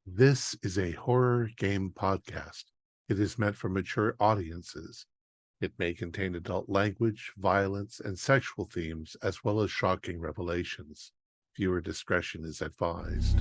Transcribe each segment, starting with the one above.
This is a horror game podcast. It is meant for mature audiences. It may contain adult language, violence, and sexual themes, as well as shocking revelations. Viewer discretion is advised.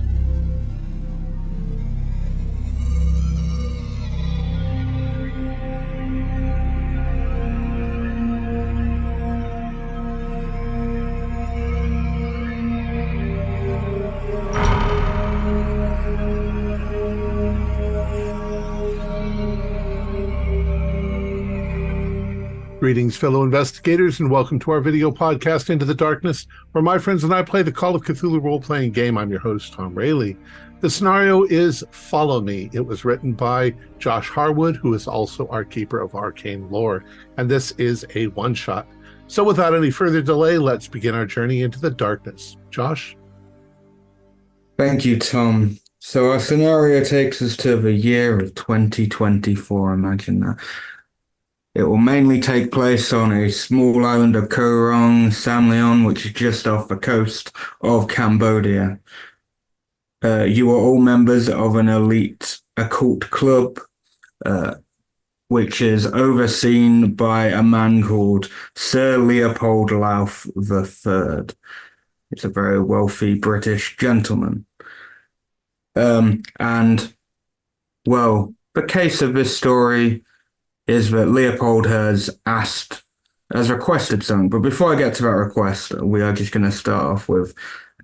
Greetings, fellow investigators, and welcome to our video podcast, Into the Darkness, where my friends and I play the Call of Cthulhu role-playing game. I'm your host, Thom Raley. The scenario is Follow Me. It was written by Josh Harwood, who is also our keeper of arcane lore, and this is a one-shot. So without any further delay, let's begin our journey into the darkness. Josh? Thank you, Tom. So our scenario takes us to the year of 2024, imagine that. It will mainly take place on a small island of Koh Rong, Samleon, which is just off the coast of Cambodia. You are all members of an elite occult club, which is overseen by a man called Sir Leopold Louth III. He's a very wealthy British gentleman. The case of this story is that Leopold has requested something. But before I get to that request, we are just going to start off with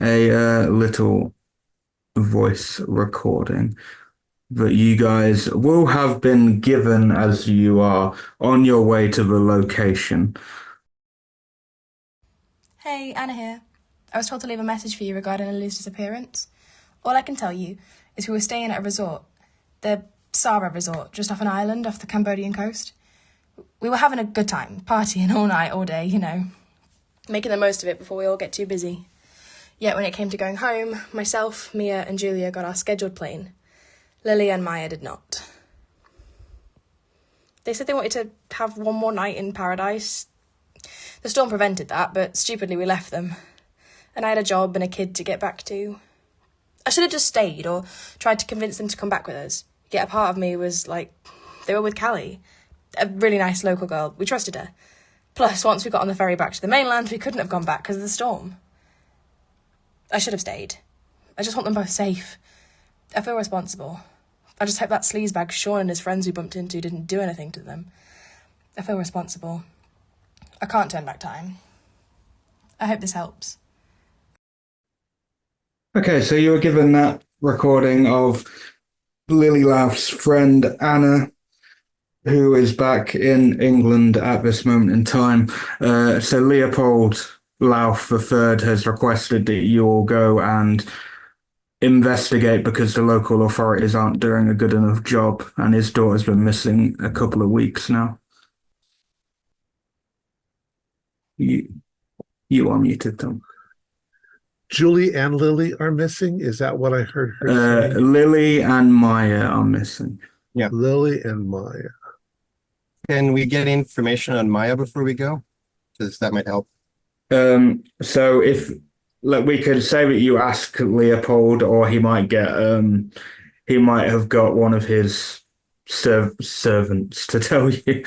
a little voice recording that you guys will have been given as you are on your way to the location. Hey, Anna here. I was told to leave a message for you regarding Lily's disappearance. All I can tell you is we were staying at a resort, the Sara resort, just off an island off the Cambodian coast. We were having a good time, partying all night, all day, making the most of it before we all get too busy. Yet when it came to going home, myself, Mia and Julia got our scheduled plane. Lily and Maya did not. They said they wanted to have one more night in paradise. The storm prevented that, but stupidly we left them. And I had a job and a kid to get back to. I should have just stayed or tried to convince them to come back with us. Yet a part of me was like, they were with Callie, a really nice local girl. We trusted her. Plus, once we got on the ferry back to the mainland, we couldn't have gone back because of the storm. I should have stayed. I just want them both safe. I feel responsible. I just hope that sleazebag Sean and his friends we bumped into didn't do anything to them. I feel responsible. I can't turn back time. I hope this helps. Okay, so you were given that recording of Lily Louth's friend Anna, who is back in England at this moment in time. So Leopold Louth III has requested that you all go and investigate because the local authorities aren't doing a good enough job, and his daughter's been missing a couple of weeks now. You are muted, Tom. Julie and Lily are missing? Is that what I heard her say? Lily and Maya are missing. Yeah. Lily and Maya. Can we get information on Maya before we go? Because that might help. So if we could say that you ask Leopold, or he might have got one of his servants to tell you,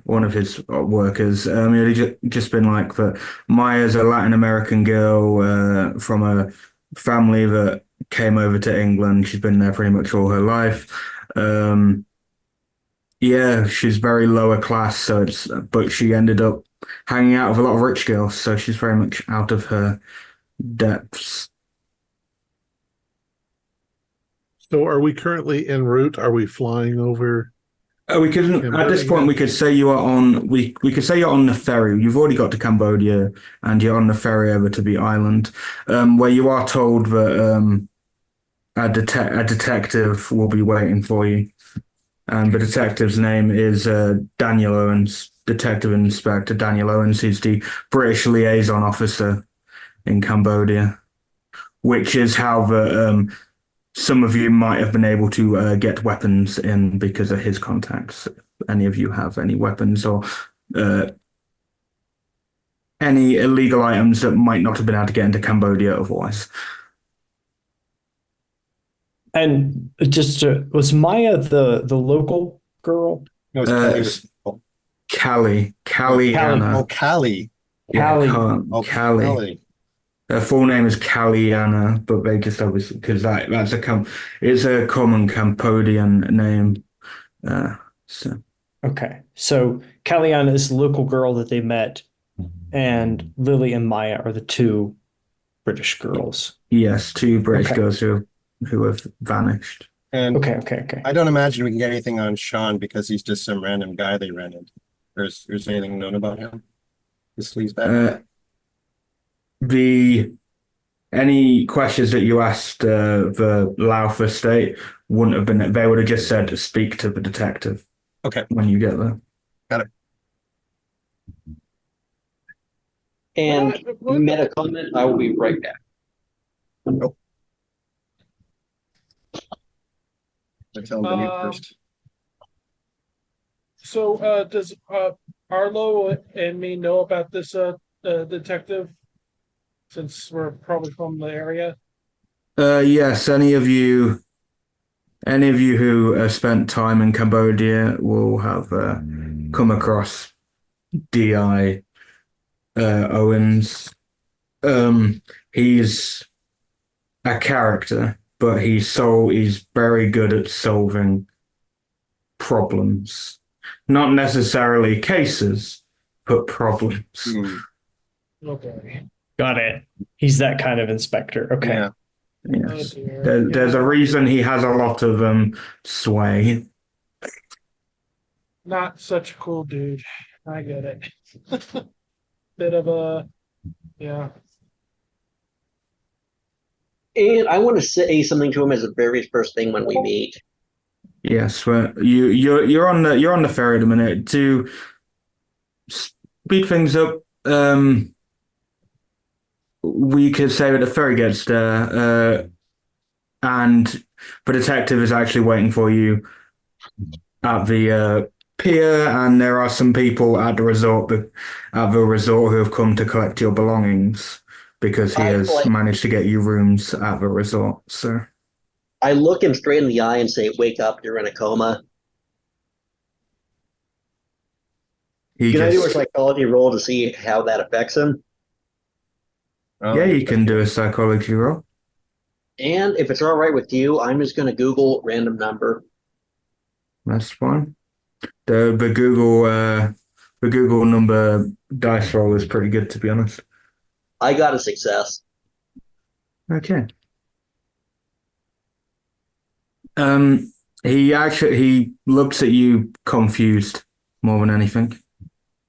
one of his workers. He'd just been like that. Maya's a Latin American girl from a family that came over to England. She's been there pretty much all her life. She's very lower class, but she ended up hanging out with a lot of rich girls, so she's very much out of her depths. So are we currently en route? Are we flying over? We could at this point we could say you are on we could say you're on the ferry. You've already got to Cambodia and you're on the ferry over to the island, where you are told that a detective will be waiting for you. And the detective's name is Daniel Owens, Detective Inspector Daniel Owens. He's the British liaison officer in Cambodia, which is how some of you might have been able to get weapons in because of his contacts. If any of you have any weapons or any illegal items that might not have been able to get into Cambodia otherwise. And just was Maya the local girl? No, it's Callie. Callie. Anna. Oh, Callie. Yeah, Callie. Oh, Callie. Callie. Her full name is Callie Anna, but they just obviously because it's a common Cambodian name. So Okay. So Kalliana is the local girl that they met, and Lily and Maya are the two British girls. yes, two British Okay. girls who have vanished. And Okay. I don't imagine we can get anything on Sean because he's just some random guy they ran into. There's anything known about him? This sleazebag? Any questions that you asked the Laufer state wouldn't have been. They would have just said to speak to the detective. Okay. When you get there. Got it. And you made a comment. I will be right back. Nope. I'll tell him to mute first. So, does Arlo and me know about this detective? Since we're probably from the area. Yes. Any of you who have spent time in Cambodia will have come across Di Owens. He's a character, but he's very good at solving problems. Not necessarily cases, but problems. Okay. Got it. He's that kind of inspector. Okay. Yeah. Yes. Oh, There's a reason he has a lot of sway. Not such a cool dude. I get it. Bit of a, yeah. And I want to say something to him as the very first thing when we meet. Yes, well, you're on the ferry at the minute to speed things up. We could say that the ferry gets there, and the detective is actually waiting for you at the pier, and there are some people at the resort who have come to collect your belongings because he has managed to get you rooms at the resort. So I look him straight in the eye and say, "Wake up! You're in a coma." Can I do a psychology roll to see how that affects him? Yeah, you can do a psychology roll. And if it's all right with you, I'm just going to Google random number. That's fine. The Google number dice roll is pretty good, to be honest. I got a success. Okay. He looks at you confused more than anything.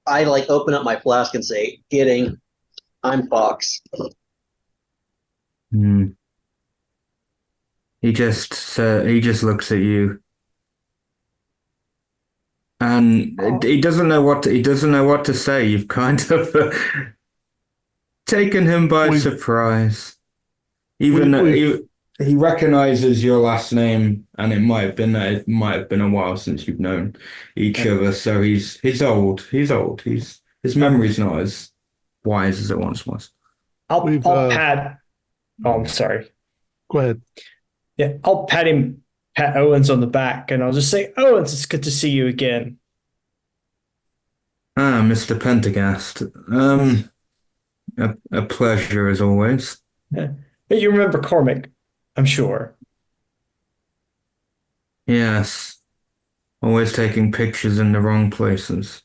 I open up my flask and say, "Kidding, I'm Fox." He just looks at you, and he doesn't know what to say. You've kind of taken him by surprise. Even though he recognizes your last name, and it might have been a while since you've known each other. So he's old. His memory's not as wise as it once was. I'll pat. Oh, I'm sorry. Go ahead. Yeah, I'll pat Owens on the back, and I'll just say, "Owens, it's good to see you again." Mr. Pendergast. A pleasure as always. Yeah. But you remember Cormac, I'm sure. Yes. Always taking pictures in the wrong places.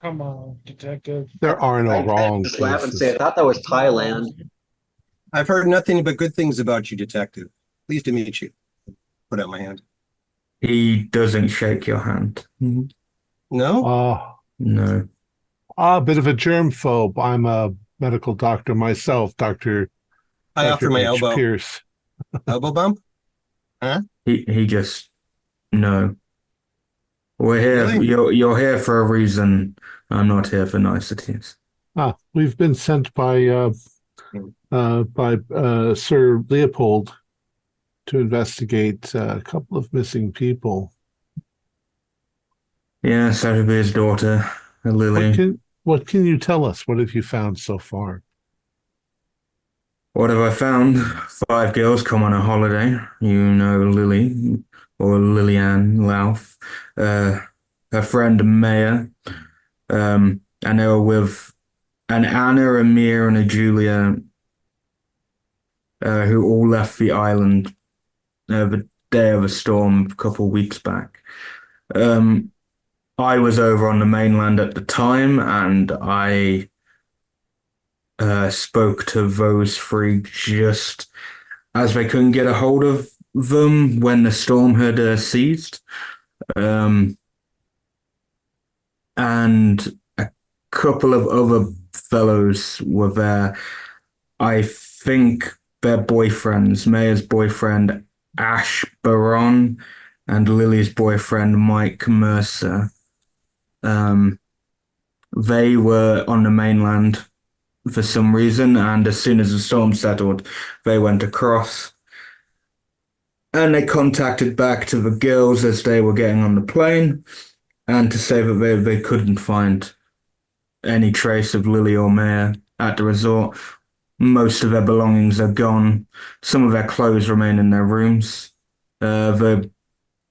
Come on, detective. There are no wrong places. I places. say, I thought that was Thailand. I've heard nothing but good things about you, detective. Pleased to meet you. Put out my hand. He doesn't shake your hand. No? No. A bit of a germphobe. I'm a medical doctor myself, Dr. I offer my elbow. Pierce. Elbow bump? Huh? He just no. We're here. Really? You're here for a reason. I'm not here for niceties. We've been sent by Sir Leopold to investigate a couple of missing people. Yes, that would be his daughter, Lily. What can you tell us? What have you found so far? What have I found? 5 girls come on a holiday. You know Lily, or Lillian Lauf, her friend Maya, and they were with an Anna, a Mia, and a Julia, who all left the island the day of a storm a couple of weeks back. I was over on the mainland at the time, and I spoke to those three just as they couldn't get a hold of them when the storm had ceased. And a couple of other fellows were there. I think their boyfriends, Maya's boyfriend Ash Baron and Lily's boyfriend Mike Mercer. They were on the mainland for some reason, and as soon as the storm settled, they went across. And they contacted back to the girls as they were getting on the plane, and to say that they couldn't find any trace of Lily or Maya at the resort. Most of their belongings are gone. Some of their clothes remain in their rooms. The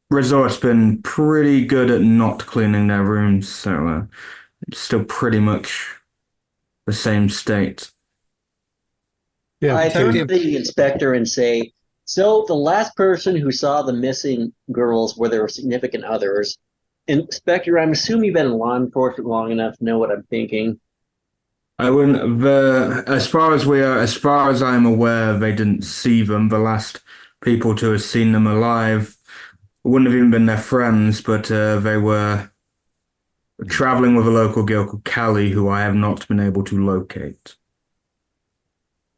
resort's been pretty good at not cleaning their rooms, so it's still pretty much the same state. Yeah, I turn to the inspector and say, so the last person who saw the missing girls were their significant others. Inspector, I'm assuming you've been in law enforcement long enough to know what I'm thinking. I wouldn't. As far as I'm aware, they didn't see them. The last people to have seen them alive wouldn't have even been their friends, but they were traveling with a local girl called Callie, who I have not been able to locate.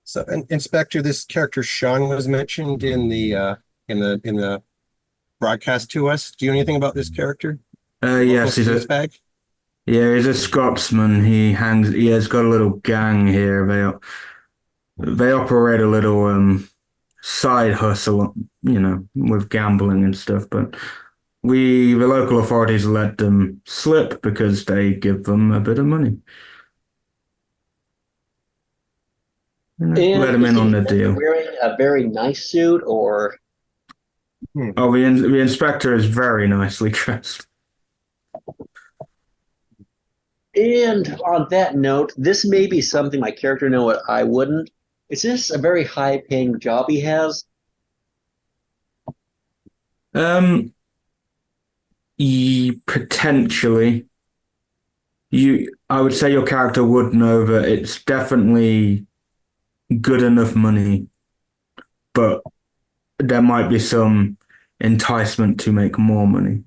So, Inspector, this character Sean was mentioned in the broadcast to us. Do you know anything about this character? Yes, he's a Scotsman. He has got a little gang here. They operate a little side hustle, with gambling and stuff. But the local authorities let them slip because they give them a bit of money. Let him in on the deal. Wearing a very nice suit, or? Oh, the inspector is very nicely dressed. And on that note, this may be something my character know what I wouldn't. Is this a very high-paying job he has? Potentially. I would say your character would know that it's definitely good enough money, but there might be some enticement to make more money.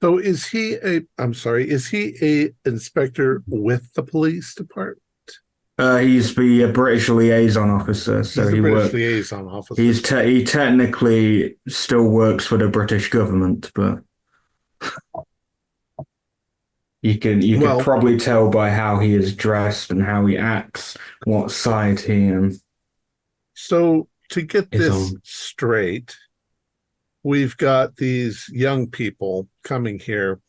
So is he a inspector with the police department? He's the British liaison officer, so He's the British liaison officer. He technically still works for the British government, but you can probably tell by how he is dressed and how he acts what side he So to get this on. straight, we've got these young people coming here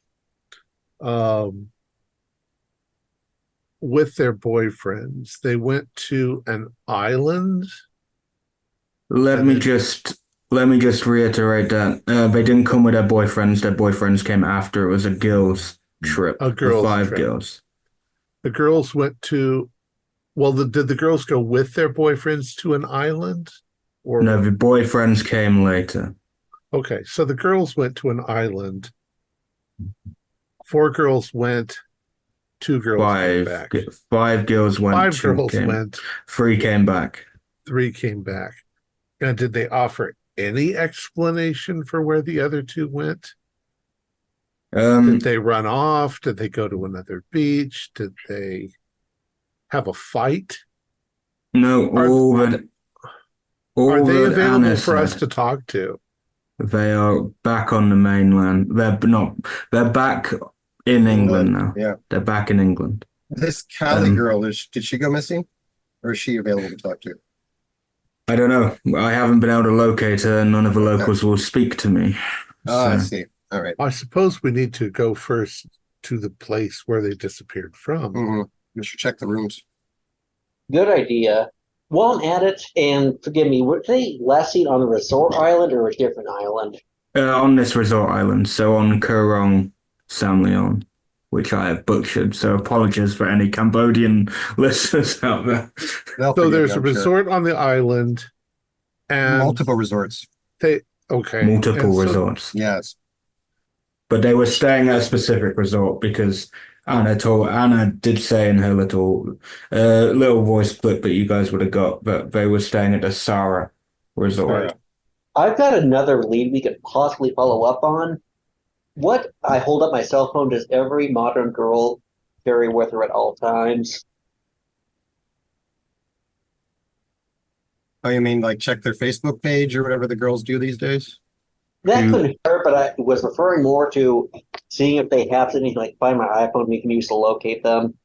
with their boyfriends. They went to an island. Let me just reiterate that they didn't come with their boyfriends. Their boyfriends came after. It was a girls' trip. A girls' 5 trip. girls. The girls went to. Well, did the girls go with their boyfriends to an island? Or no, the boyfriends came later. Okay, so the girls went to an island. 4 girls went. 2 girls went back. 5 girls went. 5 girls went. 3 came back. 3 came back. And did they offer any explanation for where the other 2 went? Did they run off? Did they go to another beach? Did they have a fight? No, Are they available for us to talk to? They are back on the mainland. They're back in England now. Yeah. They're back in England. This Callie girl, did she go missing? Or is she available to talk to? I don't know. I haven't been able to locate her, and none of the locals will speak to me. Oh, I see. All right. I suppose we need to go first to the place where they disappeared from. Mm-hmm. We should check the rooms. Good idea. While I'm at it, and forgive me, were they last seen on the resort island or a different island? On this resort island, so on Kurong Samleon, which I have butchered. So apologies for any Cambodian listeners out there. So there's a resort on the island, and multiple resorts. Multiple resorts. Yes. But they were staying at a specific resort because Anna did say in her little voice clip that you guys would have got that they were staying at the Sarah resort. Right. I've got another lead we could possibly follow up on. What I hold up my cell phone, does every modern girl carry with her at all times? Oh, you mean like check their Facebook page or whatever the girls do these days? That couldn't hurt, but I was referring more to seeing if they have anything like Find My iPhone we can use to locate them.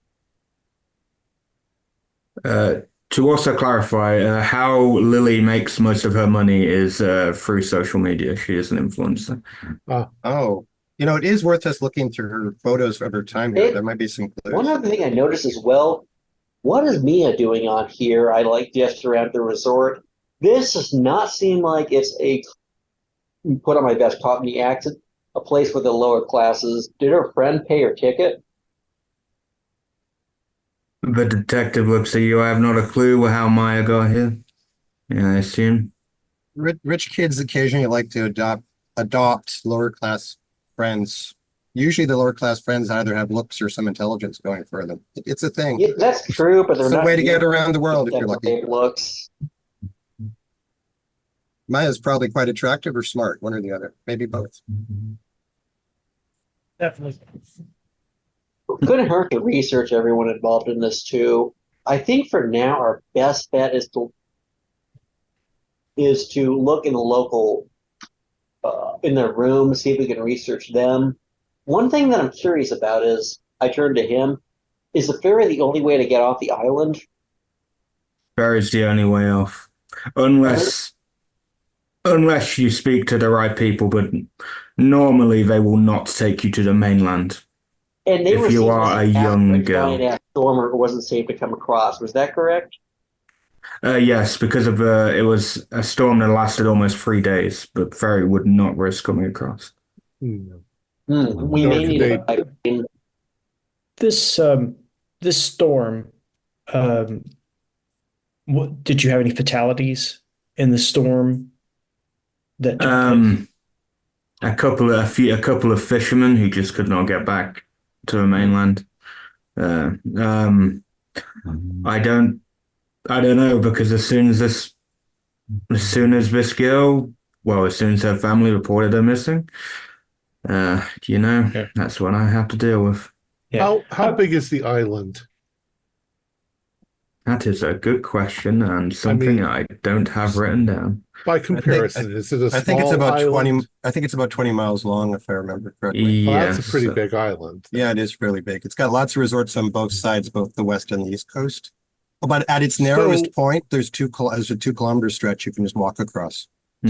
To also clarify, how Lily makes most of her money is through social media. She is an influencer. Oh, it is worth us looking through her photos of her time here. There might be some clues. One other thing I noticed as well, what is Mia doing on here? I just around the resort. This does not seem like it's put on my best Cockney accent, a place for the lower classes. Did her friend pay her ticket? The detective looks at you. I have not a clue how Maya got here. Yeah, I assume. Rich kids occasionally like to adopt lower class friends. Usually the lower class friends either have looks or some intelligence going for them. It's a thing. Yeah, that's true, but they're it's not a way to get around the world if you're lucky. Looks. Maya's probably quite attractive or smart, one or the other. Maybe both. Definitely. Couldn't hurt to research everyone involved in this too. I think for now our best bet is to look in the local in their room, see if we can research them. One thing that I'm curious about is, I turn to him, is the ferry the only way to get off the island? Ferry's the only way off. Unless you speak to the right people, but normally they will not take you to the mainland. And they if you are a young girl. Storm, or it wasn't safe to come across. Was that correct? Yes, because of it was a storm that lasted almost 3 days, but ferry would not risk coming across. We may need a this storm. What did you have any fatalities in the storm? That a couple of fishermen who just could not get back to the mainland. I don't know, because as soon as her family reported her missing, that's what I have to deal with. Yeah. How big is the island? That is a good question, and something I don't have written down. By comparison, is it a small I think it's about island? 20. I think it's about 20 miles long, if I remember correctly. Well, that's a pretty big island. Yeah, it is fairly big. It's got lots of resorts on both sides, both the west and the east coast. But at its narrowest point, there's a 2-kilometer stretch you can just walk across.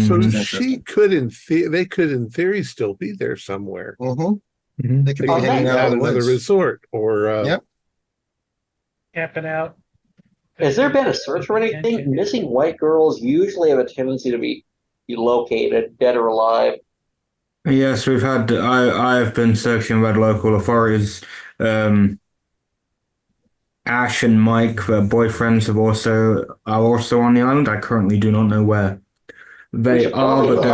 So they could, in theory, still be there somewhere. Mm-hmm. They could be hanging out at in the another woods. resort, or camping out. Has there been a search for anything? Missing white girls usually have a tendency to be located, dead or alive. Yes, we've had. I have been searching with local authorities. Ash and Mike, their boyfriends, are also on the island. I currently do not know where they are, but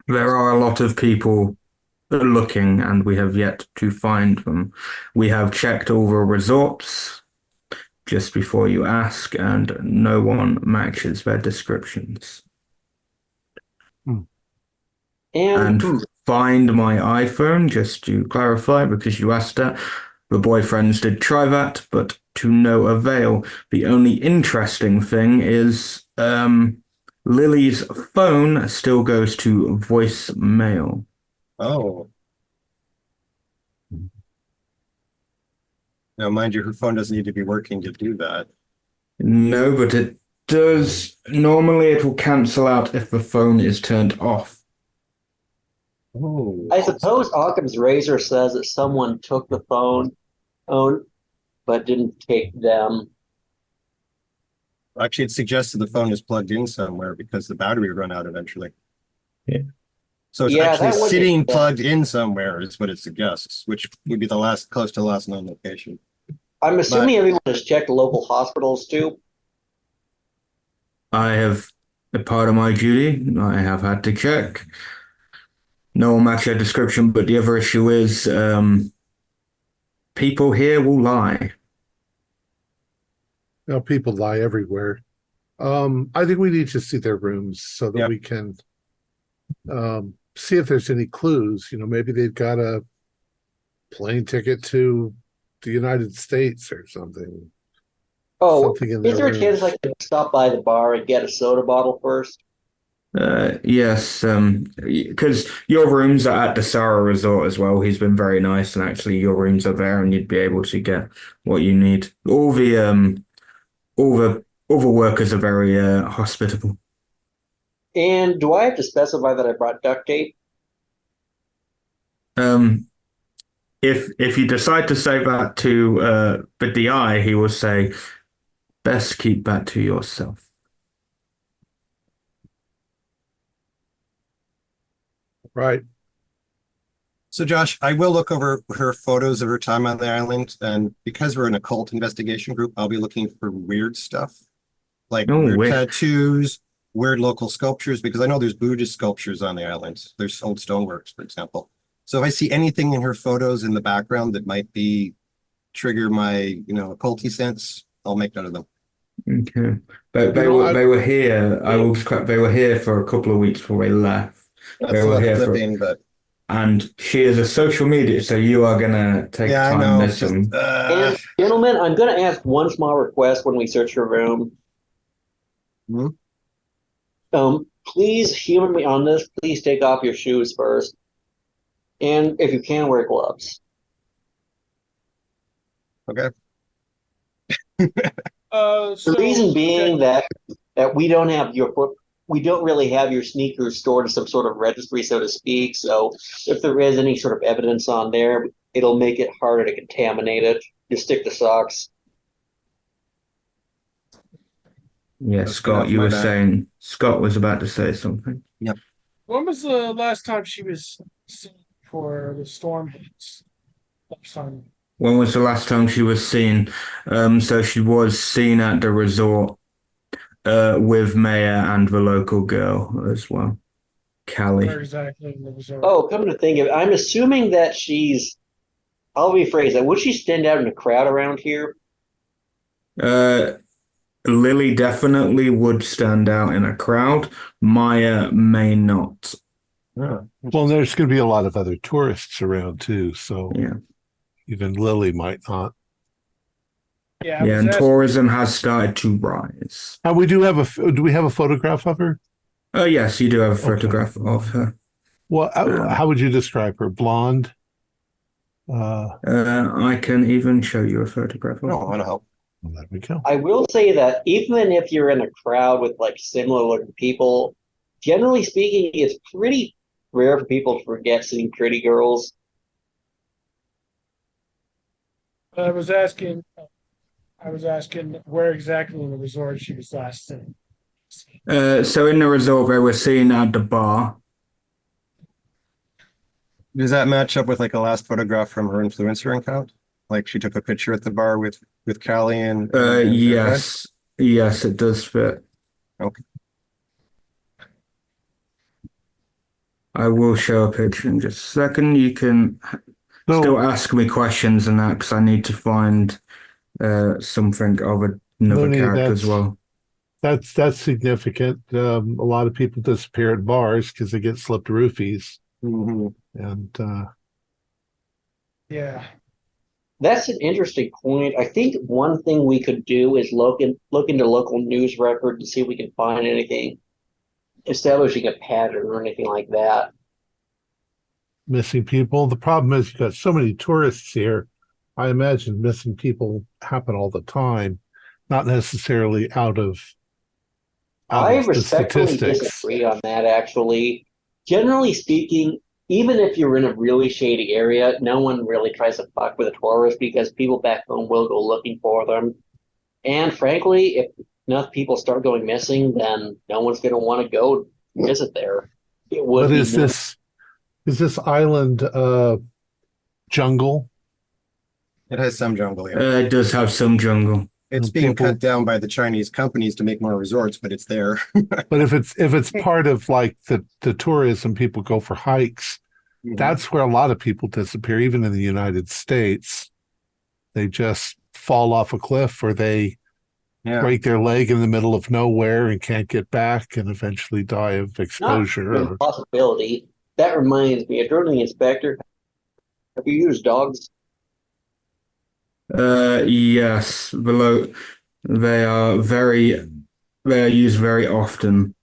there are a lot of people looking, and we have yet to find them. We have checked over resorts just before you ask, and no one matches their descriptions. And Find My iPhone, just to clarify, because you asked that, the boyfriends did try that, but to no avail. The only interesting thing is Lily's phone still goes to voicemail. Oh. Now, mind you, her phone doesn't need to be working to do that. No, but it does. Normally, it will cancel out if the phone is turned off. Oh. I suppose Occam's razor says that someone took the phone. but didn't take them. Actually, it suggested the phone was plugged in somewhere because the battery would run out eventually. Yeah. So it's Yeah, actually that would sitting make sense. plugged in somewhere is what it suggests, which would be the last close to the last known location. I'm assuming everyone has checked local hospitals too. I have, a part of my duty, I have had to check. No one matched their description, but the other issue is people here will lie. Now, people lie everywhere. I think we need to see their rooms so that Yep. we can see if there's any clues. Maybe they've got a plane ticket to the United States or something. Oh, Something in is their there a chance I rooms. could stop by the bar and get a soda bottle first? Yes, because your rooms are at the Sarah Resort as well. He's been very nice, and actually, your rooms are there, and you'd be able to get what you need. All the other workers are very hospitable. And do I have to specify that I brought duct tape? If you decide to say that to the DI, he will say, "Best keep that to yourself." Right. So, Josh, I will look over her photos of her time on the island, and because we're an occult investigation group, I'll be looking for weird stuff, like Oh, weird wait. tattoos, weird local sculptures, because I know there's Buddhist sculptures on the island. There's old stoneworks, for example. So if I see anything in her photos in the background that might be trigger my, occulty sense, I'll make note of them. Okay, but I- they were here. I will describe. They were here for a couple of weeks before they left. That's They a were lot here of for, flipping, but and she is a social media, so you are gonna take yeah, I time know. this Just, And gentlemen, I'm going to ask one small request when we search your room. Hmm? Please humor me on this. Please take off your shoes first, and if you can, wear gloves. Okay. The reason being that we don't have your foot, we don't really have your sneakers stored in some sort of registry, so to speak. So if there is any sort of evidence on there, it'll make it harder to contaminate it. Just stick to socks. Yeah, That's Scott, enough you my were bad. saying Scott was about to say something. When was the last time she was seen for the storm hits? Last time. When was the last time she was seen? So she was seen at the resort with Maya and the local girl as well, Callie. Where exactly in the resort? Oh, come to think of it, I'm assuming that I'll rephrase that. Would she stand out in a crowd around here? Lily definitely would stand out in a crowd. Maya may not. Oh, Well, there's going to be a lot of other tourists around too, so Yeah. even Lily might not. Yeah, I Yeah, was and asking- tourism has started to rise. And do we have a photograph of her? Oh, yes, you do have a Okay. photograph of her. Well, how would you describe her? Blonde? I can even show you a photograph of no, I her. want to help. Well, there we go. I will say that even if you're in a crowd with like similar looking people, generally speaking, it's pretty rare for people to forget seeing pretty girls. I was asking where exactly in the resort she was last seen. So in the resort, they were seen at the bar. Does that match up with like a last photograph from her influencer account? Like she took a picture at the bar with Callie and Yes, yes, it does fit. Okay. I will show a picture in just a second. You can still ask me questions and that because I need to find something of another Looney, character as well. That's significant. A lot of people disappear at bars because they get slipped roofies, Mhm. and Yeah. That's an interesting point. I think one thing we could do is look into local news records to see if we can find anything establishing a pattern or anything like that. missing people. The problem is you've got so many tourists here. I imagine missing people happen all the time, not necessarily out of I the respectfully statistics. disagree on that, actually. Generally speaking, even if you're in a really shady area, no one really tries to fuck with a tourist because people back home will go looking for them. And frankly, if enough people start going missing, then no one's going to want to go visit there. It would But be is this island jungle? It has some jungle here. It does have some jungle. It's being cut down by the Chinese companies to make more resorts, but it's there. But if it's part of like the tourism, people go for hikes. That's where a lot of people disappear, even in the United States. They just fall off a cliff or they break their leg in the middle of nowhere and can't get back and eventually die of exposure. Not a possibility. That reminds me, during the inspector, have you used dogs? Yes, they are used very often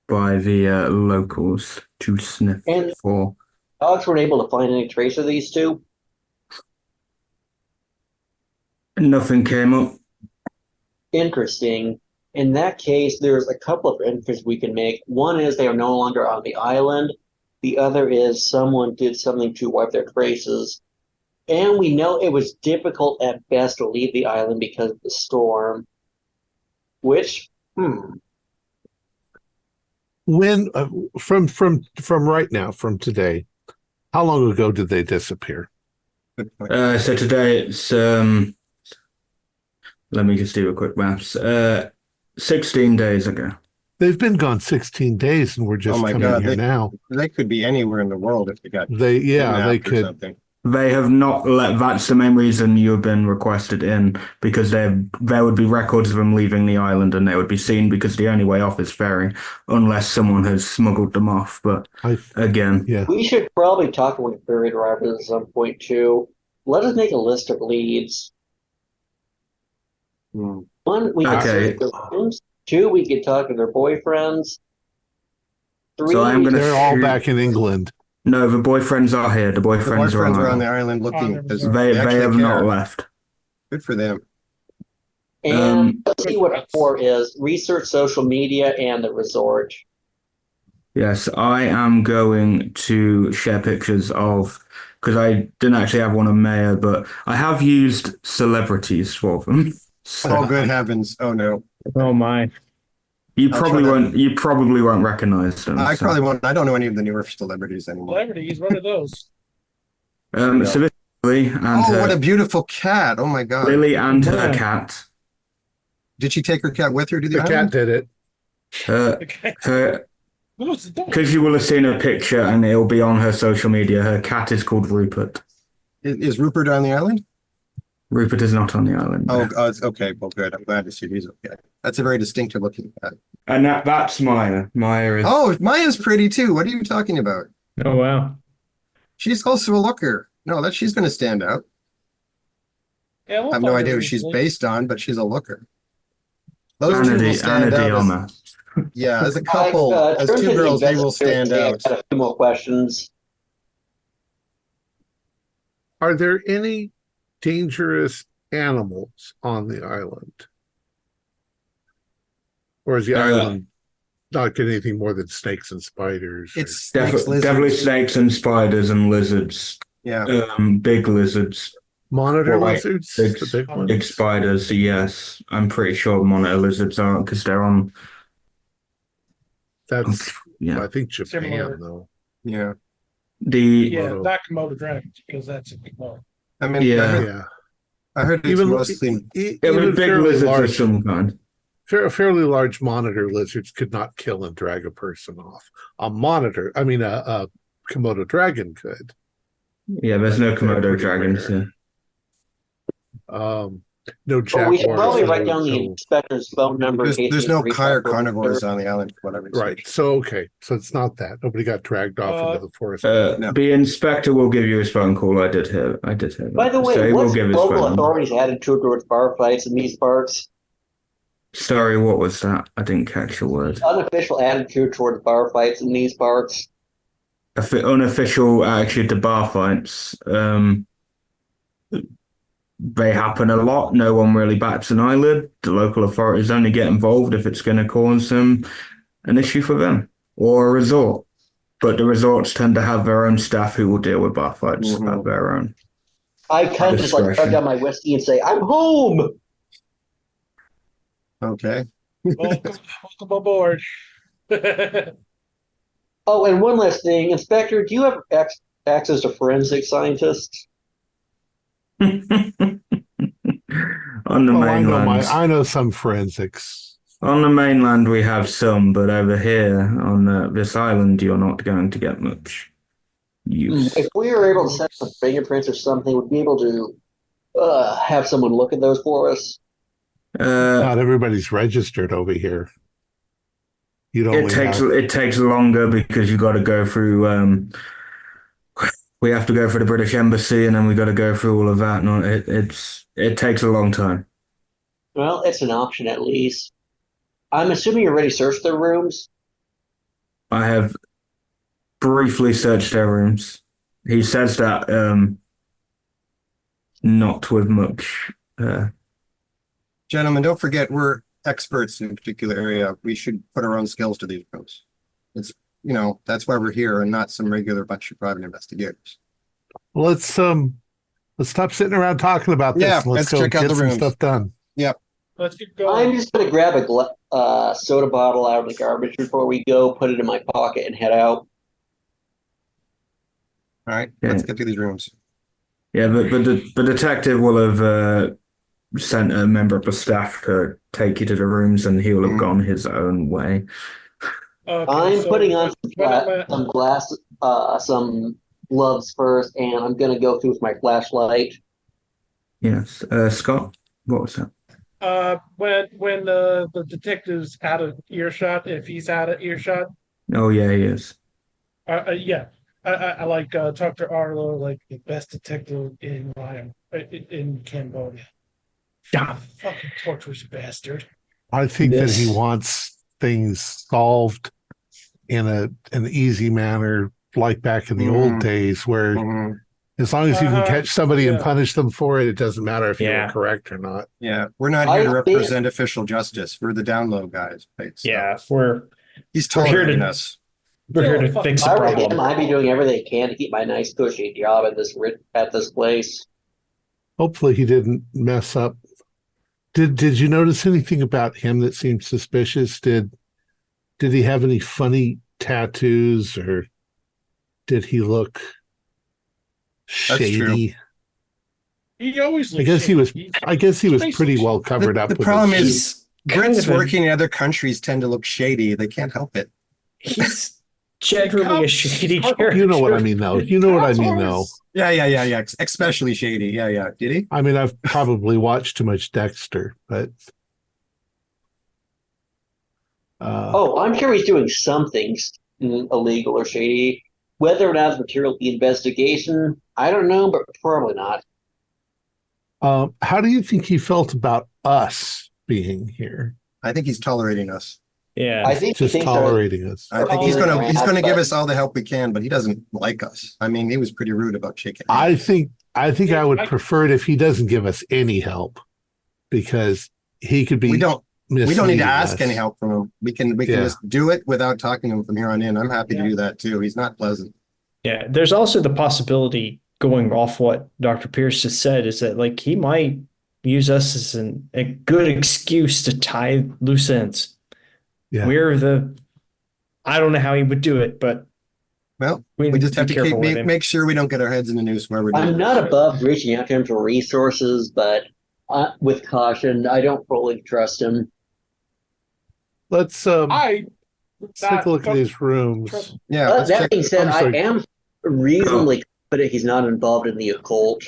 by the locals to sniff for. Dogs weren't able to find any trace of these two? Nothing came up. Interesting. In that case, there's a couple of inferences we can make. One is they are no longer on the island. The other is someone did something to wipe their traces. And we know it was difficult at best to leave the island because of the storm. Which, When from right now, from today, how long ago did they disappear? So today it's let me just do a quick maths. 16 days ago. They've been gone 16 days, and we're just coming here now. They could be anywhere in the world if they got. They could. Something. They have not let. That's the main reason you've been requested in, because there would be records of them leaving the island, and they would be seen because the only way off is ferry, unless someone has smuggled them off. But again, we should probably talk to one of the ferry drivers at some point too. Let us make a list of leads. One, we can search their rooms. Two, we can talk to their boyfriends. Three, so they're all back in England. No, the boyfriends are here. The boyfriends are on the island looking. They have not left. Good for them. And let's see what 4 is. Research social media and the resort. Yes, I am going to share pictures of, because I didn't actually have one of Maya, but I have used celebrities for them. So. Oh, good heavens. Oh, no. Oh, my. You probably won't recognize them. I probably won't. I don't know any of the newer celebrities anymore. Celebrities, what are those? So this is Lily and what a beautiful cat! Oh my god, Lily and her cat. Did she take her cat with her to the island? Cat did it. Because you will have seen a picture and it'll be on her social media. Her cat is called Rupert. Is Rupert on the island? Rupert is not on the island. Oh, it's okay. Well, good. I'm glad to see he's okay. That's a very distinctive looking cat. And that's Maya. Maya is. Oh, Maya's pretty too. What are you talking about? Oh, wow. She's also a looker. No, she's going to stand out. Yeah, I have no idea who she's based on, but she's a looker. Those two will stand out. Yeah, as a couple, as two girls, they will stand out. I got a few more questions. Are there any dangerous animals on the island? Or is the island not getting anything more than snakes and spiders? It's definitely snakes and spiders and lizards. Yeah. Big lizards. Monitor lizards? Big spiders, yes. I'm pretty sure monitor lizards aren't, because they're on. That's, I think Japan, similar. Though. Yeah. Not Komodo dragons, because that's a big one. I mean, I heard it's mostly big lizards of some kind. Fairly large monitor lizards could not kill and drag a person off. A Komodo dragon could. Yeah, there's no Komodo dragons here. No jaguars. We should probably write down the inspector's phone number. There's no carnivores on the island, whatever. Right. So it's not that. Nobody got dragged off into the forest. No. The inspector will give you his phone call. I did hear that. By the way, so what's local authorities' attitude towards bar fights in these parks? Sorry, what was that? I didn't catch your word. Unofficial attitude towards bar fights in these parks. Unofficial attitude to bar fights. They happen a lot. No one really bats an eyelid. The local authorities only get involved if it's going to cause an issue for them or a resort. but the resorts tend to have their own staff who will deal with bar fights at their own. I kind of just like chug down my whiskey and say, "I'm home." Okay. Welcome aboard. Oh, and one last thing, Inspector, do you have access to forensic scientists? On the mainland, I know some forensics. on the mainland we have some, but over here on this island, you're not going to get much use. If we were able to set some fingerprints or something, would we be able to have someone look at those for us? Not everybody's registered over here. It takes longer because you got to go through. We have to go through the British Embassy, and then we got to go through all of that. No, it takes a long time. Well, it's an option at least. I'm assuming you already searched their rooms. I have briefly searched their rooms. He says that not with much. Gentlemen, don't forget we're experts in a particular area. We should put our own skills to these rooms. It's, that's why we're here and not some regular bunch of private investigators. Well, let's stop sitting around talking about this. Yeah, and let's go check out get the some rooms. stuff done. Yep. Let's keep going. I'm just going to grab a soda bottle out of the garbage before we go, put it in my pocket, and head out. All right, let's get to these rooms. Yeah, but the detective will have sent a member of the staff to take you to the rooms, and he will have gone his own way. Okay, I'm putting on some gloves first, and I'm going to go through with my flashlight. Yes, Scott, what was that? When the detective's out of earshot, if he's out of earshot. Oh yeah, he is. Yeah, I like Dr. Arlo, like the best detective in Cambodia. Yeah, fucking torturous bastard. I think that he wants things solved in an easy manner, like back in the old days, where as long as you can catch somebody and punish them for it, it doesn't matter if you're correct or not. Yeah, we're not here to represent official justice. We're the down low guys. Right? So he's tolerating us. We're here to fix the problem. I'd be doing everything I can to keep my nice cushy job at this place. Hopefully he didn't mess up. Did you notice anything about him that seemed suspicious? Did he have any funny tattoos, or did he look shady? He always. I guess he was pretty well covered up. The problem is Brits working in other countries tend to look shady. They can't help it. He's generally a shady character. You know what I mean, though. Yeah. Especially shady. Yeah. Did he? I mean, I've probably watched too much Dexter, but. I'm sure he's doing something illegal or shady. Whether or not it's material the investigation, I don't know, but probably not. How do you think he felt about us being here? I think he's tolerating us. Yeah, I think just tolerating us. I think he's gonna give us all the help we can, but he doesn't like us. I mean, he was pretty rude about shaking hands. I think I would prefer it if he doesn't give us any help, because he could be. We don't need to ask any help from him. We can just do it without talking to him from here on in. I'm happy to do that too. He's not pleasant. Yeah, there's also the possibility, going off what Dr. Pierce just said, is that like he might use us as a good excuse to tie loose ends. Yeah. I don't know how he would do it, but we just have to make sure we don't get our heads in the noose where we're doing. I'm not above reaching out to him for resources, but with caution, I don't fully trust him. Let's take a look at these rooms. Yeah. That being said, I am reasonably confident he's not involved in the occult.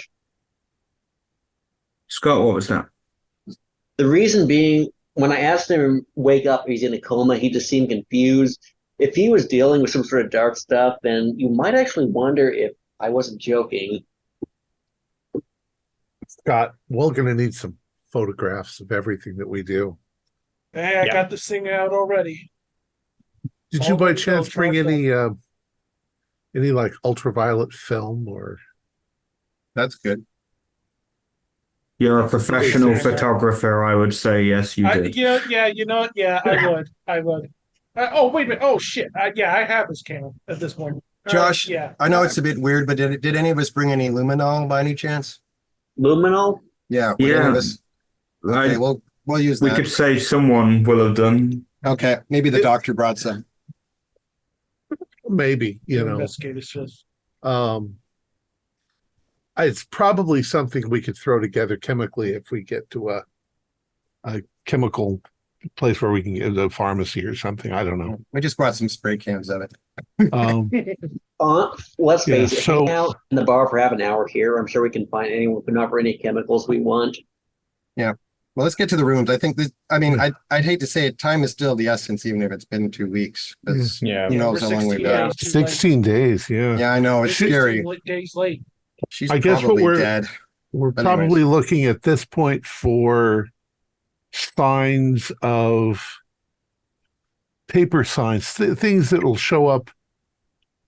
Scott, what was that? The reason being, when I asked him to wake up, he's in a coma, he just seemed confused. If he was dealing with some sort of dark stuff, then you might actually wonder if I wasn't joking. Scott, we're going to need some photographs of everything that we do. Hey, I got this thing out already. Did you by chance bring any like ultraviolet film or? That's good. You're a professional photographer, I would say. Yes, you did. Yeah, I would. Oh, wait a minute. Oh, shit. Yeah, I have this candle at this point. Josh, Yeah. I know it's a bit weird, but did any of us bring any luminol by any chance? Luminol? Yeah, would any of us? Okay, we'll use we that. could say someone will have done. Okay, maybe the doctor brought some. Maybe, Investigators. It's probably something we could throw together chemically if we get to a chemical place where we can get a pharmacy or something. I don't know. We just brought some spray cans of it. Let's face it, so, hang out in the bar for half an hour here. I'm sure we can find anyone who can offer any chemicals we want. Yeah. Well, let's get to the rooms. I think I'd hate to say it. Time is still the essence, even if it's been 2 weeks. Yeah. Who knows how long we've been. 16 days. Yeah. Yeah, I know. It's scary. Days late. She's I guess probably dead. We're probably looking at this point for signs of paper signs, things that will show up.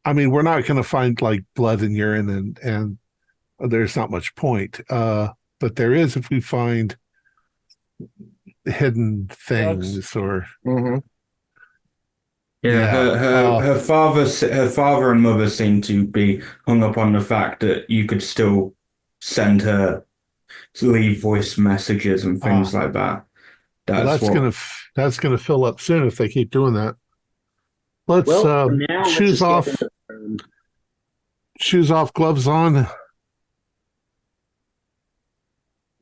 I mean, we're not going to find like blood and urine and there's not much point. But there is if we find hidden things or. Mm-hmm. Yeah, her father and mother seem to be hung up on the fact that you could still send her to leave voice messages and things like that. That's gonna fill up soon if they keep doing that. Let's shoes off. Shoes off, gloves on.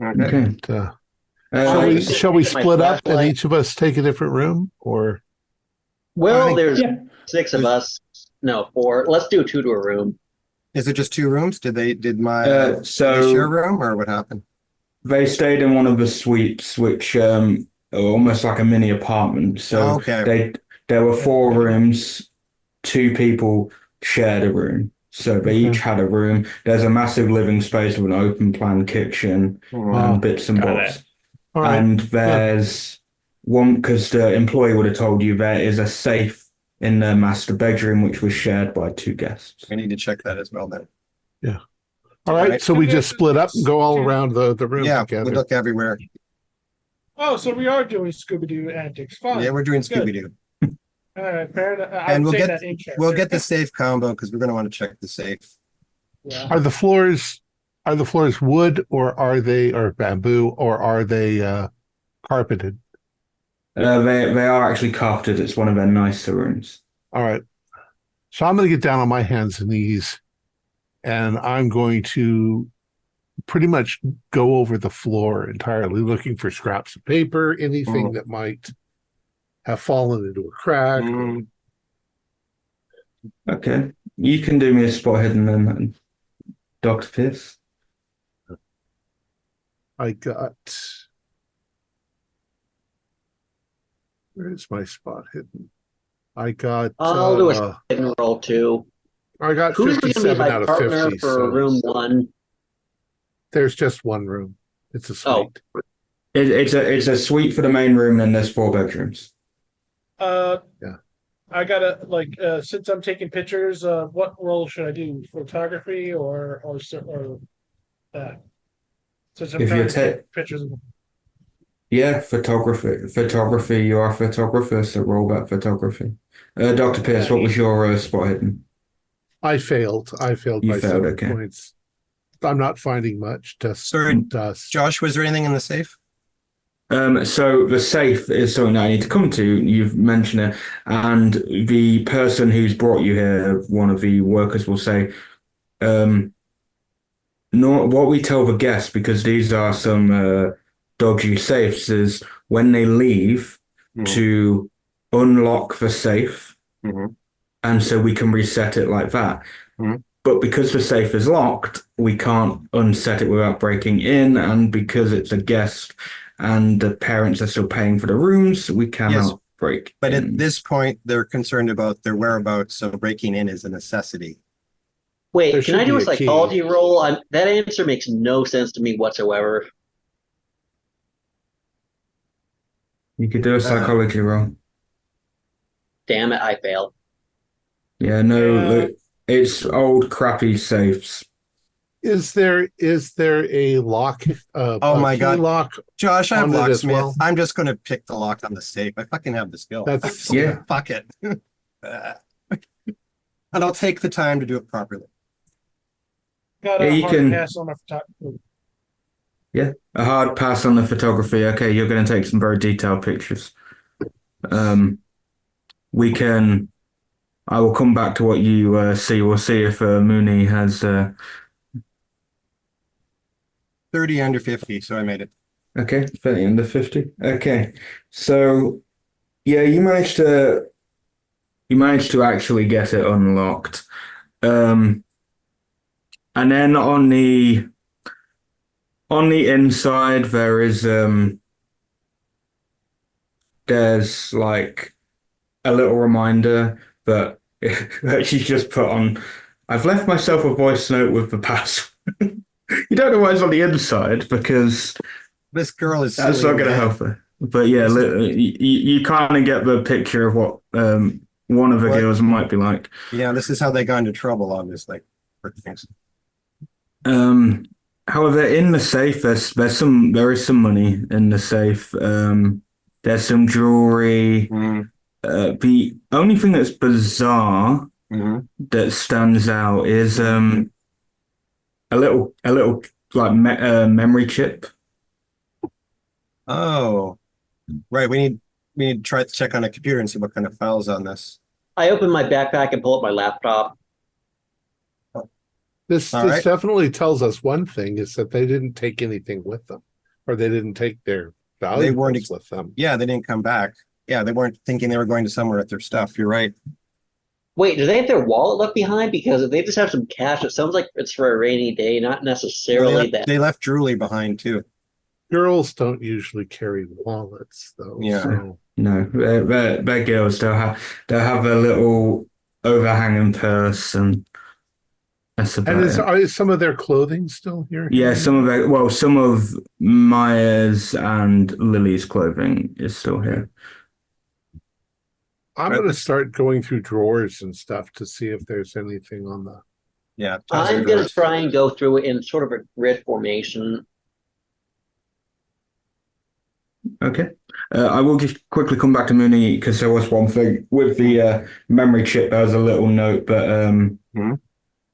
Okay. And, shall we split up and each of us take a different room, or? Well, there's 6 of us. No, 4. Let's do 2 to a room. Is it just 2 rooms? Did they share a room, or what happened? They stayed in one of the suites, which almost like a mini apartment. So there were 4 rooms. 2 people shared a room. So they each had a room. There's a massive living space with an open plan kitchen and bits and bobs. Right. And there's one, because the employee would have told you there is a safe in the master bedroom, which was shared by 2 guests. We need to check that as well then. Yeah. All right. So we just split up and go all around the room together. We look everywhere. Oh, so we are doing Scooby-Doo antics. Fine. Yeah, we're doing Scooby-Doo. All right, fair enough. And we'll get the safe combo because we're going to want to check the safe. Yeah. Are the floors wood or bamboo or are they carpeted? They are actually carpeted. It's one of their nicer rooms. All right. So I'm going to get down on my hands and knees and I'm going to pretty much go over the floor entirely, looking for scraps of paper, anything that might have fallen into a crack. Okay. You can do me a spot hidden then, Dr. Pierce. Where's my spot hidden? I'll do a hidden roll too. I got Who's going to be 57 my out of partner 50. for room 1? There's just one room. It's a suite. It's a suite for the main room, and there's 4 bedrooms. I gotta since I'm taking pictures, what role should I do? Photography or that? Since I'm trying to take pictures of them. Yeah, photography. You are a photographer, so roll back photography. Dr. Pierce, what was your spot hidden? I failed. You by failed, 7 points. I'm not finding much. Dust. Josh, was there anything in the safe? So the safe is something that I need to come to. You've mentioned it, and the person who's brought you here, one of the workers, will say, "No, what we tell the guests, because these are some dodgy safes, is when they leave to unlock the safe, and so we can reset it like that." But because the safe is locked, we can't unset it without breaking in, and because it's a guest and the parents are still paying for the rooms, we cannot break in. At this point, they're concerned about their whereabouts, so breaking in is a necessity. Wait, can I do a psychology roll? That answer makes no sense to me whatsoever. You could do a psychology roll. Damn it, I failed. Yeah, no, look, it's old crappy safes. Is there a lock? Oh my God, lock, Josh! I'm locksmith. well? I'm just going to pick the lock on the safe. I fucking have the skill. That's Fuck it. And I'll take the time to do it properly. Got Yeah, a you hard can- pass on my photography. Yeah, a hard pass on the photography. Okay, you're going to take some very detailed pictures. I will come back to what you see. We'll see if Mooney has. 30 under 50, so I made it. Okay, 30 under 50. Okay, so yeah, you managed to actually get it unlocked. And then on the inside there is there's like a little reminder that she's just put on. I've left myself a voice note with the password. You don't know what's on the inside because This girl is that's silly, not going to man. help her. But yeah, you kind of get the picture of what one of the What? girls might be like. Yeah, this is how they got into trouble, obviously, for things. However, in the safe, there is some money in the safe. There's some jewelry. The only thing that's bizarre that stands out is a little like memory chip. Oh, right. We need to try to check on a computer and see what kind of files on this. I open my backpack and pull up my laptop. This right. definitely tells us one thing, is that they didn't take anything with them, or they didn't take their valuables with them. Yeah, they didn't come back. Yeah, they weren't thinking they were going to somewhere with their stuff. You're right. Wait, do they have their wallet left behind? Because if they just have some cash, it sounds like it's for a rainy day, not necessarily that. They left Drooly behind too. Girls don't usually carry wallets, though. Yeah. So. No, they're girls. They'll have a little overhanging purse, and that's about it. Is some of their clothing still here? Yeah, some of Maya's and Lily's clothing is still here. I'm going to start going through drawers and stuff to see if there's anything on the. Yeah. I'm going to try and go through it in sort of a grid formation. Okay. I will just quickly come back to Mooney because there was one thing with the memory chip. There was a little note, but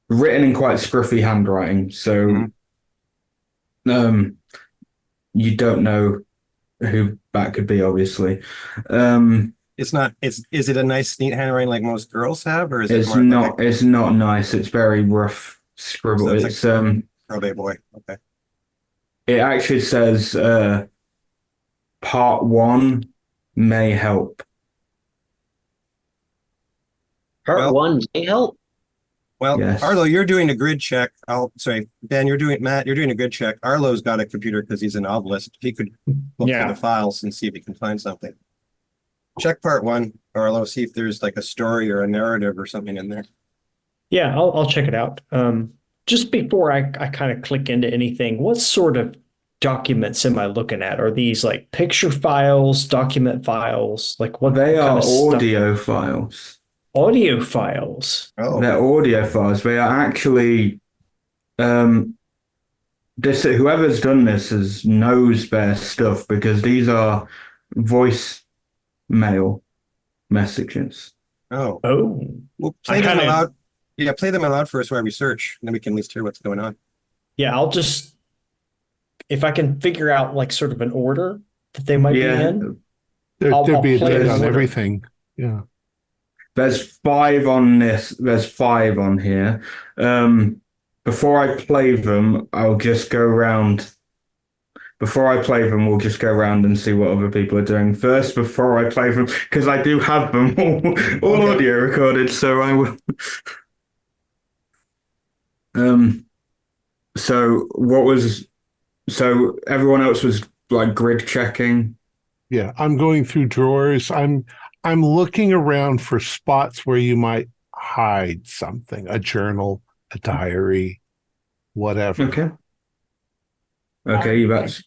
written in quite scruffy handwriting. So you don't know who that could be, obviously. It's not. Is it a nice, neat handwriting like most girls have, or is it's it more not? like It's not nice. It's very rough scribble. So it's probate boy? Okay. It actually says part 1 may help. Part 1 may help. Well, Yes. Arlo, you're doing a grid check. Ben, you're doing a grid check. Arlo's got a computer because he's a novelist. He could look through the files and see if he can find something. Check part 1, Arlo, see if there's like a story or a narrative or something in there. Yeah, I'll check it out. Just before I kind of click into anything, what sort of documents am I looking at? Are these like picture files, document files? Like what They kind are of stuff? audio files. Audio files. Oh, They're audio files. They are actually whoever's done this knows their stuff because these are voice mail messages. oh. Oh, Well, play them aloud. Yeah, play them aloud for us while we search, and then we can at least hear what's going on. yeah. I'll just, if I can figure out like sort of an order that they might be in. There'd be a play date it on order. everything. Yeah. There's 5 on this. There's 5 on here. Before I play them, I'll just go around. Before I play them, we'll just go around and see what other people are doing first before I play them, because I do have them all audio recorded, so I will. So everyone else was like grid checking. Yeah. I'm going through drawers. I'm looking around for spots where you might hide something, a journal, a diary, whatever. Okay, that's.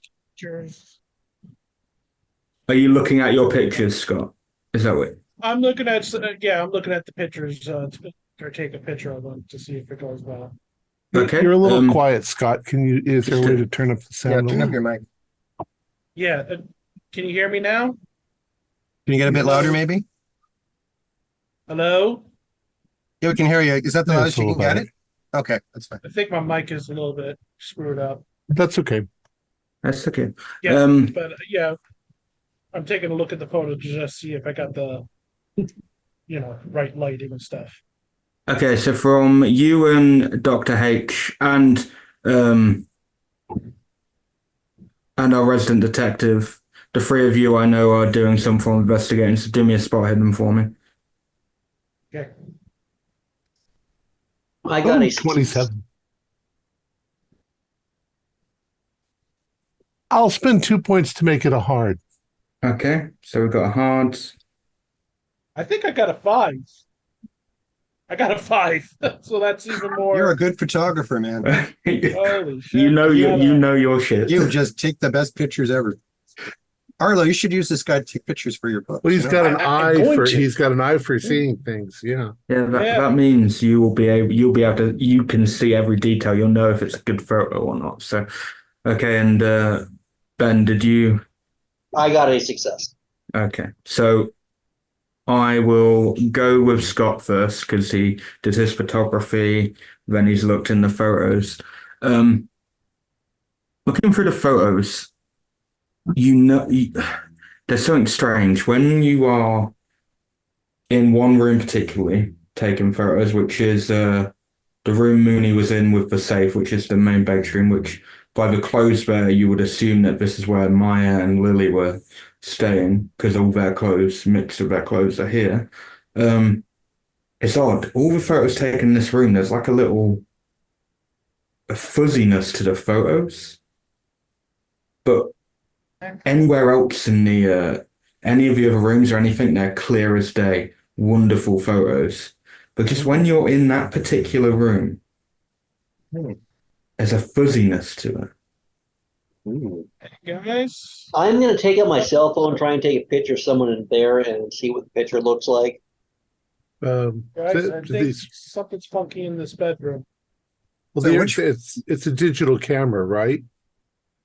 Are you looking at your pictures, Scott? Is that what? I'm looking at the pictures or take a picture of them to see if it goes well. Okay. You're a little quiet, Scott. Is there a way to turn up the sound? Turn up your mic. Yeah. Can you hear me now? Can you get a bit louder, maybe? Hello? Yeah, we can hear you. Is that the Yeah, loudest it's a you can little get it? Okay, that's fine. I think my mic is a little bit screwed up. That's okay. That's okay. Yeah, but yeah, I'm taking a look at the photo to just see if I got the, right lighting and stuff. Okay, so from you and Dr. H and our resident detective, the three of you I know are doing some form of investigating, so do me a spot hidden for me. Okay. I got a 27. I'll spend 2 points to make it a hard. Okay, so we've got a hard. I think I got a 5. I got a 5, so that's even more. You're a good photographer, man. Holy shit! You know your shit. You just take the best pictures ever. Arlo, you should use this guy to take pictures for your book. Well, he's got an he's got an eye for seeing things. Yeah. Yeah, that means you'll be able to. You can see every detail. You'll know if it's a good photo or not. So, okay, and Ben, did you? I got a success. Okay, so I will go with Scott first because he did his photography. Then he's looked in the photos. Looking through the photos, there's something strange when you are in one room, particularly taking photos, which is the room Mooney was in with the safe, which is the main bedroom. Which by the clothes there, you would assume that this is where Maya and Lily were staying because all their clothes, mix of their clothes, are here. It's odd. All the photos taken in this room, there's like a fuzziness to the photos, but anywhere else in the any of the other rooms or anything, they're clear as day. Wonderful photos. But just when you're in that particular room, there's a fuzziness to it. Guys, I'm going to take out my cell phone, try and take a picture of someone in there and see what the picture looks like. guys, I think something's funky in this bedroom. Well, So it's a digital camera, right?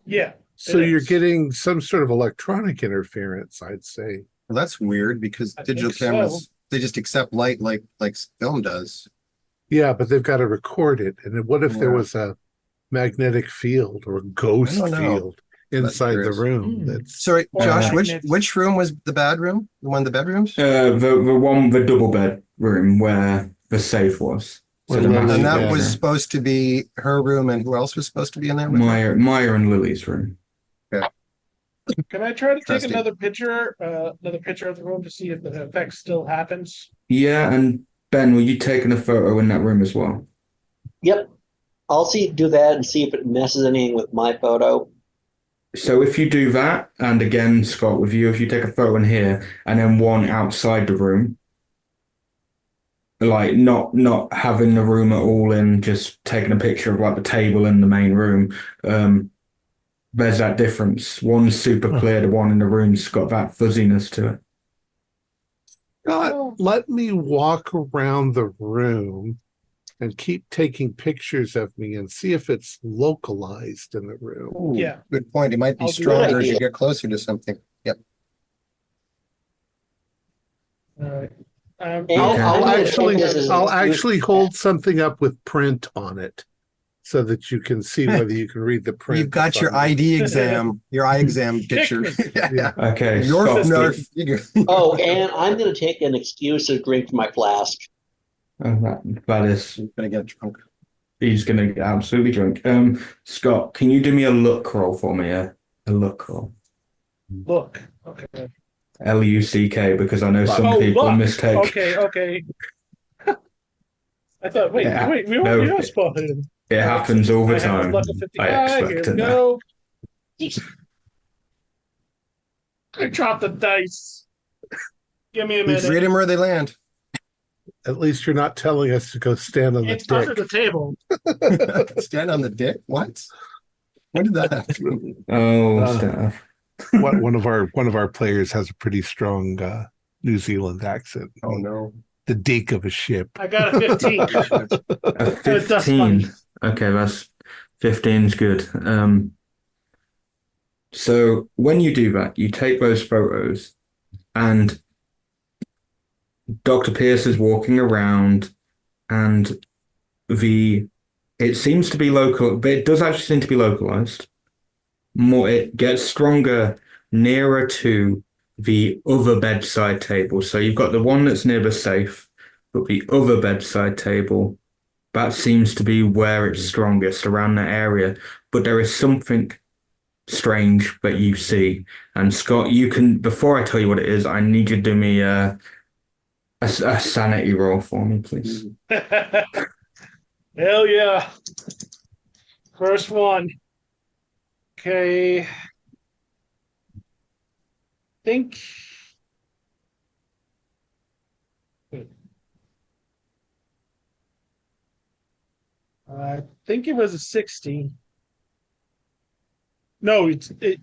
Yeah. So you're getting some sort of electronic interference, I'd say. Well, that's weird because digital cameras, they just accept light like film does. Yeah, but they've got to record it. And what if there was a magnetic field or a ghost field inside the room? That's sorry, Josh. Which room was the bad room? The one of the bedrooms? The double bed room where the safe was. So and that was supposed to be her room, and who else was supposed to be in there? Maya and Lily's room. Okay. Can I try to take another picture of the room to see if the effect still happens? Yeah, and Ben, were you taking a photo in that room as well? Yep. I'll do that and see if it messes anything with my photo. So if you do that, and again, Scott, with you, if you take a photo in here and then one outside the room, like not having the room at all and just taking a picture of like the table in the main room, there's that difference. One's super clear, the one in the room's got that fuzziness to it. Scott, let me walk around the room and keep taking pictures of me and see if it's localized in the room. Ooh, yeah. Good point. It might be stronger as you get closer to something. Yep. All right. I'll actually hold something up with print on it so that you can see whether you can read the print. You've got your ID exam, your eye exam picture. Yeah. Okay. Oh, and I'm going to take an exclusive drink from my flask. That is gonna get drunk. He's gonna get absolutely drunk. Scott, can you do me a look roll for me? A look roll. Look. Okay. LUCK, because I know some people mistake. Okay. I thought, wait, we were spotted. It happens all the time. I expect it now. I dropped the dice. Give me a minute. Read them where they land. At least you're not telling us to go stand on the dick. It's under the table. Stand on the dick? What? When did that happen? Stuff. One of our players has a pretty strong New Zealand accent. Oh no. The dick of a ship. I got a 15. A 15. Okay, that's 15 is good. So when you do that, you take those photos, and Dr. Pierce is walking around, and it seems to be local, but it does actually seem to be localized. It gets stronger nearer to the other bedside table. So you've got the one that's near the safe, but the other bedside table, that seems to be where it's strongest around that area. But there is something strange that you see. And Scott, before I tell you what it is, I need you to do me a sanity roll for me, please. Hell yeah. First one. Okay. Think. I think it was a 60. No, it.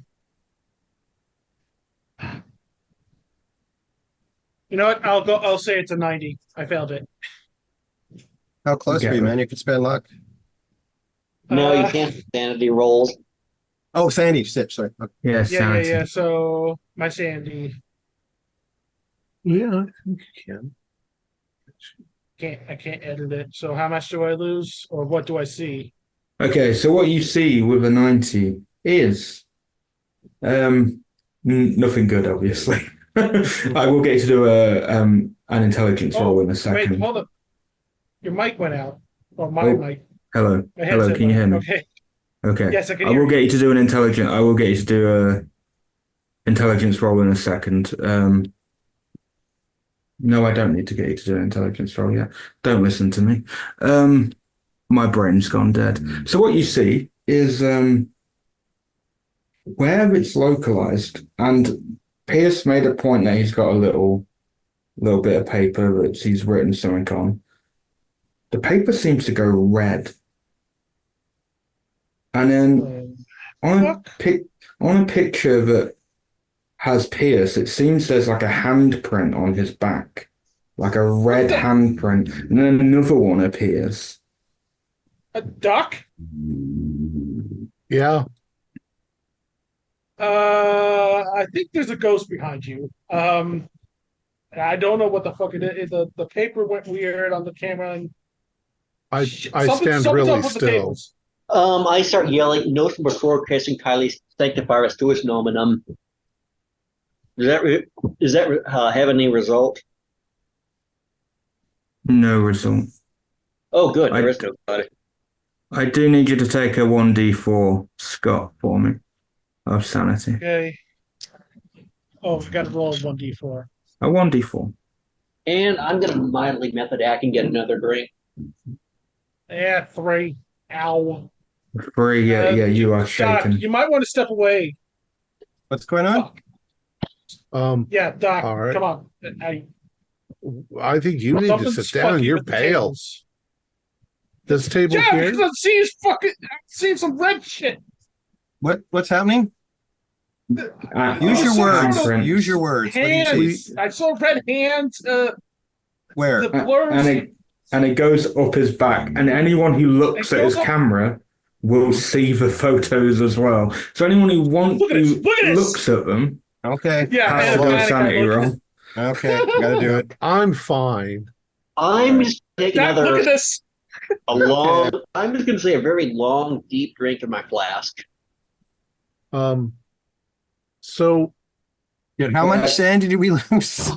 You know what? I'll say it's a 90. I failed it. How close Okay. are you, man? You could spend luck. No, you can't sanity rolls. Oh, Sandy, sit. Sorry. Okay. Yeah, sanity. Yeah. So my sandy Yeah, I think you can. I can't edit it. So how much do I lose, or what do I see? Okay, so what you see with a 90 is nothing good, obviously. I will get you to do an intelligence roll in a second. Wait, hold up. Your mic went out. Or my mic. Hello. My Hello, headset can you hear went me? out. Okay. Okay. Yes, I can I hear will get you to do I will get you to do a intelligence roll in a second. No, I don't need to get you to do an intelligence roll yet. Don't listen to me. My brain's gone dead. So what you see is where it's localized, and Pierce made a point that he's got a little bit of paper that he's written something on. The paper seems to go red. And then on a picture that has Pierce, it seems there's like a handprint on his back, like a red handprint, and then another one appears. A duck? Yeah. I think there's a ghost behind you. I don't know what the fuck it is. The paper went weird on the camera. And I stand really still. I start yelling, notion before Christian Kylie sanctify us to his nominum. Does that have any result? No result. Oh, good. There is no result. I do need you to take a 1d4, Scott, for me, of sanity. Okay. Oh, we got to roll a 1d4. A 1d4. And I'm going to mildly method act and get another drink. Yeah, 3. Ow. 3, yeah, you are shaken. Doc, you might want to step away. What's going on? Yeah, Doc, all right. come on. I think you need to sit down. You're pale. This table yeah, here? because I'm seeing some red shit. What's happening? Use your words. Use your words. Hands. I saw red hands. Where? The blurs. And it goes up his back, and anyone who looks at his camera will see the photos as well. So anyone who looks at them, okay, has to do a sanity roll. Okay, gotta do it. I'm fine. I'm just taking another. Look at this. I'm just going to say a very long, deep drink in my flask. So, how much sand did we lose?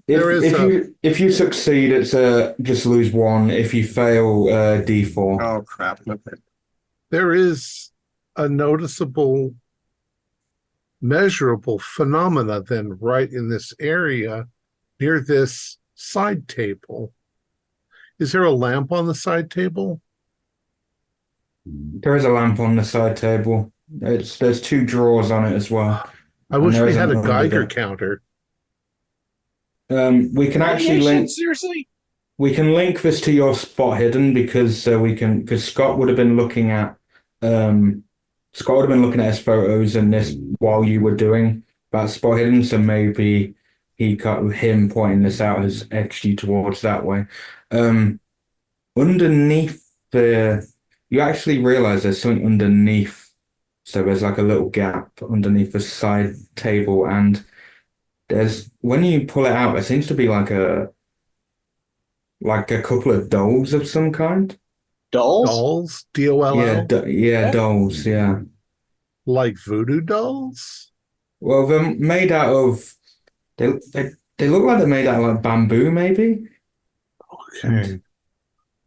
If you succeed, it's just lose 1. If you fail, D4. Oh crap! Okay. There is a noticeable, measurable phenomena then right in this area near this side table. Is there a lamp on the side table? There is a lamp on the side table. There's 2 drawers on it as well. I wish we had a Geiger counter. We can actually link. Seriously? We can link this to your spot hidden because Scott would have been looking at his photos and this while you were doing that spot hidden. So maybe him pointing this out has edged you towards that way. Underneath the you actually realize there's something underneath. So there's like a little gap underneath the side table, and there's when you pull it out, there seems to be like a couple of dolls of some kind. Dolls? Dolls? DOLL? Yeah, dolls, yeah. Like voodoo dolls? Well, they're made out of they they look like they're made out of like bamboo, maybe. Okay.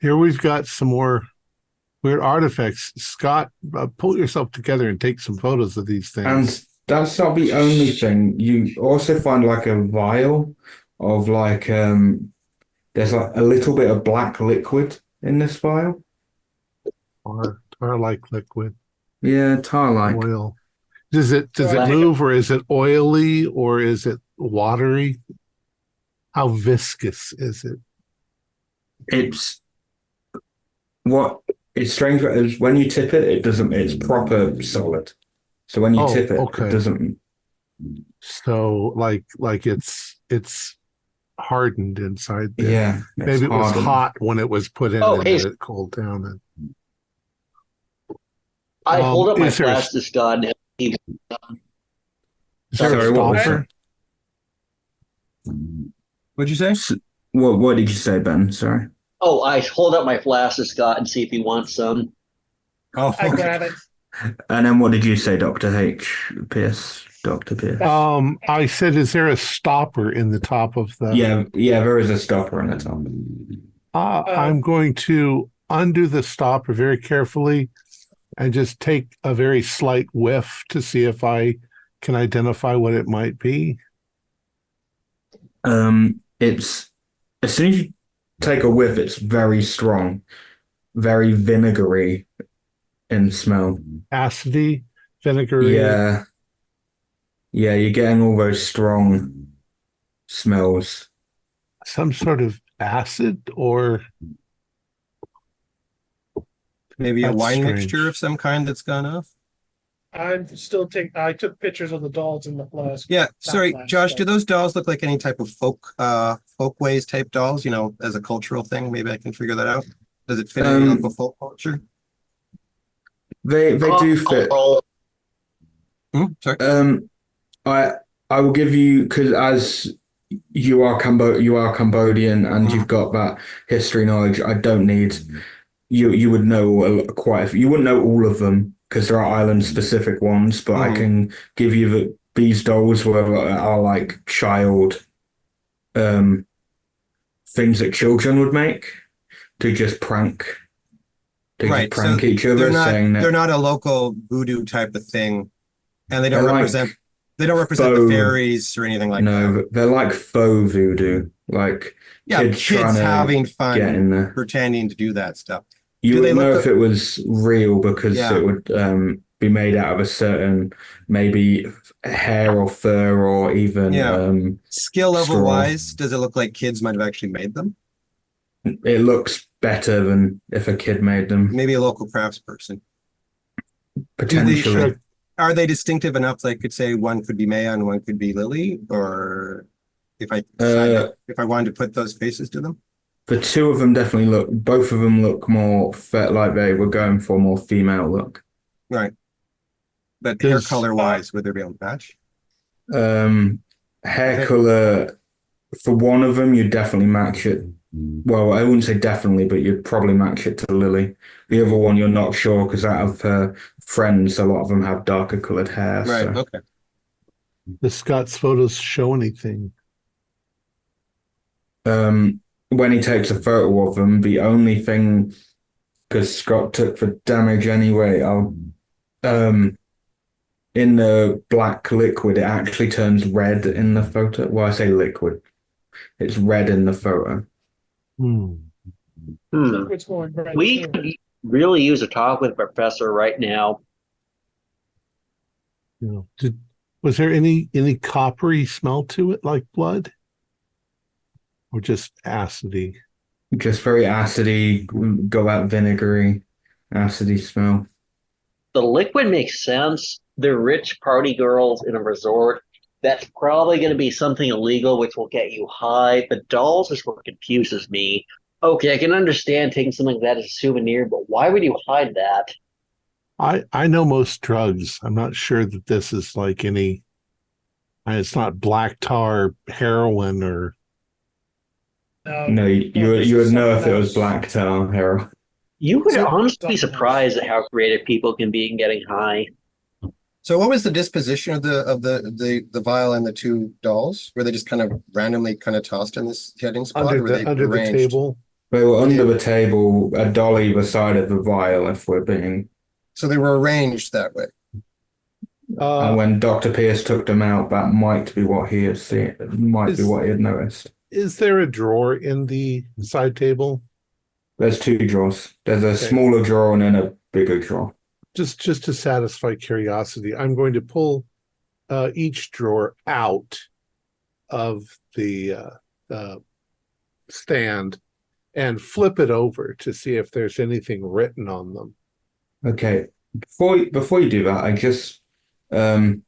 Here we've got some more weird artifacts. Scott, pull yourself together and take some photos of these things. And that's not the only thing. You also find like a vial of like there's like a little bit of black liquid in this vial. Tar-like liquid. Yeah, tar-like. Oil. Does it move, or is it oily, or is it watery? How viscous is it? It's strange is when you tip it, it doesn't. It's proper solid. So when you tip it, okay. It doesn't. So like it's hardened inside there. Yeah, maybe it was hot when it was put in, and then it cooled down. And I hold up my fastest gun. Is there a stopper? What'd you say? What did you say, Ben? Sorry. Oh, I hold up my flask to Scott and see if he wants some. Oh, I grab it. And then what did you say, Dr. Pierce? Dr. Pierce? I said, is there a stopper in the top of the... Yeah, there is a stopper in the top. I'm going to undo the stopper very carefully and just take a very slight whiff to see if I can identify what it might be. It's as soon as you take a whiff, it's very strong, very vinegary in smell. Acidy, vinegary. Yeah, you're getting all those strong smells. Some sort of acid, or maybe a wine mixture of some kind that's gone off. I took pictures of the dolls in the flask. Yeah, sorry, Josh, do those dolls look like any type of folkways type dolls, as a cultural thing? Maybe I can figure that out. Does it fit in local folk culture? They do fit. Sorry. I will give you, because as you are Cambodian and you've got that history knowledge, I don't need you would know you wouldn't know all of them because there are island specific ones, but I can give you these dolls are like child things that children would make to just prank each other. They're not a local voodoo type of thing, and they don't represent the fairies or anything like that. No, they're like faux voodoo, like kids having fun pretending to do that stuff. You would know if it was real because it would be made out of a certain maybe hair or fur or even skill level wise. Does it look like kids might have actually made them? It looks better than if a kid made them. Maybe a local craftsperson. Potentially. Are they distinctive enough that I could say one could be Maya and one could be Lily? Or if I wanted to put those faces to them? The two of them both of them look more like they were going for a more female look. Right. But hair color wise, would there be a match? Hair color, for one of them, you'd definitely match it. Well, I wouldn't say definitely, but you'd probably match it to Lily. The other one, you're not sure because out of her friends, a lot of them have darker colored hair. Right, okay. Does Scott's photos show anything? When he takes a photo of them, the only thing, because Scott took the damage anyway, in the black liquid, it actually turns red in the photo. Well, I say liquid. It's red in the photo. We could really use a talk with the professor right now. Was there any coppery smell to it, like blood? Or just acidy? Just very acidy, go out vinegary, acidy smell. The liquid makes sense. They're rich party girls in a resort. That's probably going to be something illegal, which will get you high. The dolls is what confuses me. Okay, I can understand taking something like that as a souvenir, but why would you hide that? I know most drugs. I'm not sure that this is like any. It's not black tar heroin or. No, you would know if it was black tar heroin. You would honestly be surprised at how creative people can be in getting high. So what was the disposition of the vial and the two dolls? Were they just kind of randomly kind of tossed in this hiding spot? Under the table? They were under the table, a doll either side of the vial, if we're being. So they were arranged that way. And when Dr. Pierce took them out, that might be what he had seen. Might be what he had noticed. Is there a drawer in the side table? There's two drawers. There's a smaller drawer and then a bigger drawer. Just to satisfy curiosity, I'm going to pull each drawer out of the stand and flip it over to see if there's anything written on them. Okay. Before you do that, I just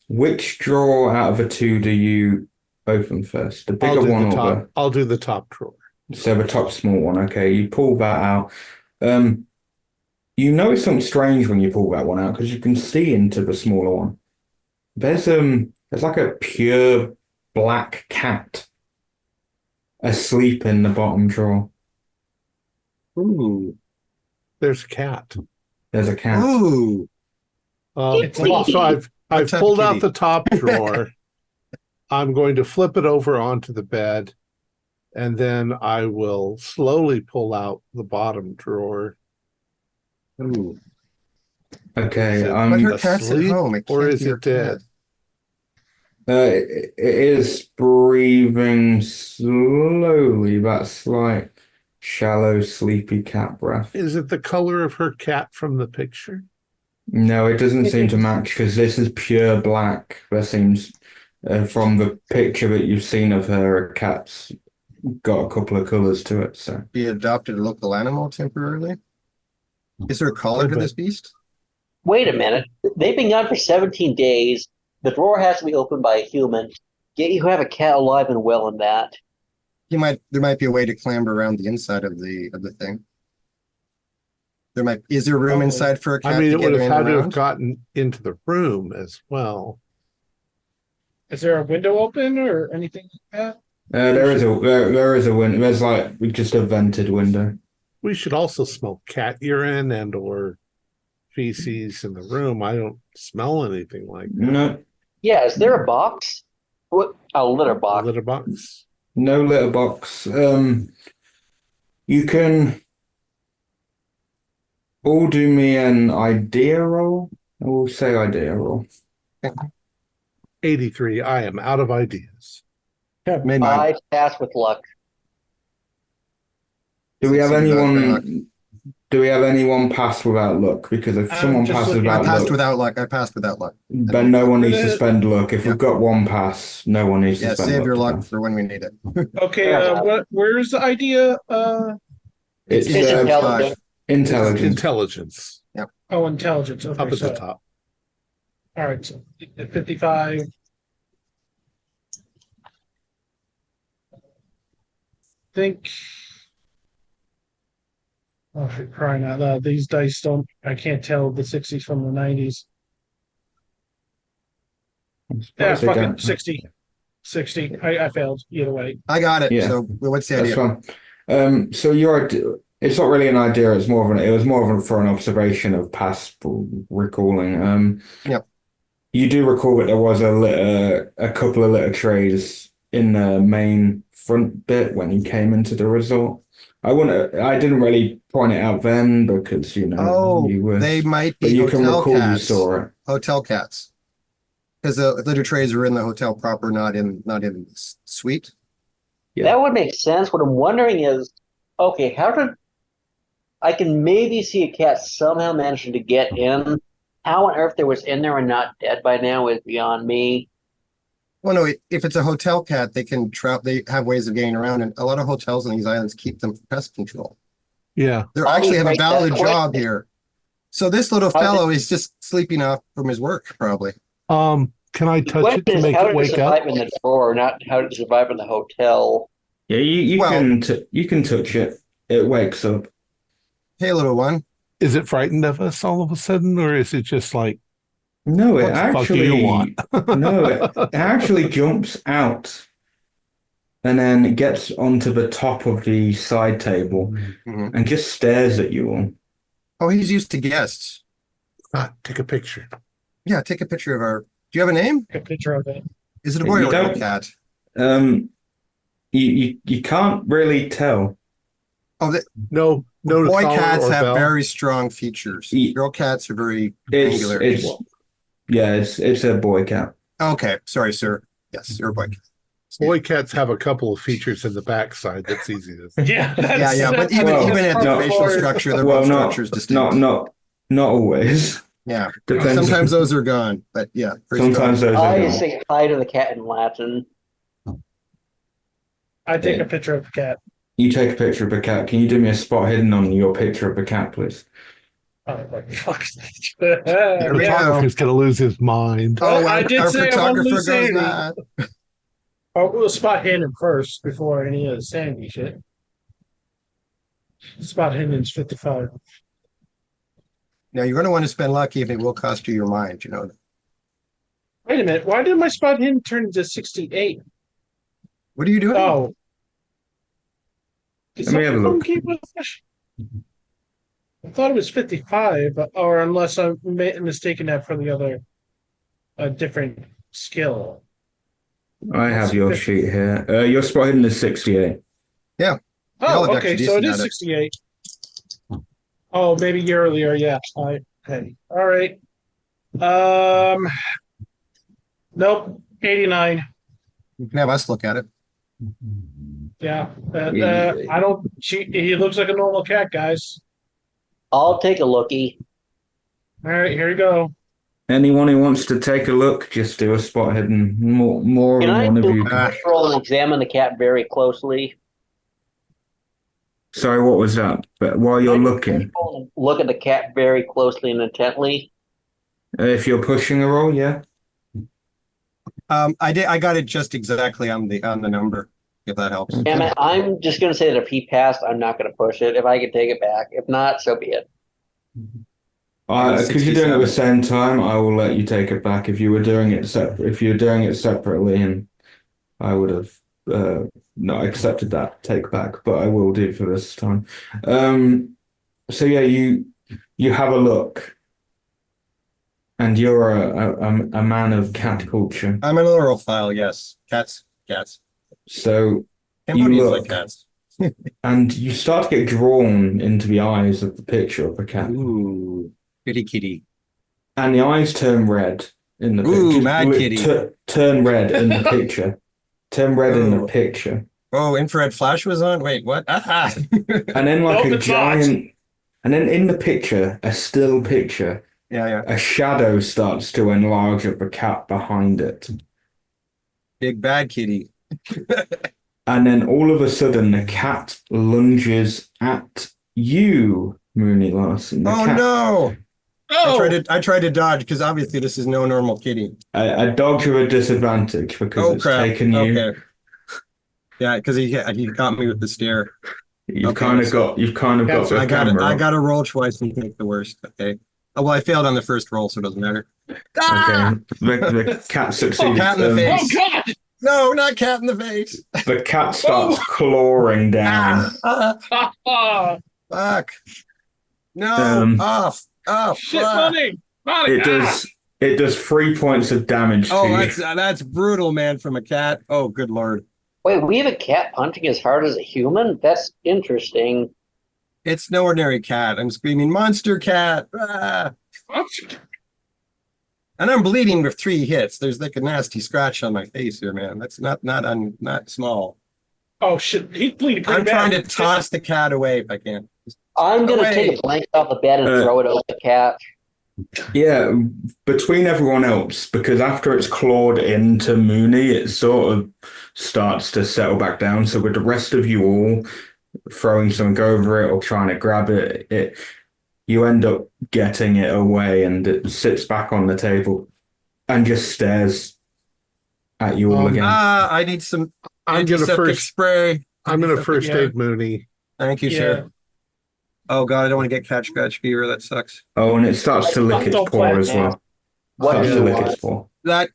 which drawer out of the two do you open first? The bigger one or the... I'll do the top drawer. So the top small one. Okay, you pull that out. You notice something strange when you pull that one out because you can see into the smaller one. There's like a pure black cat asleep in the bottom drawer. Ooh. There's a cat. There's a cat. Ooh. So I've pulled out the top drawer. I'm going to flip it over onto the bed, and then I will slowly pull out the bottom drawer. Ooh. Okay. But her cat's at home. Or is it dead? It is breathing slowly. That's like shallow, sleepy cat breath. Is it the color of her cat from the picture? No, it doesn't seem to match because this is pure black. There seems, from the picture that you've seen of her, a cat's got a couple of colors to it. So He adopted a local animal temporarily. Is there a collar to this beast? Wait a minute. They've been gone for 17 days. The drawer has to be opened by a human. Yet you have a cat alive and well in that. There might be a way to clamber around the inside of the thing. Is there room inside for a cat? I mean, to it would have had to have around? gotten into the room as well. Is there a window open or anything like that? there is a window. There's like just a vented window. We should also smell cat urine and or feces in the room. I don't smell anything like that. No. Yeah, is there a box? What? A litter box. A litter box? No litter box. You can all do me an idea roll. I will say idea roll. 83. I am out of ideas. I pass with luck. Do we have anyone? Do we have anyone pass without luck? Because if someone passes without luck, I passed without luck. then no one needs to spend luck. If we've got one pass, no one needs to spend luck. Save your luck for when we need it. Okay, where's the idea? It's intelligence. Intelligence. Yep. Oh, intelligence. Okay, Up at the top. All right, so 55. Think. Oh, for crying out loud! These dice don't. I can't tell the 60s from the 90s. Yeah, fuck it. 60. 60. I failed either way. I got it. Yeah. So what's the idea? Fine. So your it's not really an idea. It was more of for an observation of past recalling. Yep. You do recall that there was a couple of litter trays in the main front bit when you came into the resort. I didn't really point it out then because they might be. But you can recall cats. you saw it. Hotel cats, because the litter trays are in the hotel proper, not in the suite. Yeah. That would make sense. What I'm wondering is, okay, how did I can maybe see a cat somehow managing to get in? How on earth there was in there and not dead by now is beyond me. Well, no, if it's a hotel cat, they can they have ways of getting around, and a lot of hotels on these islands keep them for pest control. Yeah. They actually have a valid job here. So this little fellow is just sleeping off from his work, probably. Can I touch it to make it wake up? How did it survive in the drawer, not how did it survive in the hotel? Yeah, you can touch it. it wakes up. Hey, little one. Is it frightened of us all of a sudden, or is it just like, No, it what the fuck do you want? it actually jumps out and then gets onto the top of the side table and just stares at you all. Oh, he's used to guests. Take a picture. Yeah, take a picture of our. Do you have a name? Take a picture of it. Is it a boy or a cat? You can't really tell. Oh, no. Boy cats have very strong features. Girl cats are very angular. It's a boy cat. Okay, sorry, sir. Yes, you're a boy cat. Boy cats have a couple of features in the backside that's easy to see. Yeah, but even at the facial structure, their bone structure is distinct. Not always. Yeah, Depends. Sometimes those are gone, but yeah. Sometimes those are gone. I say hi to the cat in Latin. I take a picture of the cat. You take a picture of a cat. Can you do me a spot hidden on your picture of a cat, please? Oh, like, fuck. The photographer's going to lose his mind. Oh, I did say photographer I goes mad. Oh, we'll spot hidden first before any of the sandy shit. Spot hidden is 55. Now, you're going to want to spend lucky if it will cost you your mind, you know. Wait a minute. Why did my spot hidden turn into 68? What are you doing? Oh. Let me have a look. I thought it was 55, or unless I'm mistaken that for the other different skill. I have your sheet here. Your spot hidden is 68. Yeah. Oh, okay, so it is 68. Oh, maybe earlier, yeah. Okay. All right. Nope, 89. You can have us look at it. Yeah. I don't. He looks like a normal cat, guys. I'll take a lookie. All right, here you go. Anyone who wants to take a look, just do a spot hidden. More Can than I one of you. roll and examine the cat very closely? Sorry, what was that? But while you're looking, look at the cat very closely and intently. If you're pushing a roll, yeah. I got it just exactly on the number. If that helps. Damn it, I'm just going to say that if he passed, I'm not going to push it. If I can take it back. If not, so be it. Because you're doing it at the same time, I will let you take it back. If you were doing it separately, and I would have not accepted that take back, but I will do for this time. So yeah, you have a look, and you're a man of cat culture. I'm an aurophile, yes. Cats. So Cambodians like cats. And you start to get drawn into the eyes of the picture of the cat. Ooh, kitty. And the eyes turn red in the picture. Ooh, mad kitty. Turn red in the picture. Turn red in the picture. Oh, infrared flash was on? Wait, what? Aha! And then a giant... And then in the picture, a still picture, a shadow starts to enlarge of the cat behind it. Big bad kitty. And then all of a sudden, the cat lunges at you, Mooney Larson. No! I tried to dodge because obviously this is no normal kitty. A dodge with a disadvantage because it's taken you. Okay. Yeah, because he got me with the stare. You've kind of got the camera. I got to roll twice and take the worst. Okay. Oh, well, I failed on the first roll, so it doesn't matter. Okay. The cat succeeded. Cat in the face. Oh, God! No, not cat in the face. The cat starts clawing down. Fuck. No. Off. Shit, money. It does 3 points of damage to you. That's brutal, man, from a cat. Oh, good Lord. Wait, we have a cat punching as hard as a human? That's interesting. It's no ordinary cat. I'm screaming, monster cat. Ah. And I'm bleeding with 3 hits. There's like a nasty scratch on my face here, man. That's not small. Oh shit, he's bleeding pretty bad. I'm trying to toss the cat away if I can. I'm gonna take a blanket off the bed and throw it over the cat. Yeah, between everyone else, because after it's clawed into Mooney, it sort of starts to settle back down. So with the rest of you all throwing something over it or trying to grab it, you end up getting it away, and it sits back on the table and just stares at you all again. I need some antiseptic spray. I'm going to first aid Mooney. Thank you, sir. Oh God, I don't want to get catch scratch fever. That sucks. Oh, and it starts to lick its paw as well. What do you want?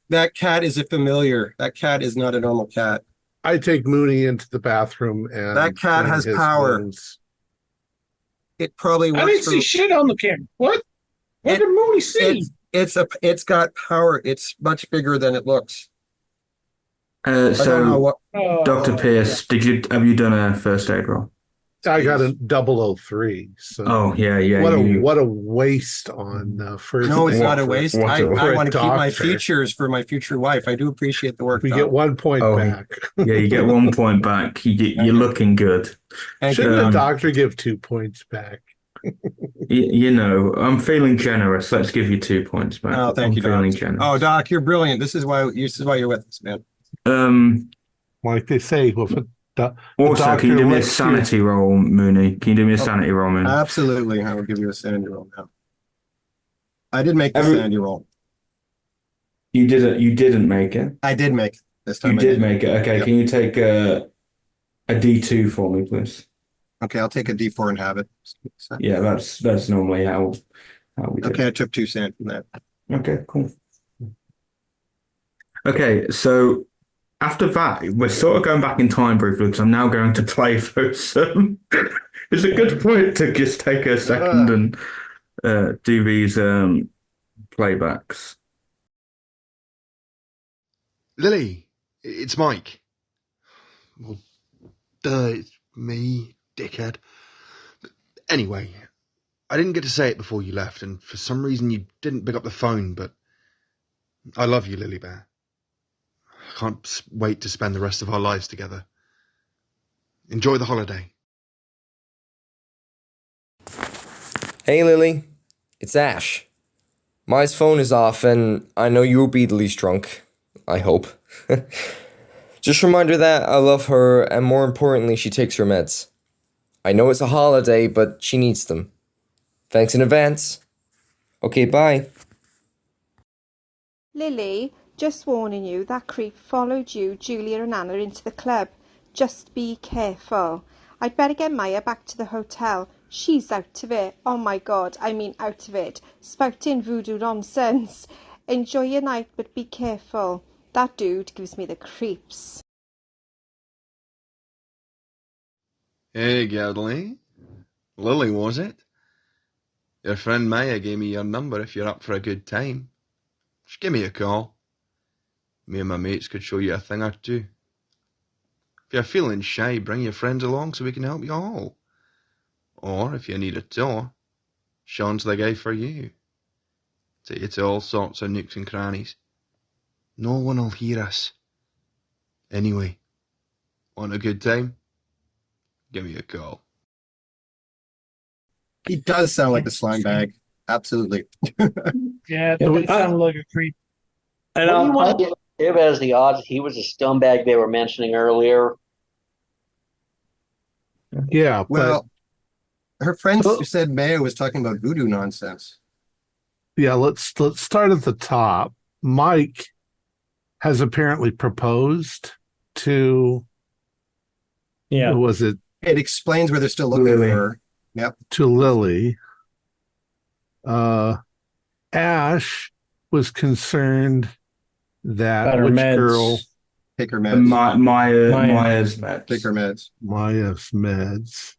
That cat is a familiar. That cat is not a normal cat. I take Mooney into the bathroom, and that cat has power. Wounds. It probably works. I didn't see shit on the camera. What did Mooney see? It's got power. It's much bigger than it looks. So, Dr. Pierce, have you done a first aid roll? I got a 003. So what a waste on first. No, it's not a waste. I want to keep my features for my future wife. I do appreciate the work. We get 1 point back. Yeah, you get 1 point back. You're looking good. Shouldn't the doctor give 2 points back? I'm feeling generous. Let's give you 2 points back. Oh, thank you, Doc. Generous. Oh, Doc, you're brilliant. This is why you're with us, man. Like they say, also, can you do me a sanity roll, Mooney? Can you do me a sanity roll, Mooney? Absolutely. I will give you a sanity roll now. I did make the sanity roll. You didn't make it? I did make it this time. You did make it. Okay, Can you take a D2 for me, please? Okay, I'll take a D4 and have it. Yeah, that's normally how we do it. Okay, I took 2 sand from that. Okay, cool. Okay, so after that, we're sort of going back in time briefly because I'm now going to play those. It's a good point to just take a second and do these playbacks. Lily, it's Mike. Well, it's me, dickhead. Anyway, I didn't get to say it before you left, and for some reason you didn't pick up the phone, but I love you, Lily Bear. I can't wait to spend the rest of our lives together. Enjoy the holiday. Hey, Lily. It's Ash. Mai's phone is off, and I know you'll be the least drunk. I hope. Just remind her that I love her, and more importantly, she takes her meds. I know it's a holiday, but she needs them. Thanks in advance. Okay, bye. Lily, just warning you, that creep followed you, Julia and Anna into the club. Just be careful. I'd better get Maya back to the hotel. She's out of it. Oh my God, I mean out of it. Spouting voodoo nonsense. Enjoy your night, but be careful. That dude gives me the creeps. Hey, Gerdley. Lily, was it? Your friend Maya gave me your number if you're up for a good time. Just give me a call. Me and my mates could show you a thing or two. If you're feeling shy, bring your friends along so we can help you all. Or, if you need a tour, Sean's the guy for you. Take you to all sorts of nooks and crannies. No one will hear us. Anyway, want a good time? Give me a call. He does sound like a slime bag. Absolutely. Yeah, it sounds like a creep. And I want to give as the odds he was a scumbag they were mentioning earlier. Yeah, well, her friend said Maya was talking about voodoo nonsense. Yeah, let's start at the top. Mike has apparently proposed to. Yeah, who was it? It explains where they're still looking for her. Yep. To Lily. Ash was concerned that which girl take her meds. Maya's meds. Take her meds. Maya's meds.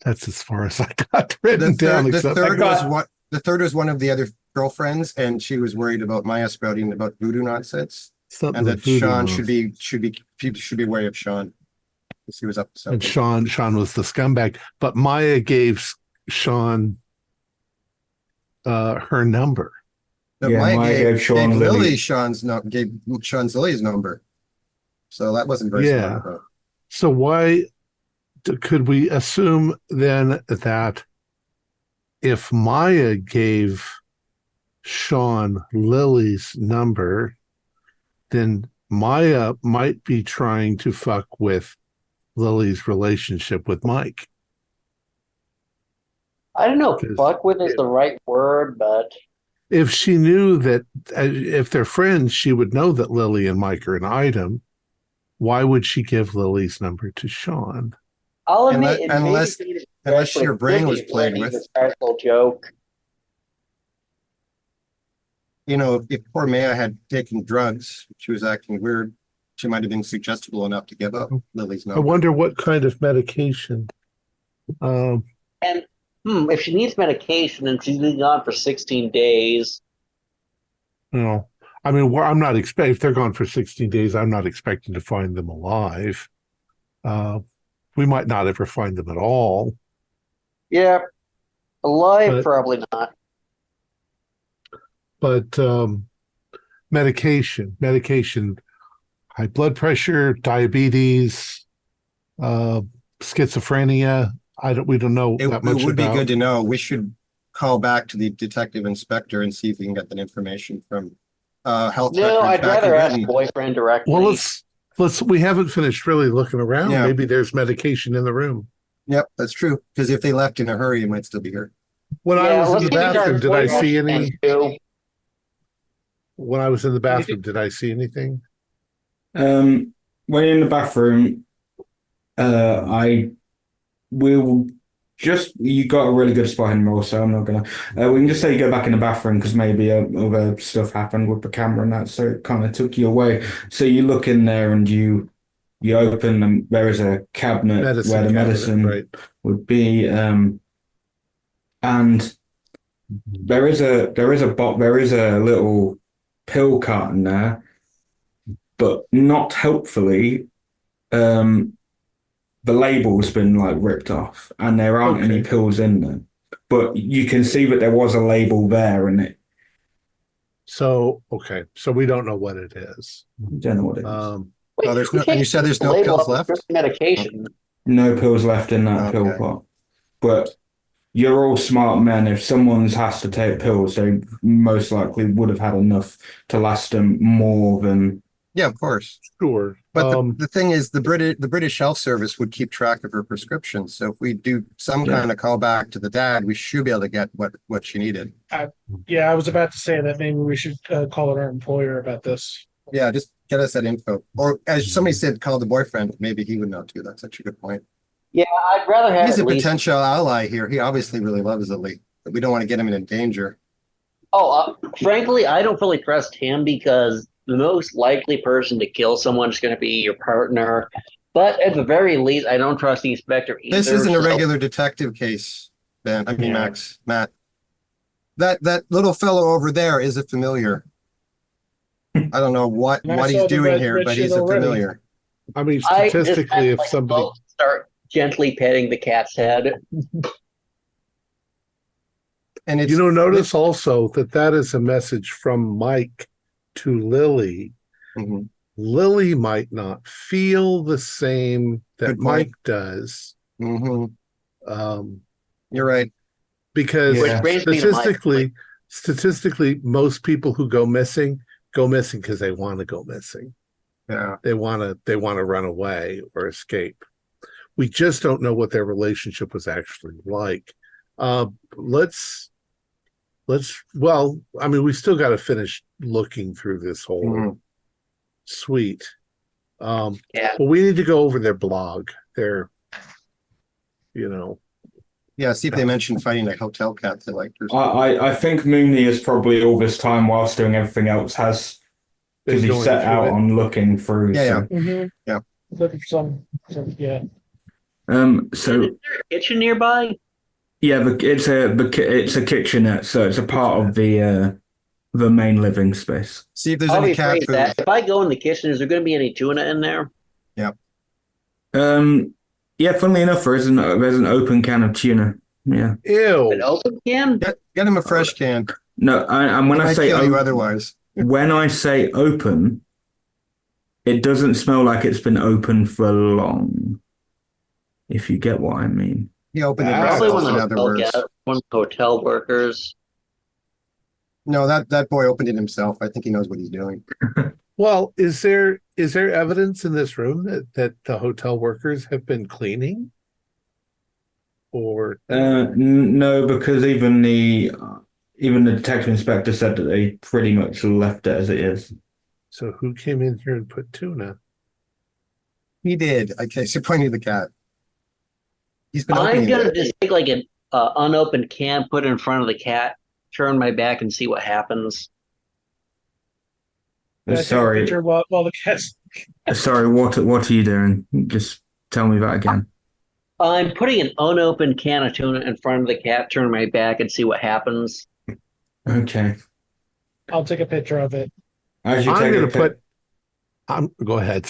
That's as far as I got written down. The third was one of the other girlfriends, and she was worried about Maya spouting about voodoo nonsense. And that Sean should be wary of Sean. Because he was up to something. And Sean was the scumbag. But Maya gave Sean her number. No, Maya gave Sean Lily gave Sean's Lily's number. So that wasn't very smart about. So why could we assume then that if Maya gave Sean Lily's number, then Maya might be trying to fuck with Lily's relationship with Mike? I don't know if fuck with is the right word, but if she knew that if they're friends, she would know that Lily and Mike are an item. why would she give Lily's number to Sean? I'll admit, unless your brain was played with. A practical joke. You know, if poor Maya had taken drugs, she was acting weird. She might have been suggestible enough to give up Lily's number. I wonder what kind of medication. And if she needs medication and she's been gone for 16 days. No, I mean, I'm not expecting, if they're gone for 16 days, I'm not expecting to find them alive. We might not ever find them at all. Yeah, alive, probably not. But medication, high blood pressure, diabetes, schizophrenia. We don't know that much. It would be about. Good to know. We should call back to the detective inspector and see if we can get that information from health. No, I'd rather ask boyfriend directly. Well, let's. We haven't finished really looking around. Yeah. Maybe there's medication in the room. Yep, that's true. Because if they left in a hurry, it might still be here. When I was in the bathroom, did I see any? When I was in the bathroom, did I see anything? When you're in the bathroom, you got a really good spot in roll, so I'm not gonna. We can just say you go back in the bathroom because maybe other stuff happened with the camera and that, so it kind of took you away. So you look in there and you open, and there is a cabinet where the medicine would be, and there is a little pill carton there, but not helpfully. The label's been ripped off, and there aren't any pills in there. But you can see that there was a label there, and it. So we don't know what it is. Don't know what it is. You said there's no pills left. Medication. No pills left in that pill pot. But you're all smart men. If someone has to take pills, they most likely would have had enough to last them more than. Yeah, of course. Sure. But the thing is, the British Health Service would keep track of her prescriptions. So if we do some kind of callback to the dad, we should be able to get what she needed. I was about to say that maybe we should call our employer about this. Yeah, just get us that info. Or as somebody said, call the boyfriend. Maybe he would know too. That's such a good point. Yeah, I'd rather have. He's a potential ally here. He obviously really loves Lily, but we don't want to get him in danger. Frankly, I don't fully trust him because the most likely person to kill someone is going to be your partner. But at the very least, I don't trust the inspector either. This isn't a regular detective case, Ben. I mean, Matt. That little fellow over there is a familiar. I don't know what he's doing here, but he's a familiar. I mean, statistically, if somebody start gently petting the cat's head. And it's, notice also that is a message from Mike to Lily. Mm-hmm. Lily might not feel the same that Mike does. Mm-hmm. You're right. Because statistically, most people who go missing because they want to go missing. Yeah. They want to run away or escape. We just don't know what their relationship was actually like. We still got to finish looking through this whole suite. But we need to go over their blog. See if they mention fighting a hotel cat they liked. I think Mooney is probably all this time whilst doing everything else because he set out on looking through. Looking for some. So is there a kitchen nearby? Yeah, it's a kitchenette, so it's a part of the main living space. See if there's any cat food. If I go in the kitchen, is there going to be any tuna in there? Yeah. Yeah. Funnily enough, there's an open can of tuna. Yeah. Ew. An open can? Get him a fresh can. No, and when I say otherwise, when I say open, it doesn't smell like it's been open for long. If you get what I mean. He opened it. Probably one of the hotel workers. No, that boy opened it himself. I think he knows what he's doing. Well, is there evidence in this room that the hotel workers have been cleaning? Or no, because even the detective inspector said that they pretty much left it as it is. So who came in here and put tuna? He did. Okay, so pointing to the cat. He's been I'm opening gonna it. just take like an unopened can, put it in front of the cat, turn my back, and see what happens. Can I take a Sorry. picture while the cat's. Sorry, what are you doing? Just tell me that again. I'm putting an unopened can of tuna in front of the cat, turn my back, and see what happens. Okay. I'll take a picture of it. As you I'm take going a to put. Go ahead.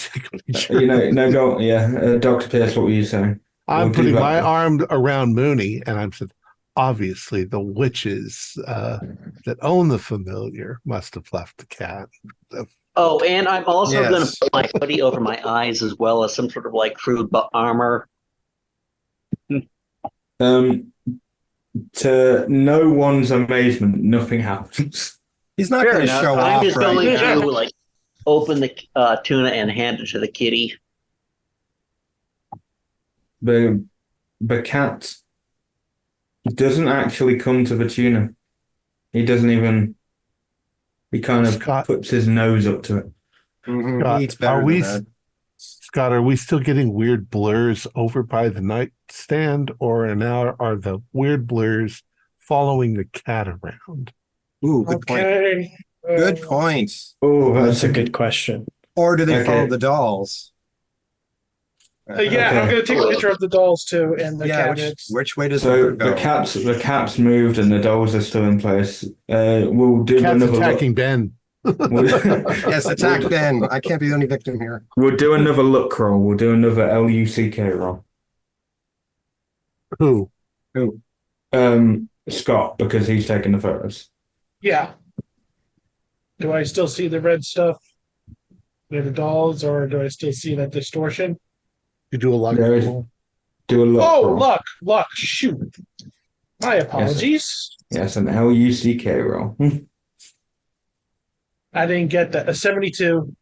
go. Yeah, Dr. Pierce, what were you saying? I'm putting my arm around Mooney, and I'm saying, obviously, the witches that own the familiar must have left the cat. Oh, and I'm also Yes. going to put my hoodie over my eyes as well as some sort of like crude armor. To no one's amazement, nothing happens. He's not Fair going to enough. show I'm off just right going now. to like open the tuna and hand it to the kitty. The cat doesn't actually come to the tuna. He doesn't even. He kind of puts his nose up to it. Mm-hmm. Scott, He eats better than that. Scott, are we still getting weird blurs over by the nightstand, or now are the weird blurs following the cat around? Ooh, good point. Good point. Oh, that's a good question. Or do they follow the dolls? Yeah, I'm going to take a picture of the dolls too and the cabinets. Which way does so it go? The cat's moved and the dolls are still in place. We'll do Cat's another attacking Ben. Yes, attack Ben. I can't be the only victim here. We'll do another luck roll. We'll do another LUCK roll. Who? Scott, because he's taking the photos. Yeah. Do I still see the red stuff with the dolls, or do I still see that distortion? You do a luck roll. Do a luck roll. Luck. Shoot. My apologies. Yes, an LUCK roll. I didn't get that. A 72.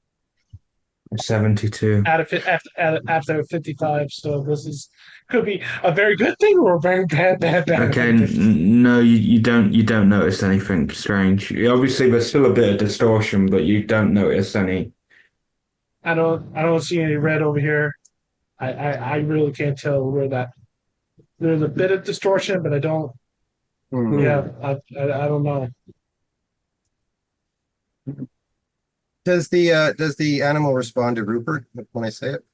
A 72. After 55. So this could be a very good thing or a very bad. Okay, no, you don't notice anything strange. Obviously, there's still a bit of distortion, but you don't notice any. I don't see any red over here. I really can't tell where that. There's a bit of distortion, but I don't. Yeah, I don't know. Does the animal respond to Rupert when I say it?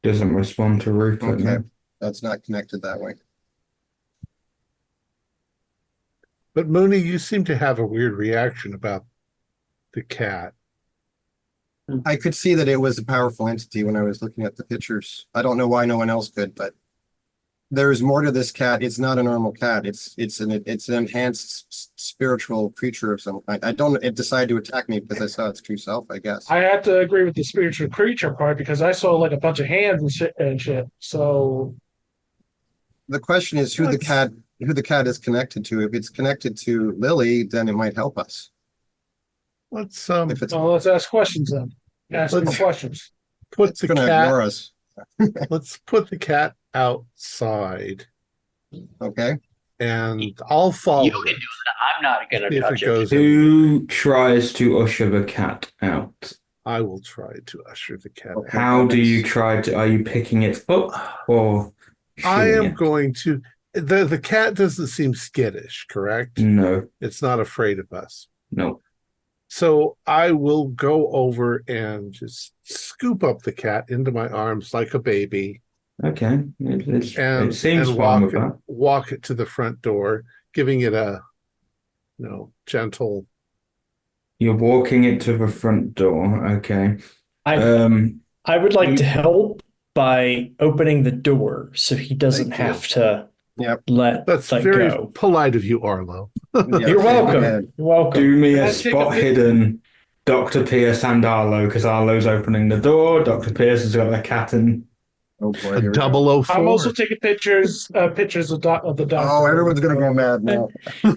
Doesn't respond to Rupert. Okay, no. That's not connected that way. But Mooney, you seem to have a weird reaction about the cat. I could see that it was a powerful entity when I was looking at the pictures. I don't know why no one else could, but there's more to this cat. It's not a normal cat. It's an enhanced spiritual creature of some kind. It decided to attack me because I saw its true self, I guess. I have to agree with the spiritual creature part because I saw like a bunch of hands and shit. So the question is who the cat is connected to. If it's connected to Lily, then it might help us. Let's ask questions then. Ask some questions. Put the cat. Ignore us. Let's put the cat outside. Okay. And I'll follow. You can do that. I'm not going to touch it. Who tries to usher the cat out? I will try to usher the cat out. How do you try to? Are you picking it up or? I am going to. The cat doesn't seem skittish, correct? No. It's not afraid of us. No. So I will go over and just scoop up the cat into my arms like a baby. Okay. It seems fine with that. Walk it to the front door, giving it a gentle. You're walking it to the front door. Okay. I would like to help by opening the door so he doesn't have to let That's let very go. polite of you, Arlo. You're welcome. You're welcome. Do me a spot hidden Dr. Pierce and Arlo, because Arlo's opening the door. Dr. Pierce has got the cat in. Oh boy, a 004. I'm also taking pictures of the doctor. Oh, everyone's gonna go mad now.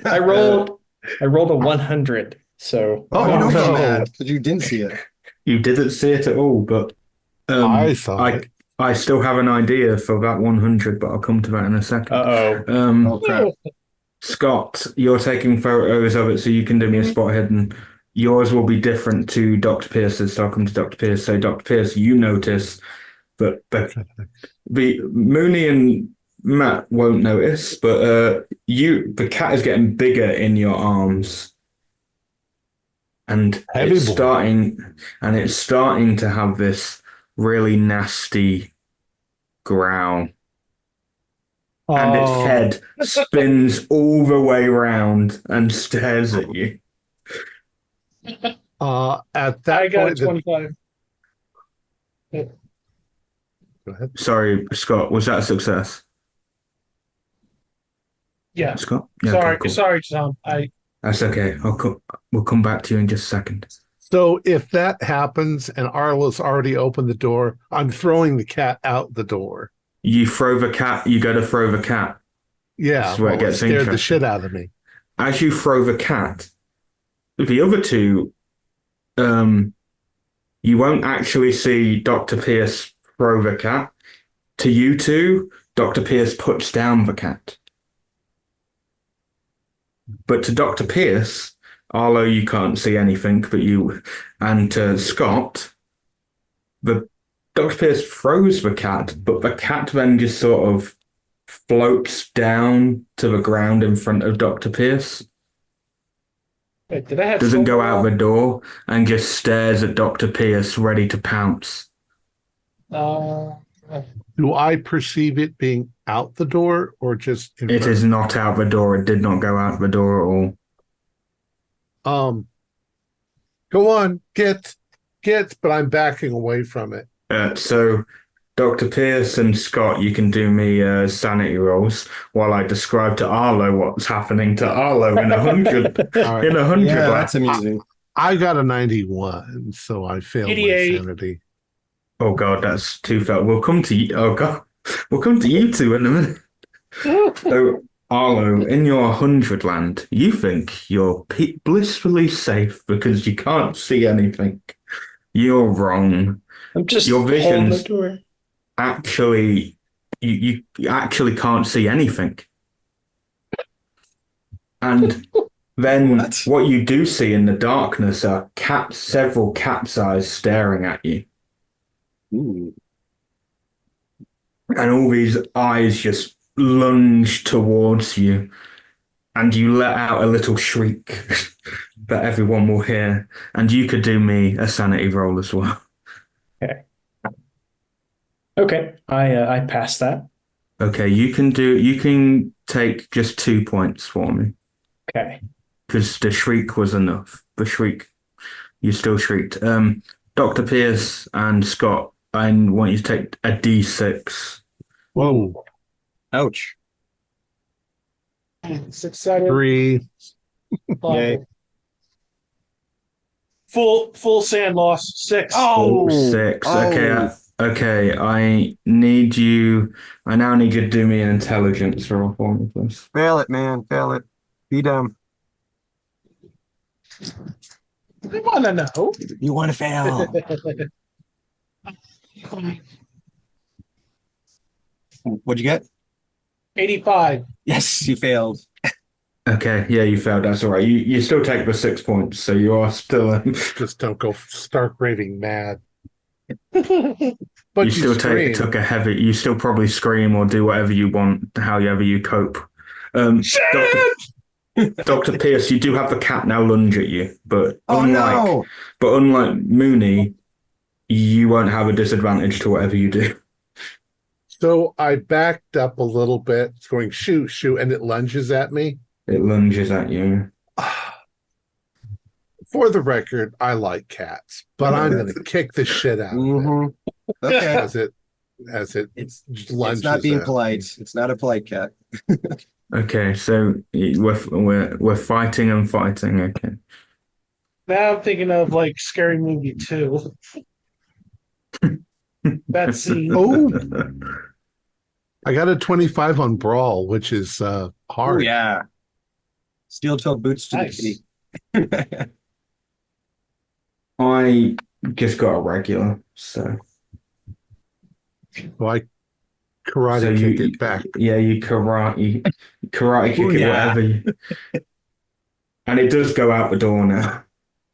I rolled a 100. So you don't go mad because you didn't see it. You didn't see it at all, but I saw it. I still have an idea for that 100, but I'll come to that in a second. Okay. Scott, you're taking photos of it, so you can do me a spot hidden. yours will be different to Dr. Pierce's. So I'll come to Dr. Pierce. So Dr. Pierce, you notice, but Mooney and Matt won't notice, but the cat is getting bigger in your arms. And it's starting to have this really nasty growl. And its head spins all the way around and stares at you. At that I got point, 25. Go ahead. Sorry, Scott, was that a success? Yeah. Scott? Yeah, sorry, okay, cool. Sorry, Tom. That's okay. We'll come back to you in just a second. So if that happens and Arlo's already opened the door, I'm throwing the cat out the door. You throw the cat, you go to throw the cat. Yeah, This is where it gets scared the shit out of me. As you throw the cat, the other two, you won't actually see Dr. Pierce throw the cat. To you two, Dr. Pierce puts down the cat. But to Dr. Pierce, Arlo, you can't see anything, and to Scott, Dr. Pierce throws the cat, but the cat then just sort of floats down to the ground in front of Dr. Pierce. Wait, did I have doesn't go out the door and just stares at Dr. Pierce ready to pounce. Do I perceive it being out the door or just in It is not out the door. It did not go out the door at all. Go on, get, but I'm backing away from it. So Dr. Pierce and Scott, you can do me sanity rolls while I describe to Arlo what's happening to Arlo in 100. Right. In 100. Yeah, that's amusing. I got a 91, so I failed 88. My sanity. Oh God, that's too far. We'll come to you. Oh God, we'll come to you two in a minute. So Arlo, in your 100 land, you think you're blissfully safe because you can't see anything. You're wrong. I'm just your visions the door. Actually, you actually can't see anything. And then what you do see in the darkness are several cat's eyes staring at you. Ooh. And all these eyes just lunge towards you, and you let out a little shriek that everyone will hear. And you could do me a sanity roll as well. Okay, I passed that. Okay, you can take just 2 points for me. Okay. Because the shriek was enough. The shriek, you still shrieked. Dr. Pierce and Scott, I want you to take a D6. Whoa. Ouch. 6 sided. 3. Yay. Full sand loss. 6. Oh, 6. Oh. Okay. I now need you to do me an intelligence roll for me, please. Fail it, man. Fail it. Be dumb. I want to know. You want to fail. What'd you get? 85. Yes, you failed. Okay, yeah, you failed. That's all right. You still take the 6 points, so you are still. Just don't go stark raving mad. But you still took a heavy. You still probably scream or do whatever you want, however you cope. Dr. Pierce, you do have the cat now lunge at you, but unlike Mooney, you won't have a disadvantage to whatever you do. So I backed up a little bit, going shoot, and it lunges at me. It lunges at you. For the record, I like cats, but I'm going to kick the shit out of it. Okay. As it it's lunges. It's not being polite. It's not a polite cat. Okay, so we're fighting and fighting. Okay. Now I'm thinking of like Scary Movie 2. That scene. Oh, I got a 25 on Brawl, which is hard. Oh, yeah. Steel-toed boots to the kitty. I just got a regular, so. Well, I karate kick it back. Yeah, you karate kick it, whatever. And it does go out the door now.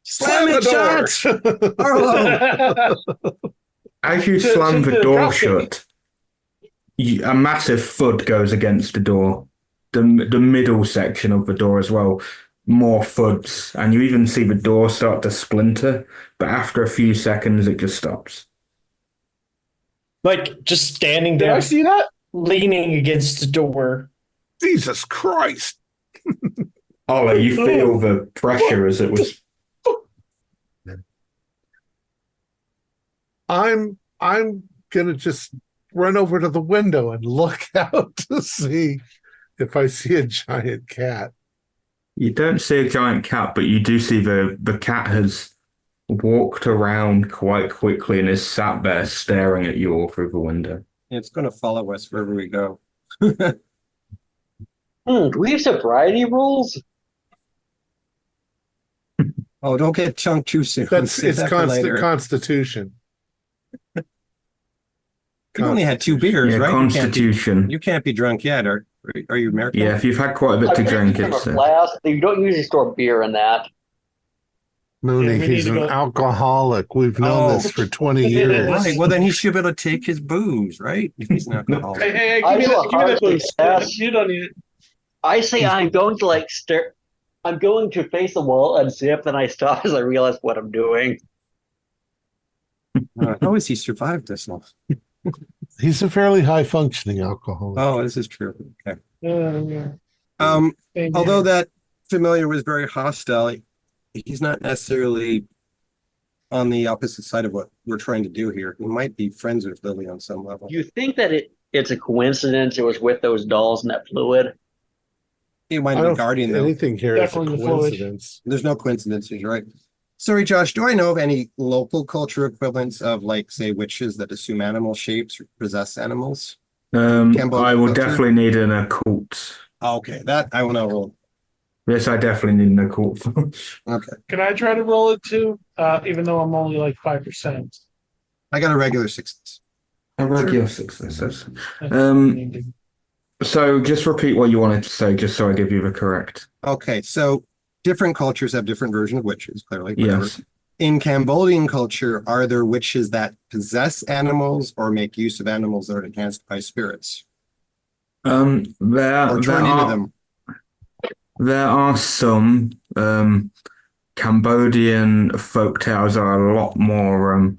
Slam it door. shut! Arlo! As you slam the door shut, a massive thud goes against the door. The middle section of the door as well. More thuds. And you even see the door start to splinter. But after a few seconds, it just stops. Like, just standing Did there, I see that? leaning against the door. Jesus Christ. Ola, you feel the pressure as it was. I'm gonna just run over to the window and look out to see if I see a giant cat. You don't see a giant cat, but you do see the cat has walked around quite quickly and is sat there staring at you all through the window. It's going to follow us wherever we go. Do we have sobriety rules? Oh, don't get chunked too soon. It's Constitution. You only had 2 beers, Yeah, right? Constitution. You can't be drunk yet. Are you American? Yeah, if you've had quite a bit to drink, it's... You don't usually store beer in that. Mooney, we he's need an to go- alcoholic. We've known this for 20 years. Right. Well, then he should be able to take his booze, right? If he's an alcoholic. Hey, I give me feel that hard booze. to pass. You don't need it. I say I'm going to like stare. I'm going to face the wall, unzip, then I stop as I realize what I'm doing. How has he survived this long? He's a fairly high functioning alcoholic. Oh, this is true. Okay. Yeah. Although that familiar was very hostile, he's not necessarily on the opposite side of what we're trying to do here. He might be friends with Lily on some level. You think that it's a coincidence it was with those dolls and that fluid? He might have been guarding them. Anything here is a Definitely the coincidence. There's no coincidences, right? Sorry, Josh, do I know of any local culture equivalents of, like, say, witches that assume animal shapes or possess animals? I will culture? definitely need an occult. Okay, that I will not roll. Yes, I definitely need an occult. Okay. Can I try to roll it too? Even though I'm only like 5%. I got a regular 6. A regular success. So just repeat what you wanted to say, just so I give you the correct. Okay, so different cultures have different versions of witches, clearly. Whatever. Yes. In Cambodian culture, are there witches that possess animals or make use of animals that are enhanced by spirits? Or turn into them? There are some. Cambodian folktales are a lot more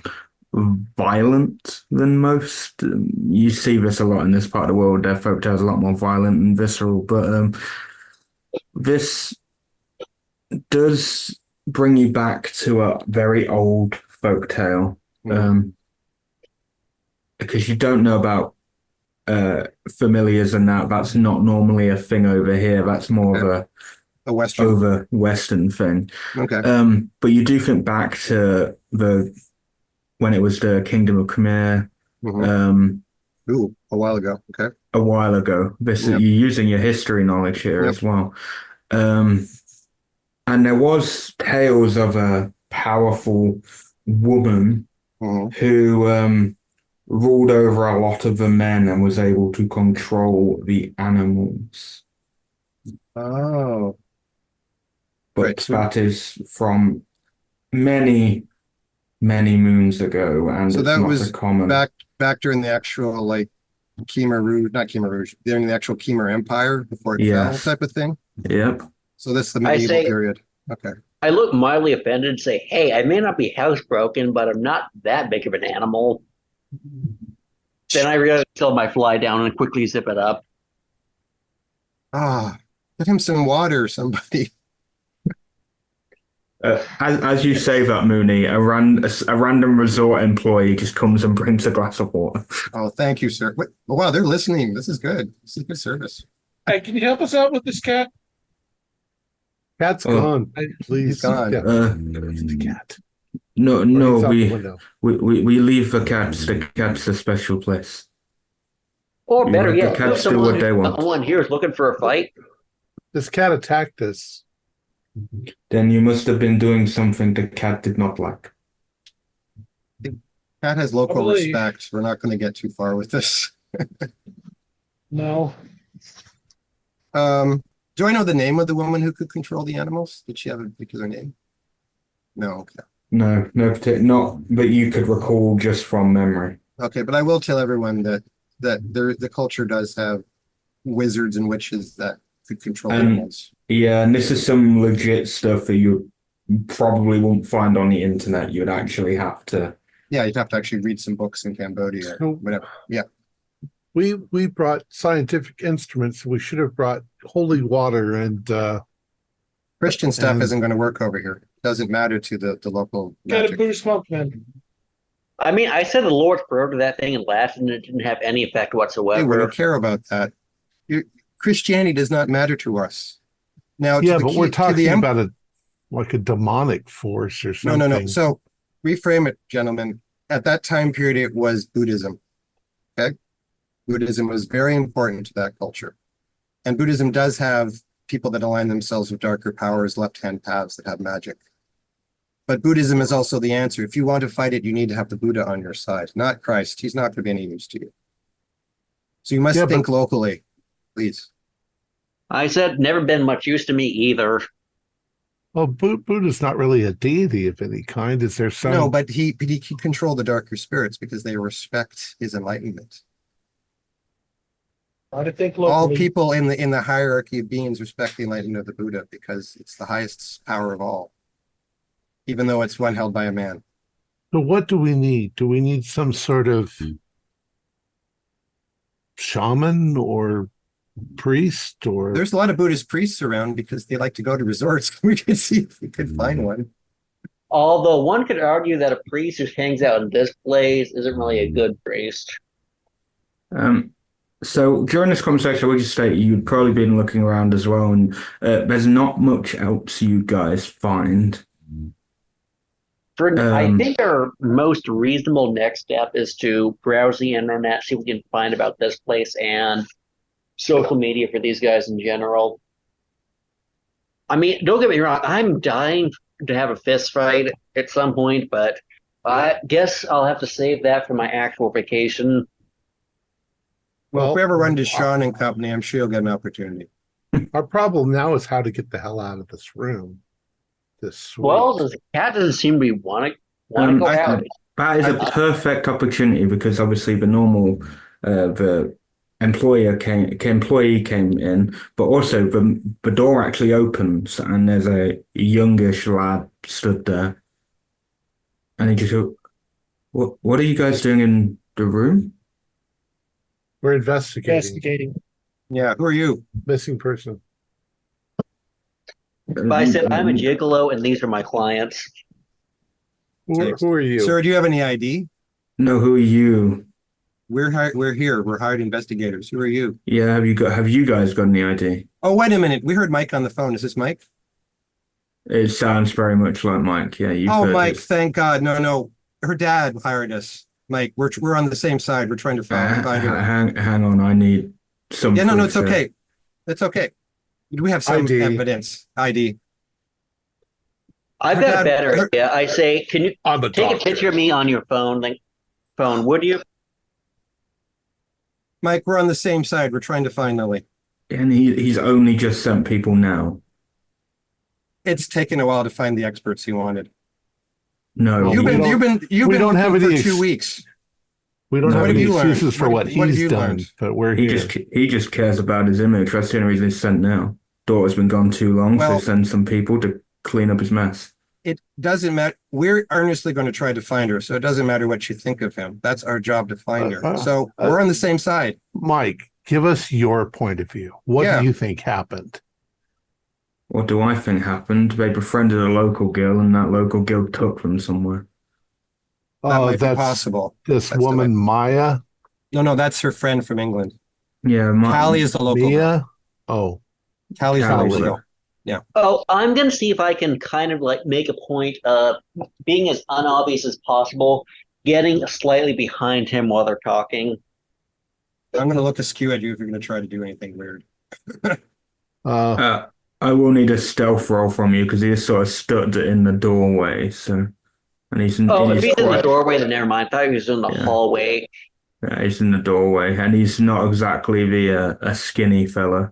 violent than most. You see this a lot in this part of the world. Their folktales are a lot more violent and visceral, but this does bring you back to a very old folktale, because you don't know about familiars and that's not normally a thing over here. That's more of a Western over Western thing. Okay. But you do think back to when it was the Kingdom of Khmer. Ooh, a while ago. Okay. A while ago. You're using your history knowledge here as well. And there was tales of a powerful woman who ruled over a lot of the men and was able to control the animals. Oh. But that is from many, many moons ago, and so it's that not was a common. back during the actual Khmer Rouge, not Khmer Rouge, during the actual Khmer Empire before it fell, type of thing. Yep. So that's the medieval period. Okay. I look mildly offended and say, "Hey, I may not be housebroken, but I'm not that big of an animal." Then I realize I still my fly down and quickly zip it up. Get him some water, somebody. As you say that, Mooney, a random resort employee just comes and brings a glass of water. Oh, thank you, sir. Wait, oh, wow, they're listening. This is good. This is good service. Hey, can you help us out with this cat? Cat's gone. Please. He's gone. The cat. No, we leave the cats. The cat's a special place. Or better yet, the cats do what they want. Someone here is looking for a fight. This cat attacked us. Then you must have been doing something the cat did not like. Cat has local respect. We're not going to get too far with this. No. Do I know the name of the woman who could control the animals? Did she have a particular name? No. Okay. No, not that you could recall just from memory. Okay, but I will tell everyone that the culture does have wizards and witches that could control animals. Yeah, and this is some legit stuff that you probably won't find on the internet. You'd actually have to. Yeah, you'd have to actually read some books in Cambodia or whatever. Yeah. We brought scientific instruments. We should have brought holy water and Christian stuff isn't going to work over here. Doesn't matter to the local Get magic. a boost smoke, man. I mean, I said the Lord's Prayer to that thing and laughed, and it didn't have any effect whatsoever. Hey, we don't care about that. Christianity does not matter to us. Now, yeah, but we're talking about a demonic force or something. No. So reframe it, gentlemen. At that time period, it was Buddhism. Okay, Buddhism was very important to that culture, and Buddhism does have people that align themselves with darker powers, left-hand paths that have magic. But Buddhism is also the answer. If you want to fight it, you need to have the Buddha on your side, not Christ. He's not going to be any use to you. So you must think locally, please. I said never been much use to me either. Well, Buddha's not really a deity of any kind. Is there some? No, but he controlled the darker spirits because they respect his enlightenment. I think locally. All people in the hierarchy of beings respect the enlightenment of the Buddha because it's the highest power of all, even though it's one held by a man. So what do we need? Do we need some sort of shaman or priest? Or there's a lot of Buddhist priests around because they like to go to resorts. We could see if we could find one. Although one could argue that a priest who hangs out in this place isn't really a good priest. So during this conversation, I would just state you'd probably been looking around as well, and there's not much else you guys find. I think our most reasonable next step is to browse the internet, see what we can find about this place and social media for these guys in general. I mean, don't get me wrong, I'm dying to have a fist fight at some point, but I guess I'll have to save that for my actual vacation. Well, if we ever run to Sean and company, I'm sure you'll get an opportunity. Our problem now is how to get the hell out of this room. Well, the cat doesn't seem to want to go out. That is a perfect opportunity because obviously the employee came in, but also the door actually opens and there's a youngish lad stood there, and he just goes, "What are you guys doing in the room?" We're investigating. Yeah, who are you? Missing person. I said I'm a gigolo, and these are my clients. Who are you, sir? Do you have any ID? No, who are you? We're here. We're hired investigators. Who are you? Yeah, have you guys got any ID? Oh, wait a minute. We heard Mike on the phone. Is this Mike? It sounds very much like Mike. Yeah, you. Oh, Mike! Thank God. No. Her dad hired us. Mike, we're on the same side. We're trying to find her. Hang on. I need some. Yeah, no, it's okay. It's okay. We have some evidence. ID. I've got a better idea. I say, can you take a picture of me on your phone? Would you? Mike, we're on the same side. We're trying to find Lily. And he's only just sent people now. It's taken a while to find the experts he wanted. No, you've been for 2 weeks. We don't have any excuses for what he's done, but he just cares about his image. That's the only reason he's sent now. Daughter's been gone too long, so send some people to clean up his mess. It doesn't matter. We're earnestly going to try to find her, so it doesn't matter what you think of him. That's our job to find her. So we're on the same side. Mike, give us your point of view. What do you think happened? What do I think happened? They befriended a local girl, and that local girl took them somewhere. That might be possible. This woman, Maya? No, that's her friend from England. Yeah, Callie is the local. Mia? Oh. Callie's the local. Yeah. Oh, I'm going to see if I can kind of make a point of being as unobvious as possible, getting slightly behind him while they're talking. I'm going to look askew at you if you're going to try to do anything weird. I will need a stealth roll from you because he is sort of stood in the doorway. So, and he's in. Oh, if he's in the doorway, then never mind. I thought he was in the hallway. Yeah, he's in the doorway, and he's not exactly a skinny fella.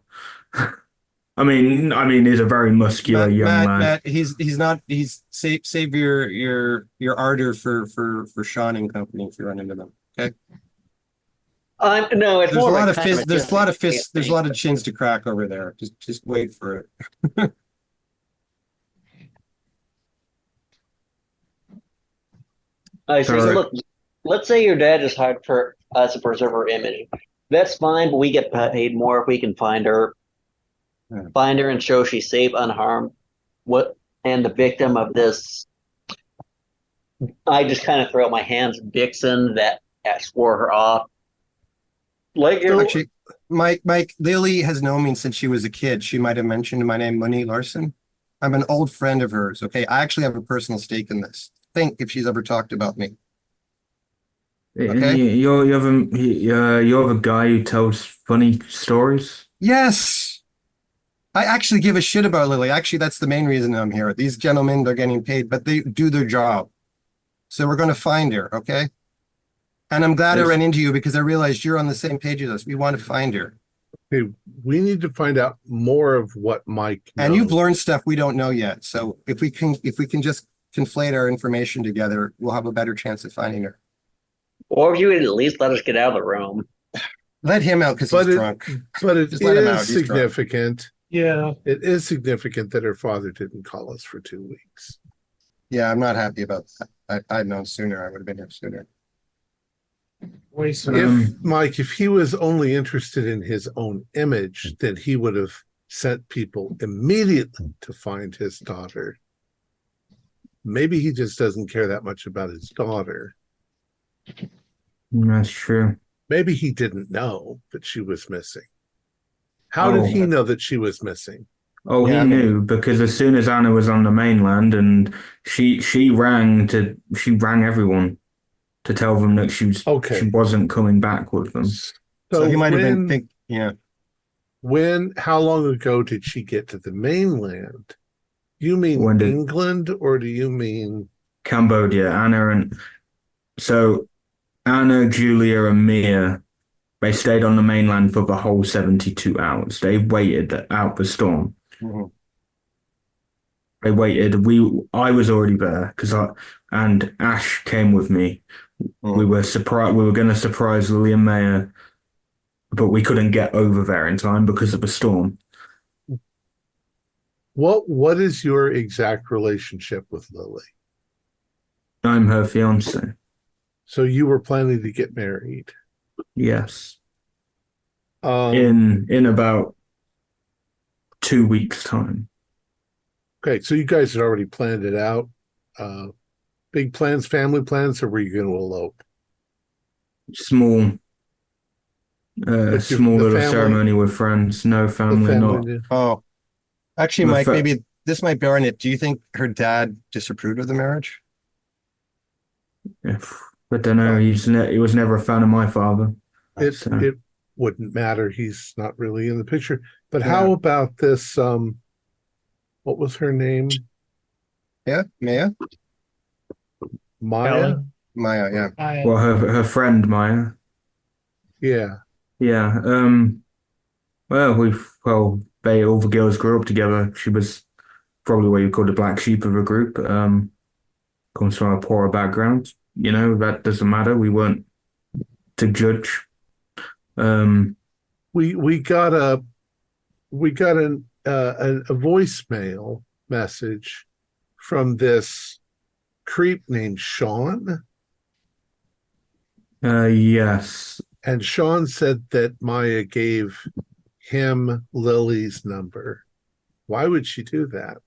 He's a very muscular young lad. Matt, he's not. He's save your ardor for Sean and company if you run into them. Okay. No, it's There's more a lot of kind fists. There's a lot of intimidating. fists. There's a lot of chins to crack over there. Just wait for it. I say, so look, let's say your dad is hired for us to preserve her image. That's fine, but we get paid more if we can find her, and show she's safe, unharmed. And the victim of this, I just kind of throw out my hands, Dixon, that swore her off. Actually, Mike, Lily has known me since she was a kid. She might have mentioned my name, Munnie Larson. I'm an old friend of hers. Okay, I actually have a personal stake in this. Think if she's ever talked about me. Okay, you have a guy who tells funny stories. Yes, I actually give a shit about Lily. Actually, that's the main reason I'm here. These gentlemen, they're getting paid, but they do their job. So we're going to find her, okay? And I'm glad I ran into you because I realized you're on the same page as us. We want to find her. Okay, we need to find out more of what Mike knows. And you've learned stuff we don't know yet. So if we can just conflate our information together, we'll have a better chance of finding her. Or if you would at least let us get out of the room. Let him out because he's drunk. But it Just let him out. is He's drunk. significant. Yeah. It is significant that her father didn't call us for 2 weeks. Yeah, I'm not happy about that. I'd known sooner. I would have been here sooner. If he was only interested in his own image, then he would have sent people immediately to find his daughter. Maybe he just doesn't care that much about his daughter. That's true. Maybe he didn't know that she was missing. How did he know that she was missing? Oh, he knew because as soon as Anna was on the mainland, and she rang everyone to tell them that she wasn't coming back with them. So he might have been how long ago did she get to the mainland? You mean England or do you mean Cambodia? Anna, Julia, and Mia, they stayed on the mainland for the whole 72 hours. They waited out the storm. Mm-hmm. They waited. I was already there and Ash came with me. Mm-hmm. We were surprised. We were going to surprise Lily and Maya, but we couldn't get over there in time because of the storm. What is your exact relationship with Lily? I'm her fiance. So you were planning to get married? Yes. In about 2 weeks' time. Okay, so you guys had already planned it out. Big plans, family plans, or were you going to elope? Small little ceremony with friends. No family, not. Oh, actually, Mike, maybe this might bear on it. Do you think her dad disapproved of the marriage? I don't know. He was never a fan of my father. It wouldn't matter. He's not really in the picture. But how about this? What was her name? Yeah, Maya. Maya. Yeah. Well, her friend Maya. Yeah. Yeah. Well, all the girls grew up together. She was probably what you call the black sheep of a group. Comes from a poorer background. You know, that doesn't matter. We weren't to judge. We got a voicemail message from this creep named Sean. Yes. And Sean said that Maya gave him Lily's number. Why would she do that?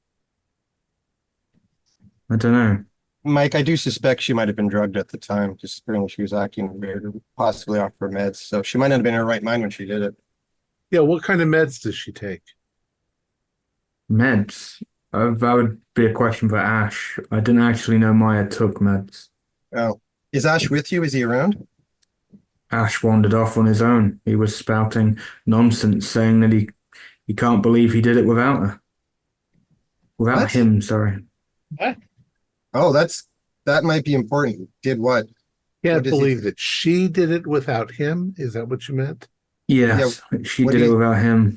I don't know. Mike, I do suspect she might have been drugged at the time, just when she was acting weird, possibly off her meds. So she might not have been in her right mind when she did it. Yeah, what kind of meds does she take? Meds? That would be a question for Ash. I didn't actually know Maya took meds. Oh. Is Ash with you? Is he around? Ash wandered off on his own. He was spouting nonsense, saying that he can't believe he did it without her. Without him, sorry. What? Oh, that might be important. Did what? Can't believe that she did it without him? Is that what you meant? Yes, she did it without him.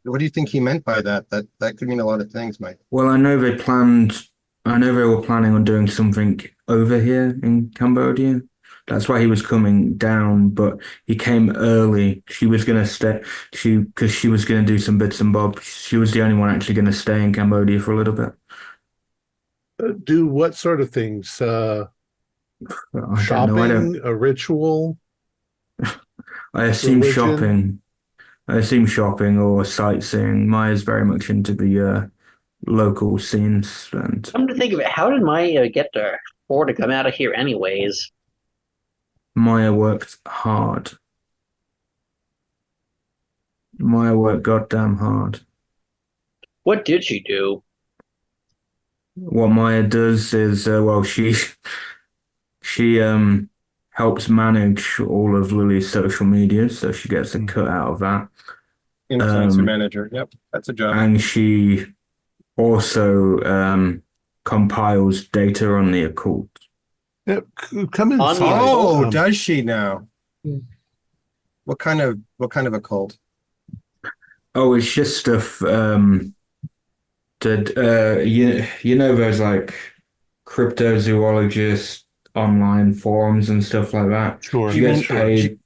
What do you think he meant by that? That could mean a lot of things, Mike. Well, I know they were planning on doing something over here in Cambodia. That's why he was coming down, but he came early. She was going to stay, because she was going to do some bits and bobs. She was the only one actually going to stay in Cambodia for a little bit. Do what sort of things? Shopping, a ritual? I assume religion? shopping. I assume shopping or sightseeing. Maya's very much into the local scenes. And Come to think of it, how did Maya get to afford to come out of here anyways? Maya worked hard. Maya worked goddamn hard. What did she do? What Maya does is, she helps manage all of Lily's social media, so she gets a cut out of that. Influencer manager. Yep, that's a job. And she also compiles data on the occult. Yep, come inside. Oh, does she now? What kind of occult? Oh, it's just stuff that you know those like cryptozoologist online forums and stuff like that. Sure. She gets paid.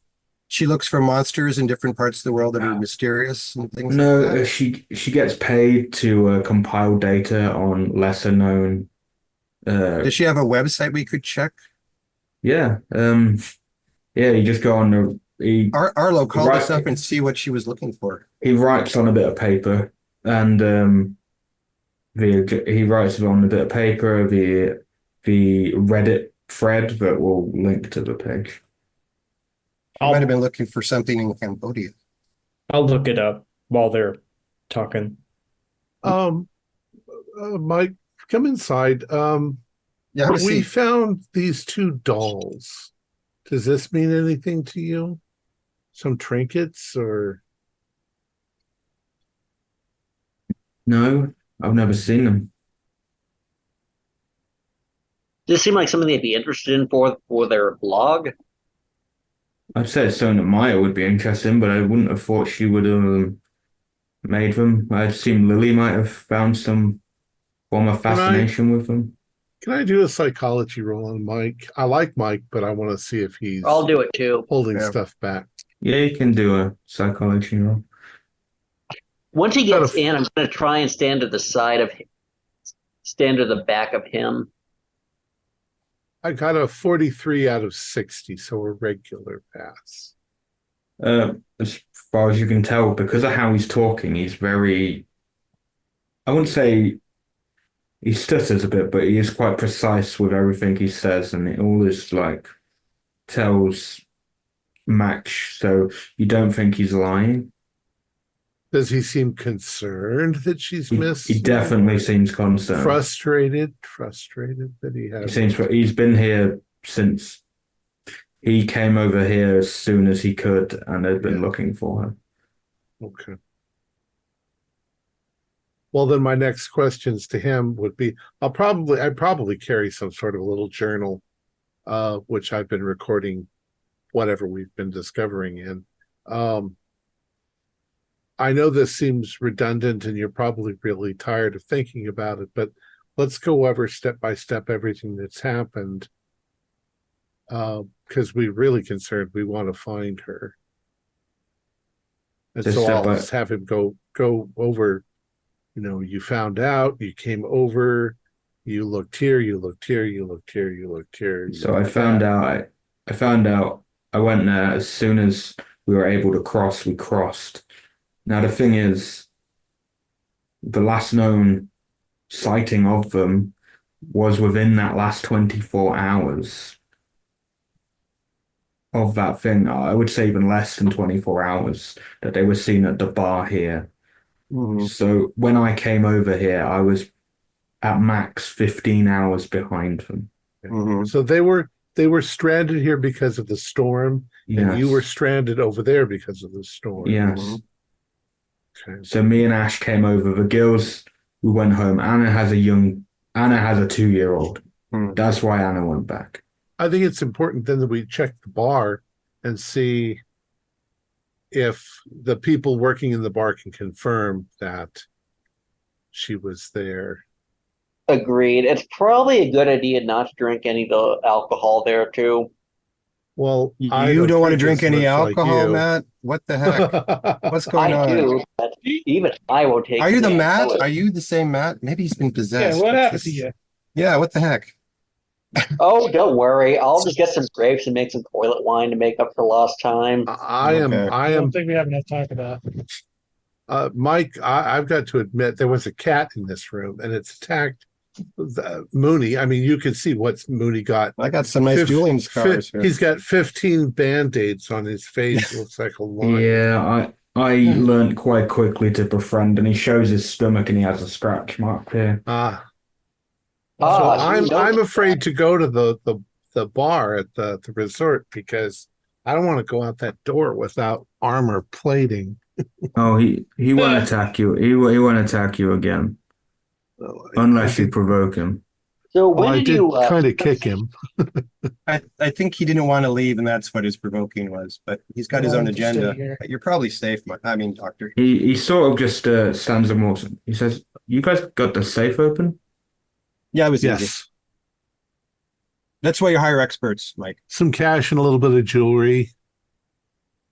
She looks for monsters in different parts of the world that are mysterious and things like No, that? she gets paid to compile data on lesser known. Does she have a website we could check? Yeah. You just go on Arlo, call us up and see what she was looking for. He writes on a bit of paper, and he writes on a bit of paper the Reddit thread that will link to the page. I might have been looking for something in Cambodia. I'll look it up while they're talking. Mike, come inside. We found these 2 dolls. Does this mean anything to you? Some trinkets or? No, I've never seen them. Does it seem like something they'd be interested in for their blog? I'd say it's something that Maya would be interested in, but I wouldn't have thought she would have made them. I'd assume Lily might have found some form of fascination with them. Can I do a psychology roll on Mike? I like Mike, but I want to see if he's I'll do it too. Holding stuff back. Yeah, you can do a psychology roll. Once he gets in, I'm going to try and stand to the side of him, stand to the back of him. I got a 43 out of 60, so a regular pass. As far as you can tell, because of how he's talking, he's very, I wouldn't say he stutters a bit, but he is quite precise with everything he says, and it always like tells match, so you don't think he's lying. Does he seem concerned that she's missed? He definitely seems concerned. Frustrated that he has. He's been here since he came over here as soon as he could, and had been looking for her. Okay. Well, then my next questions to him would be, I'd probably carry some sort of a little journal, which I've been recording whatever we've been discovering in. I know this seems redundant and you're probably really tired of thinking about it, but let's go over step by step everything that's happened, because we're really concerned. We want to find her. And so I'll just have him go over, you found out, you came over, you looked here, you looked here, you looked here, you looked here. So I found out, I went there as soon as we were able to cross, we crossed. Now, the thing is, the last known sighting of them was within that last 24 hours of that thing. I would say even less than 24 hours that they were seen at the bar here. Mm-hmm. So when I came over here, I was at max 15 hours behind them. Mm-hmm. So they were stranded here because of the storm, and you were stranded over there because of the storm. Yes. Mm-hmm. Okay. So me and Ash came over. The girls, we went home. Anna has a 2-year-old. That's why Anna went back. I think it's important then that we check the bar and see if the people working in the bar can confirm that she was there. Agreed. It's probably a good idea not to drink any of the alcohol there too. Well, you don't want to drink any alcohol, Matt? What the heck? What's going on? I do, but even I won't take. Are you the Matt? Are you the same Matt? Maybe he's been possessed. Yeah, what happened to you? Yeah, what the heck? Oh, don't worry. I'll just get some grapes and make some toilet wine to make up for lost time. I don't think we have enough time for that. Mike, I've got to admit there was a cat in this room, and it's attacked Mooney. I mean, you can see what Mooney got. I got some nice Julian scars here. He's got 15 band-aids on his face. Looks like a lion. Yeah, I learned quite quickly to befriend, and he shows his stomach, and he has a scratch mark here. So I'm afraid to go to the bar at the resort because I don't want to go out that door without armor plating. Oh, he won't attack you. He won't attack you again. Unless you provoke him. So when I did kind of kick him. I think he didn't want to leave, and that's what his provoking was. But he's got his own agenda. You're probably safe. I mean, Doctor. He sort of just stands and walks. He says, "You guys got the safe open?" Yeah, it was easy. That's why you hire experts, Mike. Some cash and a little bit of jewelry,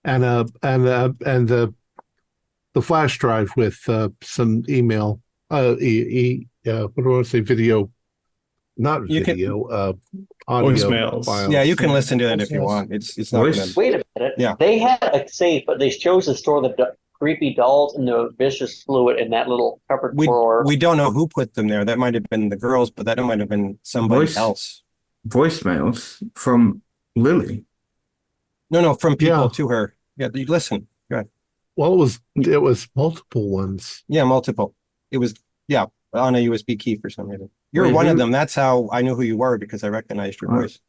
and the flash drive with some email. What do I want to say? Video, not video. Audio voicemails. files. Yeah, you can listen to that if you want. It's not. Wait a minute. Yeah, they had a safe, but they chose to store the creepy dolls and the vicious fluid in that little cupboard drawer. We don't know who put them there. That might have been the girls, but that might have been somebody else. Voicemails from Lily. No, from people to her. Yeah, you listen. Go ahead. Well, it was multiple ones. Yeah, multiple. It was on a USB key for some reason. You're one of them. That's how I knew who you were because I recognized your voice.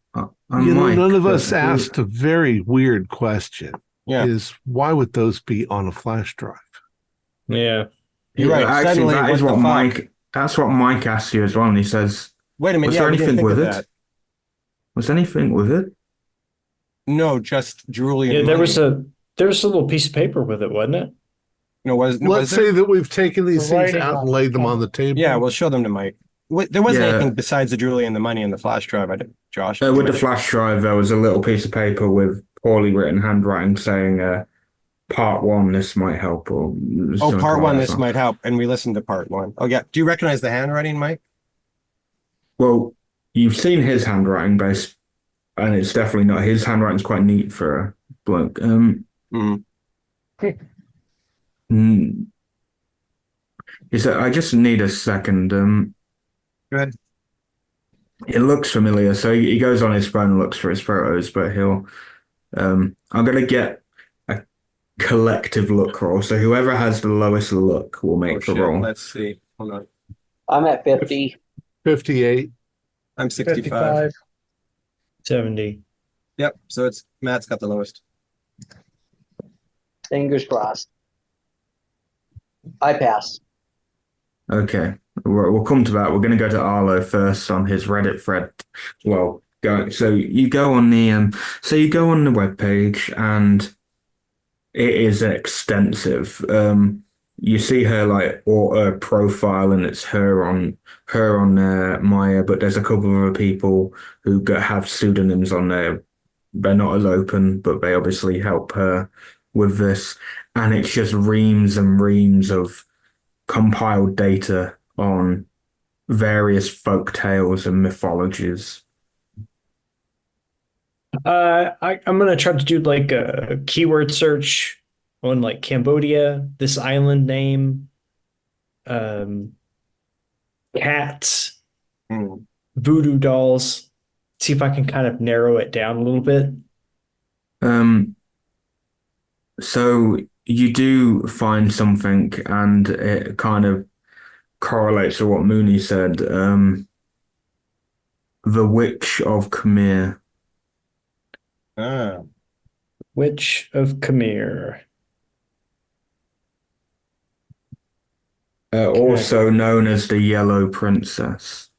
None of us asked a very weird question. Yeah, is why would those be on a flash drive? Yeah, you're right. Actually, that is what Mike. That's what Mike asked you as well, and he says, "Wait a minute. Was there anything with it? Was anything with it? No, just Julian. Yeah, there was a little piece of paper with it, wasn't it? No, let's say that we've taken these things out and laid them on the table. Yeah, we'll show them to Mike. There wasn't anything besides the jewelry and the money and the flash drive. Josh. With the flash drive, there was a little piece of paper with poorly written handwriting saying, "Part 1, this might help." Or Part 1, this might help. And we listened to Part 1. Oh, yeah. Do you recognize the handwriting, Mike? Well, you've seen his handwriting, and it's definitely not. His handwriting's quite neat for a bloke. He said, "I just need a second." Go ahead. It looks familiar, so he goes on his phone and looks for his photos, but he'll. I'm gonna get a collective look roll, so whoever has the lowest look will make the roll. Let's see. Hold on. I'm at 50. 58. I'm 65. 70. Yep. So Matt's got the lowest. Fingers crossed. I pass. Okay, we'll come to that. We're going to go to Arlo first on his Reddit thread. Well, so you go on the webpage, and it is extensive. You see her profile, and it's her on Maya, but there's a couple of other people who have pseudonyms on there. They're not as open, but they obviously help her with this, and it's just reams and reams of compiled data on various folk tales and mythologies. I'm gonna try to do like a keyword search on like Cambodia, this island name, cats, voodoo dolls. See if I can kind of narrow it down a little bit. So you do find something, and it kind of correlates to what Mooney said. The Witch of Khmer. Witch of Khmer. Also known as the Yellow Princess.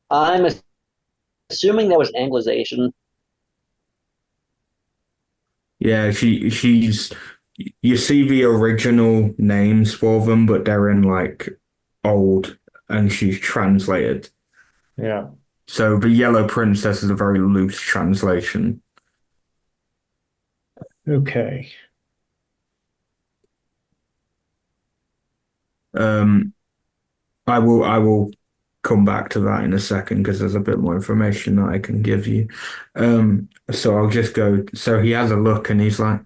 I'm assuming that was Anglicization. Yeah, she's you see the original names for them, but they're in like old and she's translated. Yeah. So the Yellow Princess is a very loose translation. Okay. I will come back to that in a second because there's a bit more information that I can give you. So I'll just go. So he has a look and he's like,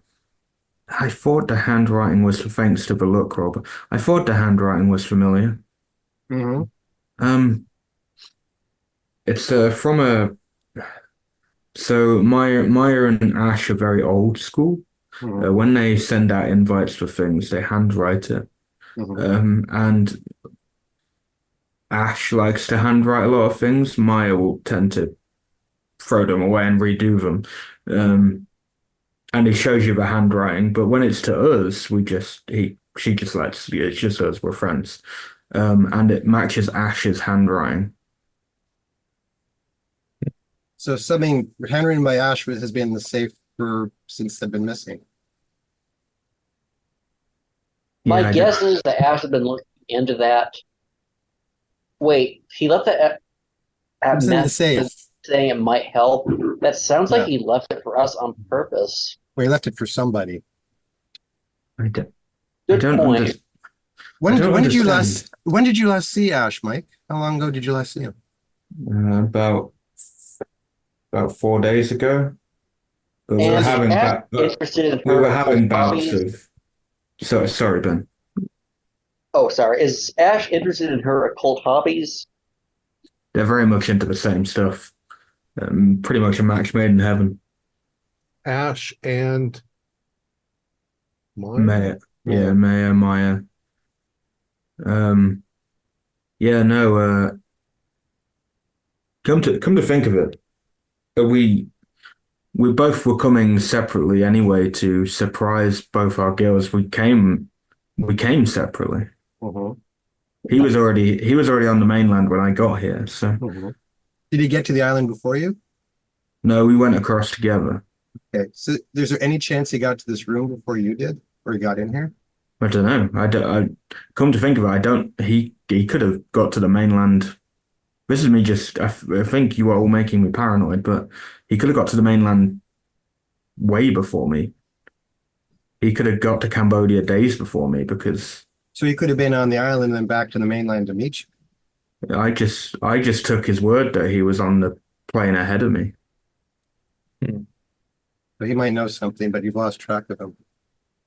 I thought the handwriting was thanks to the look, Rob. I thought the handwriting was familiar. Mm-hmm. It's from a. So Maya and Ash are very old school. Mm-hmm. When they send out invites for things, they handwrite it. Mm-hmm. And Ash likes to handwrite a lot of things. Maya will tend to throw them away and redo them. And he shows you the handwriting, but when it's to us, she just lets it's just us, we're friends. And it matches Ash's handwriting. So something handwritten by Ash has been in the safe since they've been missing. My guess is that Ash has been looking into that. Wait, he left that at It's in the safe. saying it might help. That sounds like he left it for us on purpose. Well, he left it for somebody. I don't point. When did you last see Ash, Mike? How long ago did you last see him? About 4 days ago. But we were having bouts of. Sorry, Ben. Oh, sorry. Is Ash interested in her occult hobbies? They're very much into the same stuff. Pretty much a match made in heaven. Ash and Maya. Yeah, Maya. Yeah, no. Come to think of it, we both were coming separately anyway to surprise both our girls. We came separately. Mm-hmm. He was already on the mainland when I got here. So, did he get to the island before you? No, we went across together. Okay, so is there any chance he got to this room before you did, or he got in here? I don't know. I come to think of it, I don't. He could have got to the mainland. This is me just. I think you are all making me paranoid, but he could have got to the mainland way before me. He could have got to Cambodia days before me because. So he could have been on the island and then back to the mainland to meet you. I just took his word that he was on the plane ahead of me. But he might know something, but you've lost track of him.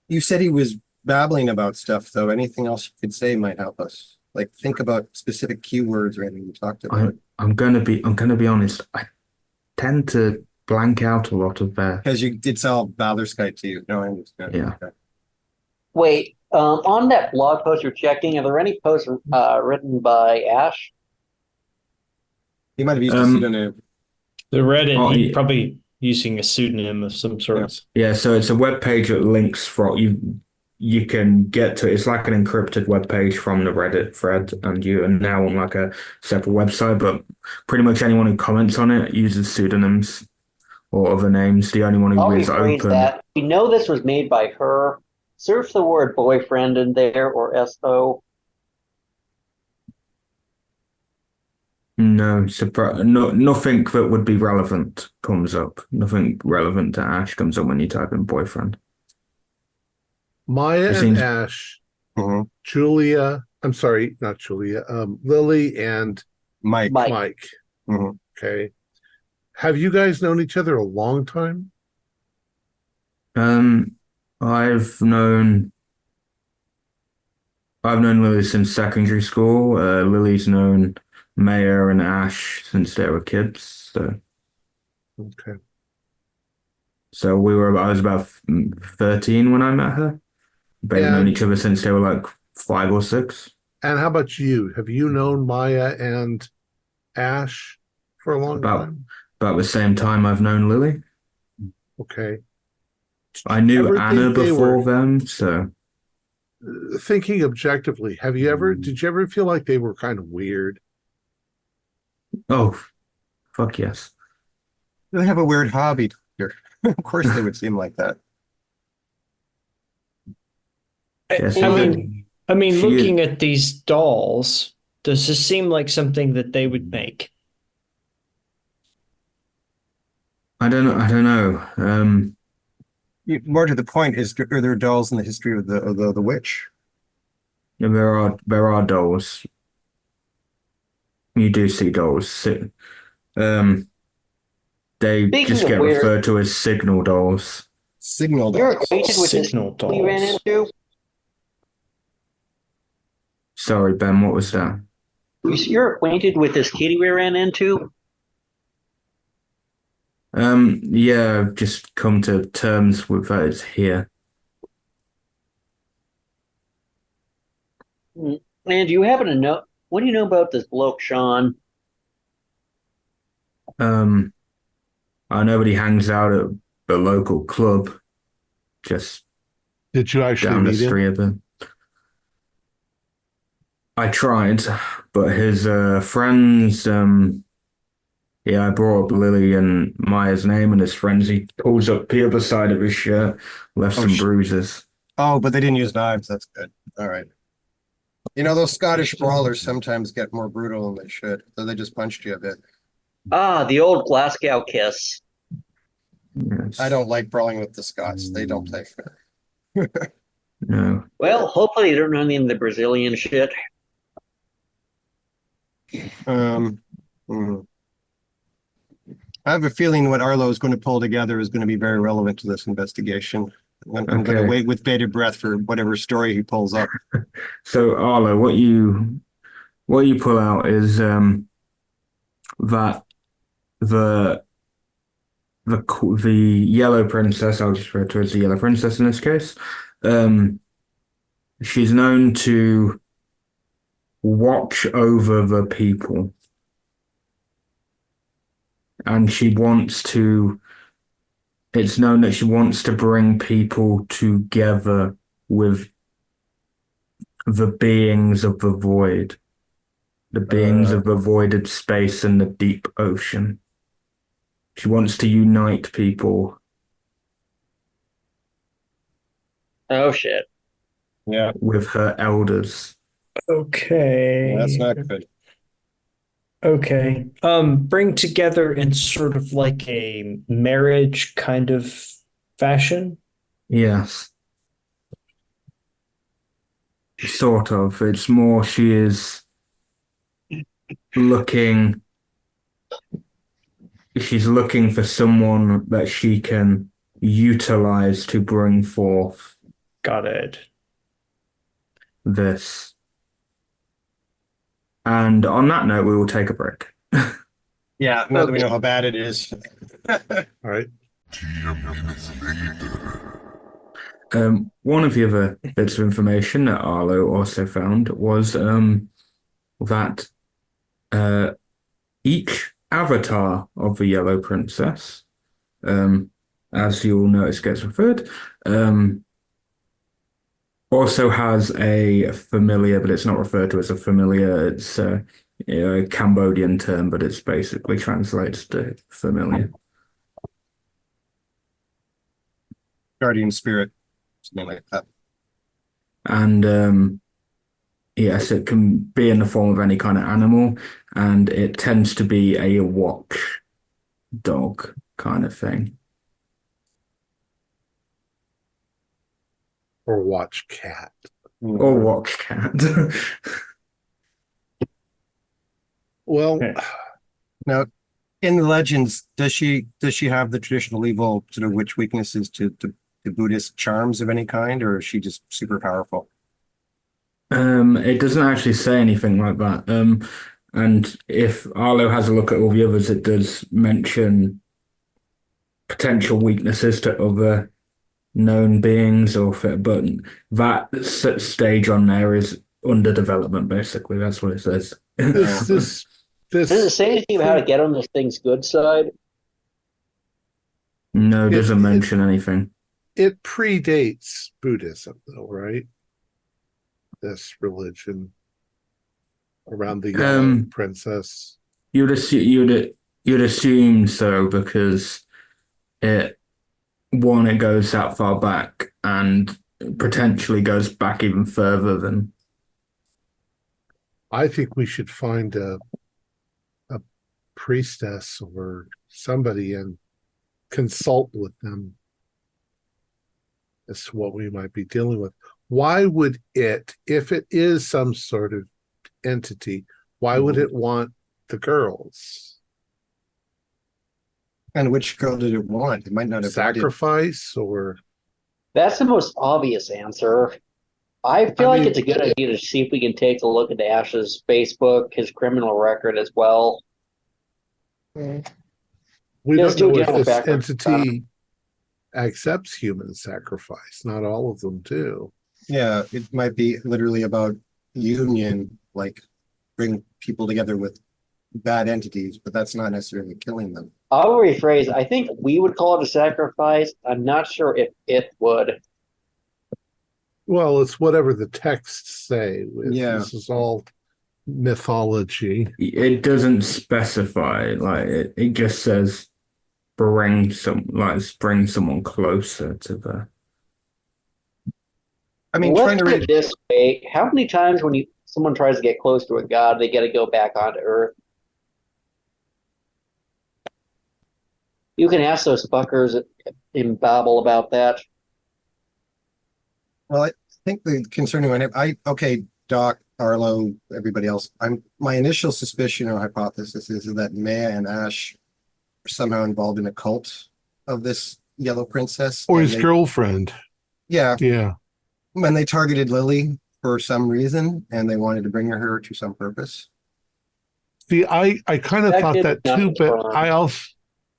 You said he was babbling about stuff, though. Anything else you could say might help us. Like think about specific keywords or anything you talked about. I'm gonna be honest. I tend to blank out a lot of that because it's all Baldurskite to you. No, I understand. Yeah. Okay. Wait, on that blog post you're checking, are there any posts written by Ash? He might have used a pseudonym. The Reddit, probably using a pseudonym of some sort. Yeah, so it's a web page that links from you can get to. It's like an encrypted web page from the Reddit thread, and you are now on like a separate website. But pretty much anyone who comments on it uses pseudonyms or other names. The only one who is open. That. We know this was made by her. Search the word boyfriend in there or SO. No, nothing that would be relevant comes up. Nothing relevant to Ash comes up when you type in boyfriend. Maya and Ash, Julia. I'm sorry, not Julia. Lily and Mike. Mm-hmm. Okay. Have you guys known each other a long time? I've known Lily since secondary school. Lily's known Maya and Ash since they were kids. Okay. So I was about 13 when I met her. They've known each other since they were like 5 or 6. And how about you? Have you known Maya and Ash for a long time? About the same time I've known Lily. Okay. I knew Anna before them, so. Thinking objectively, did you ever feel like they were kind of weird? Oh, fuck yes. They have a weird hobby. Of course they would seem like that. Yes, I mean, looking at these dolls, does this seem like something that they would make? I don't know. More to the point, are there dolls in the history of the witch? There are dolls. You do see dolls. They Speaking just of get weird, referred to as signal dolls. Signal you're dolls. acquainted with this Signal we ran dolls. into? Sorry, Ben, what was that? You're acquainted with this kitty we ran into? Yeah, I've just come to terms with that it's here. And you happen to know, what do you know about this bloke, Sean? I know he hangs out at the local club, just Did you actually down the meet him? street of him. I tried, but his friends, yeah, I brought up Lily and Maya's name and his friends. He pulls up the other side of his shirt, left some bruises. Oh, but they didn't use knives. That's good. All right. You know, those Scottish brawlers sometimes get more brutal than they should, so they just punched you a bit. Ah, the old Glasgow kiss. Yes. I don't like brawling with the Scots. They don't play fair. No. Well, hopefully they don't know any of the Brazilian shit. Hmm. I have a feeling what Arlo is going to pull together is going to be very relevant to this investigation. I'm going to wait with bated breath for whatever story he pulls up. So Arlo, what you pull out is that the yellow princess, I'll just refer to her as the yellow princess in this case, she's known to watch over the people. And it's known that she wants to bring people together with the beings of the void, the beings of the voided space and the deep ocean. She wants to unite people. Oh, shit. Yeah. With her elders. Okay. That's not good. Okay. Bring together in sort of like a marriage kind of fashion? Yes. Sort of. It's more she is looking for someone that she can utilize to bring forth. Got it. This. And on that note, we will take a break. Yeah, now that we know how bad it is. All right. One of the other bits of information that Arlo also found was that each avatar of the Yellow Princess, as you'll notice gets referred, also has a familiar, but it's not referred to as a familiar. It's a Cambodian term, but it's basically translates to familiar. Guardian spirit, something like that. And yes, it can be in the form of any kind of animal, and it tends to be a watch dog kind of thing. Or watch cat. Or watch cat. Well, now in the legends, does she have the traditional evil sort of witch weaknesses to Buddhist charms of any kind, or is she just super powerful? It doesn't actually say anything like that. And if Arlo has a look at all the others, it does mention potential weaknesses to other known beings, but that stage on there is under development. Basically, that's what it says. Does it say anything about how to get on this thing's good side? No, it doesn't mention anything. It predates Buddhism, though, right? This religion around the Yellow Princess. You'd assume so, because it goes that far back, and potentially goes back even further than. I think we should find a priestess or somebody and consult with them as to what we might be dealing with. Why would it, if it is some sort of entity, why would it want the girls? And which girl did it want? It might not have sacrifice or. That's the most obvious answer. I feel like it's a good idea to see if we can take a look at Ash's Facebook, his criminal record as well. We don't know if this entity accepts human sacrifice. Not all of them do. Yeah, it might be literally about union, like bring people together with bad entities, but that's not necessarily killing them. I'll rephrase. I think we would call it a sacrifice. I'm not sure if it would. Well, it's whatever the texts say. Yeah. This is all mythology. It doesn't specify. Like it just says bring someone closer to the. I mean, let's put it this way: how many times when someone tries to get close to a god, they got to go back onto Earth? You can ask those fuckers in Babel about that. Well, I think the concerning one, okay, Doc, Arlo, everybody else, my initial suspicion or hypothesis is that Maya and Ash are somehow involved in a cult of this yellow princess. Or his girlfriend. Yeah. Yeah. When they targeted Lily for some reason and they wanted to bring her to some purpose. See, I kind of thought that too, but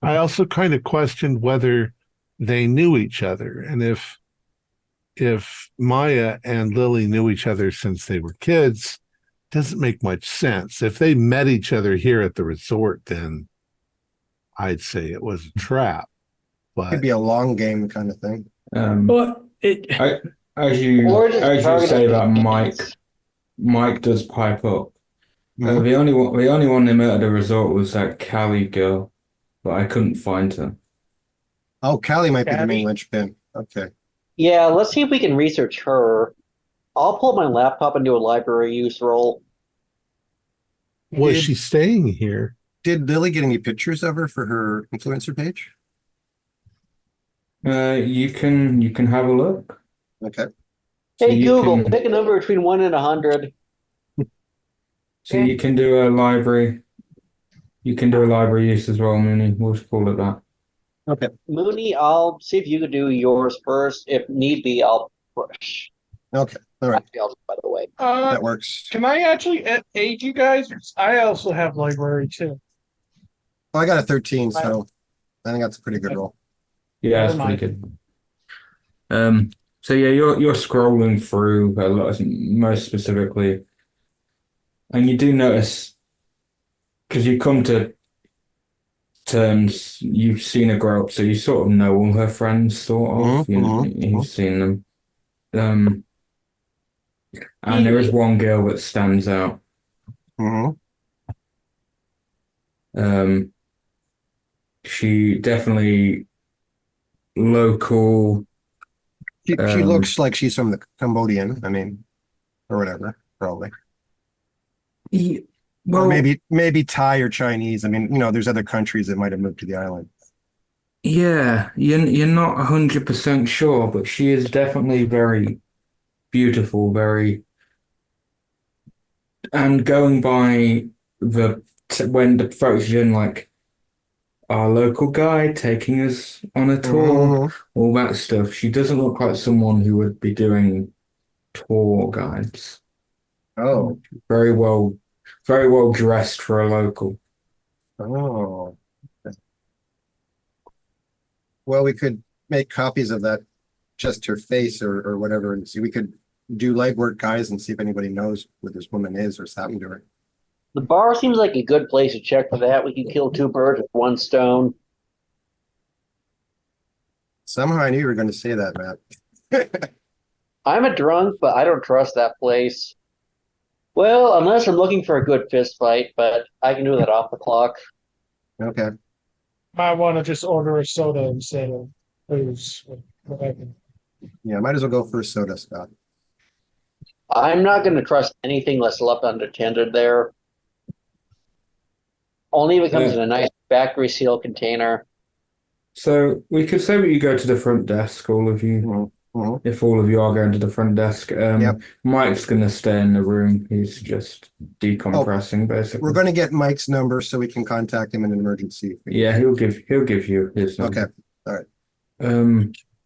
I also kind of questioned whether they knew each other. And if Maya and Lily knew each other since they were kids, doesn't make much sense. If they met each other here at the resort, then I'd say it was a trap. But it could be a long game kind of thing. As you say that, Mike does pipe up. The only one they met at the resort was that Callie girl, but I couldn't find her. Oh, Callie might be the main linchpin. Okay. Yeah, let's see if we can research her. I'll pull my laptop and do a library use roll. Was she staying here? Did Lily get any pictures of her for her influencer page? You can have a look. Okay. Hey, Google, pick a number between 1 and 100. So you can do a library. You can do a library use as well, Mooney. We'll just call it that. Okay. Mooney, I'll see if you could do yours first. If need be, I'll push. Okay. All right. By the way. That works. Can I actually aid you guys? I also have library too. Oh, I got a 13, so I think that's a pretty good roll. Yeah, that's pretty good. So yeah, you're scrolling through a lot, most specifically, and you do notice because you come to terms, you've seen her grow up, so you sort of know all her friends, sort of. You've seen them. And there is one girl that stands out. She definitely local. She looks like she's from the Cambodian, or whatever, probably. Well, or maybe Thai or Chinese. There's other countries that might have moved to the island. Yeah, you're not 100% sure, but she is definitely very beautiful, and going by when the photos in, like our local guide taking us on a tour, all that stuff. She doesn't look like someone who would be doing tour guides. Oh, very well dressed for a local. Oh, okay. Well, we could make copies of that, just her face or whatever, and see. We could do legwork, guys, and see if anybody knows who this woman is or what's happened to her. The bar seems like a good place to check for that. We can kill 2 birds with 1 stone. Somehow I knew you were going to say that, Matt. I'm a drunk, but I don't trust that place. Well, unless I'm looking for a good fist fight, but I can do that off the clock. Okay. Might want to just order a soda instead of booze. Whatever. Yeah, might as well go for a soda, Scott. I'm not going to trust anything that's left unattended there. Only if it comes in a nice factory seal container. So we could say you go to the front desk, all of you. Mm-hmm. If all of you are going to the front desk, Yep. Mike's going to stay in the room. He's just decompressing, basically. We're going to get Mike's number so we can contact him in an emergency. Yeah, he'll give you his number. Okay. All right.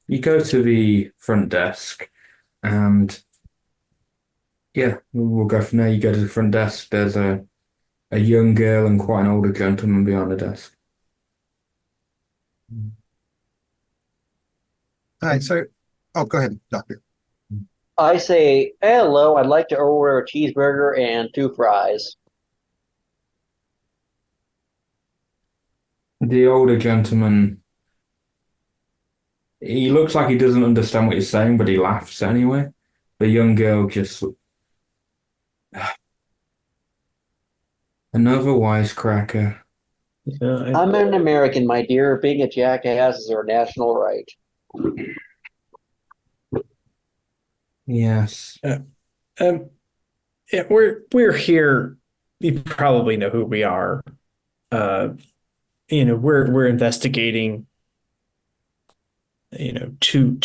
You go to the front desk, and yeah, we'll go from there. You go to the front desk. There's a young girl and quite an older gentleman behind the desk. All right. So, go ahead, Doctor. I say, hello, I'd like to order a cheeseburger and 2 fries. The older gentleman, he looks like he doesn't understand what you're saying, but he laughs anyway. The young girl just... Another wisecracker. Yeah, I'm an American, my dear. Being a jackass is our national right. Yes. yeah, we're here. You probably know who we are. We're investigating. Two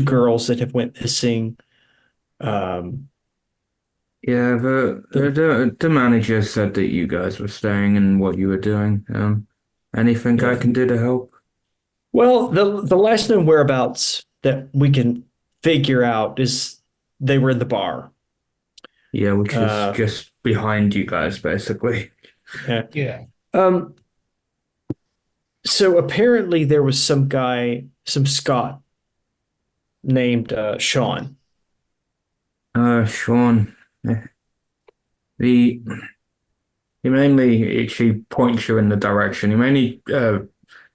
girls that have went missing. Yeah, the manager said that you guys were staying and what you were doing. Anything I can do to help? Well, the last known whereabouts that we can figure out is they were in the bar. Yeah, which is just behind you guys, basically. Yeah. So apparently there was some Scot named Sean. Sean. He mainly actually points you in the direction. He mainly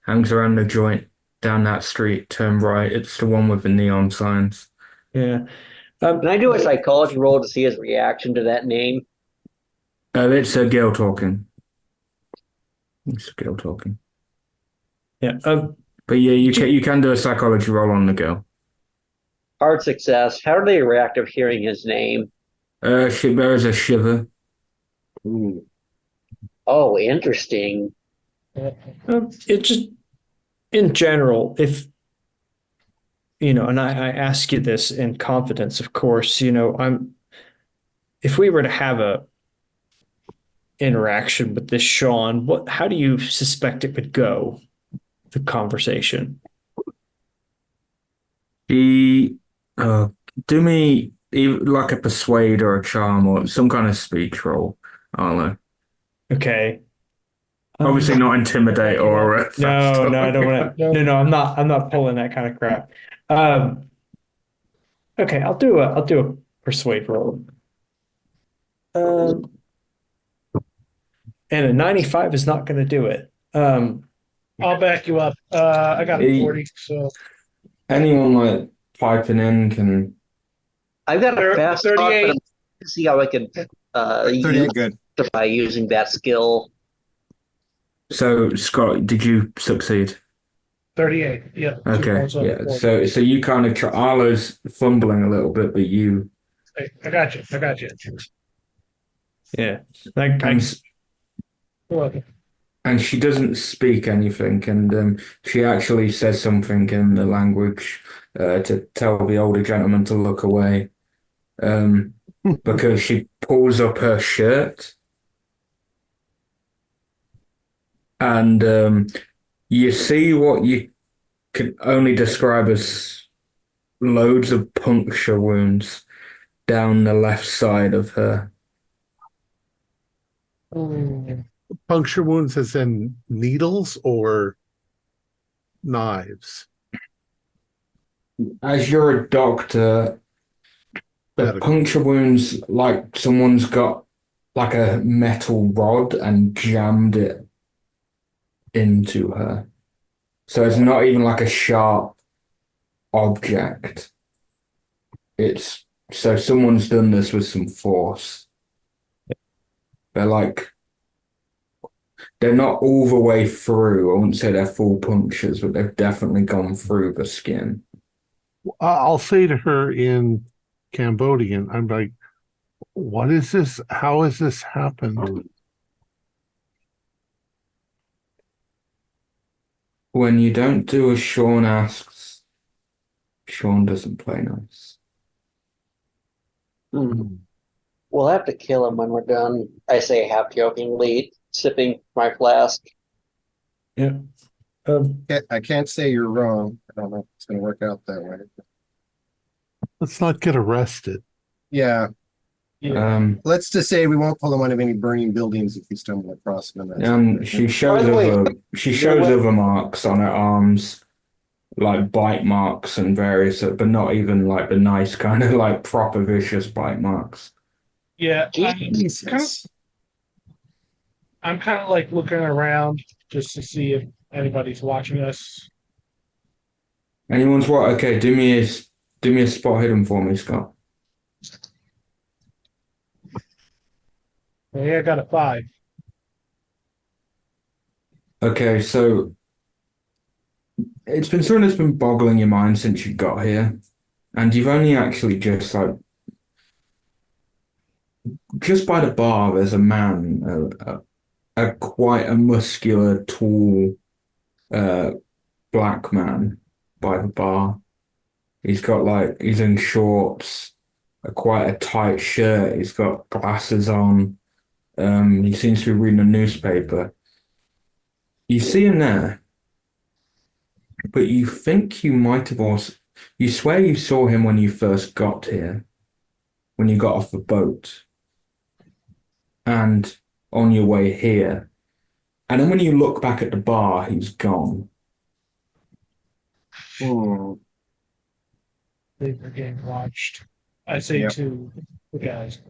hangs around the joint down that street, turn right. It's the one with the neon signs. Yeah. Can I do a psychology roll to see his reaction to that name? It's a girl talking. It's a girl talking. Yeah. But yeah, you can do a psychology roll on the girl. Hard success. How do they react of hearing his name? She bears a shiver. Ooh. Oh, interesting. It just, in general, if and I ask you this in confidence, of course, if we were to have a interaction with this Sean, how do you suspect it would go? The conversation. Do me like a persuade or a charm or some kind of speech roll, Arlo. Okay. Obviously not intimidate or no, I don't want to. No, I'm not pulling that kind of crap. Okay, I'll do a persuade roll. And a 95 is not going to do it. I'll back you up. I got a 40, so anyone like piping in can. I've got a fast 38. talk, but see how I can 38 good. By using that skill. So Scott, did you succeed? 38. Yeah. Okay. Yeah. So you kind of Arlo's fumbling a little bit, but you. I got you. Yeah. And she doesn't speak anything, and she actually says something in the language to tell the older gentleman to look away, because she pulls up her shirt, and you see what you can only describe as loads of puncture wounds down the left side of her. Puncture wounds as in needles or knives? As you're a doctor, the puncture wounds like someone's got like a metal rod and jammed it into her. So it's not even like a sharp object. It's so someone's done this with some force. They're not all the way through. I wouldn't say they're full punctures, but they've definitely gone through the skin. I'll say to her in Cambodian, I'm like, what is this? How has this happened? When you don't do as Sean asks, Sean doesn't play nice. We'll have to kill him when we're done, I say half jokingly, sipping my flask. Yeah. I can't say you're wrong. I don't know if it's going to work out that way. Let's not get arrested. Yeah. Yeah. Let's just say we won't pull him out of any burning buildings if we stumble across them. She shows other marks on her arms, like bite marks and various, but not even like the nice kind of like proper vicious bite marks. Yeah. Jesus. I'm kind of like looking around just to see if anybody's watching us. Anyone's what? Okay, do me a spot hidden for me, Scott. Yeah, I got a 5. Okay, so it's been something that's been boggling your mind since you got here, and you've only actually just by the bar. There's a man, a quite a muscular, tall, black man by the bar. He's in shorts, quite a tight shirt. He's got glasses on. He seems to be reading a newspaper. You see him there, but you think you might have also. You swear you saw him when you first got here, when you got off the boat, and on your way here. And then when you look back at the bar, he's gone. They were getting watched. I say to the guys.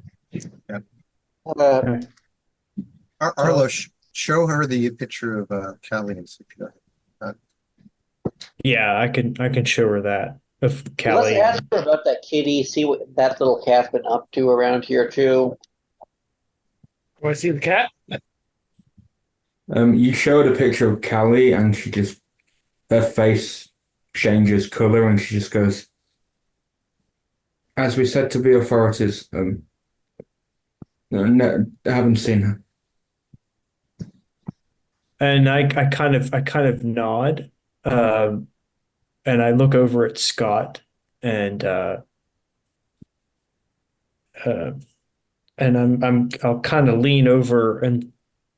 Arlo, show her the picture of Callie and CPI. Yeah, I can show her that of Callie. Let's ask her about that kitty. See what that little cat's been up to around here too. Do I see the cat? You showed a picture of Callie, and her face changes color, and she just goes, "As we said to the authorities, no, I haven't seen her." And I kind of nod, and I look over at Scott, and I'll kind of lean over and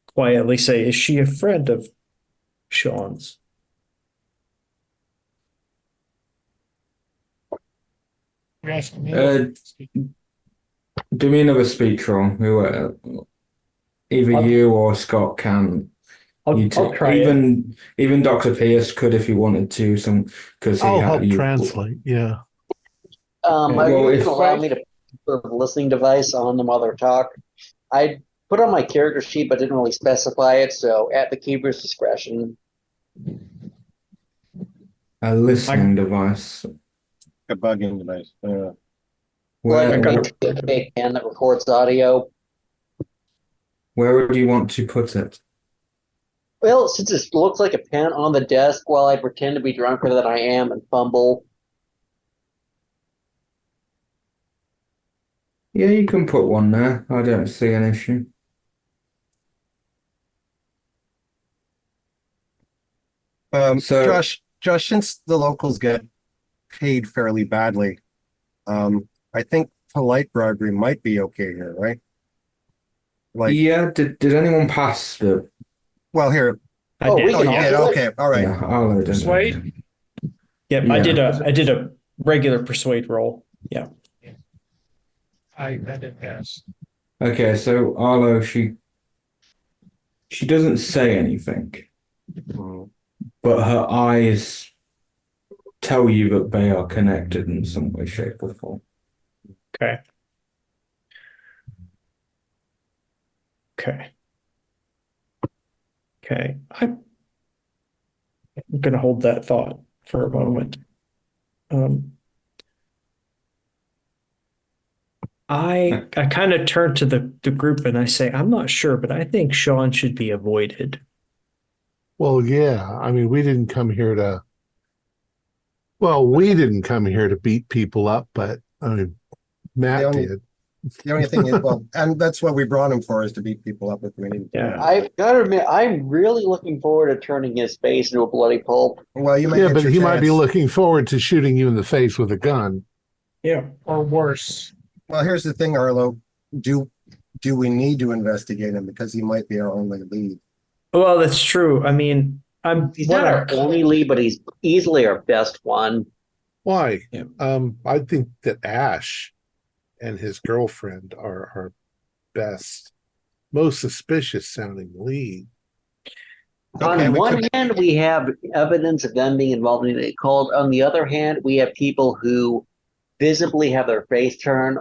quietly say, "Is she a friend of Sean's?" You're asking me. Do me another speech roll. Either you or Scott can. I'll try even Dr. Pierce could if he wanted to. Because I'll help translate. Yeah. Are you going to allow me to put a listening device on them while they're talk? I put on my character sheet, but didn't really specify it. So at the keeper's discretion. A listening device. A bugging device. Like a big can that records audio. Where would you want to put it? Well, since it looks like a pen on the desk while I pretend to be drunker than I am and fumble. Yeah, you can put one there. I don't see an issue. Josh, since the locals get paid fairly badly, I think polite bribery might be okay here, right? Yeah, did anyone pass the... Well, here. I did. Oh, you did. Okay, all right. Yeah, Persuade? Yep, yeah. I did a regular persuade roll. Yeah. I did pass. Okay, so Arlo, she doesn't say anything, but her eyes tell you that they are connected in some way, shape, or form. Okay. I'm going to hold that thought for a moment. I kind of turn to the group and I say, I'm not sure, but I think Sean should be avoided. Well, yeah. I mean, we didn't come here to Well, we didn't come here to beat people up, but I mean, Matt did. The only thing is, well, and that's what we brought him for, is to beat people up with me. Yeah. I've got to admit, I'm really looking forward to turning his face into a bloody pulp. Well, you might Yeah, get but your he might be chance. looking forward to shooting you in the face with a gun. Yeah. Or worse. Well, here's the thing, Arlo. Do we need to investigate him, because he might be our only lead? Well, that's true. I mean, He's not our only lead, but he's easily our best one. Why? Yeah. I think that Ash and his girlfriend are our best, most suspicious sounding lead. On one hand, we have evidence of them being involved in a cult. On the other hand, we have people who visibly have their face turned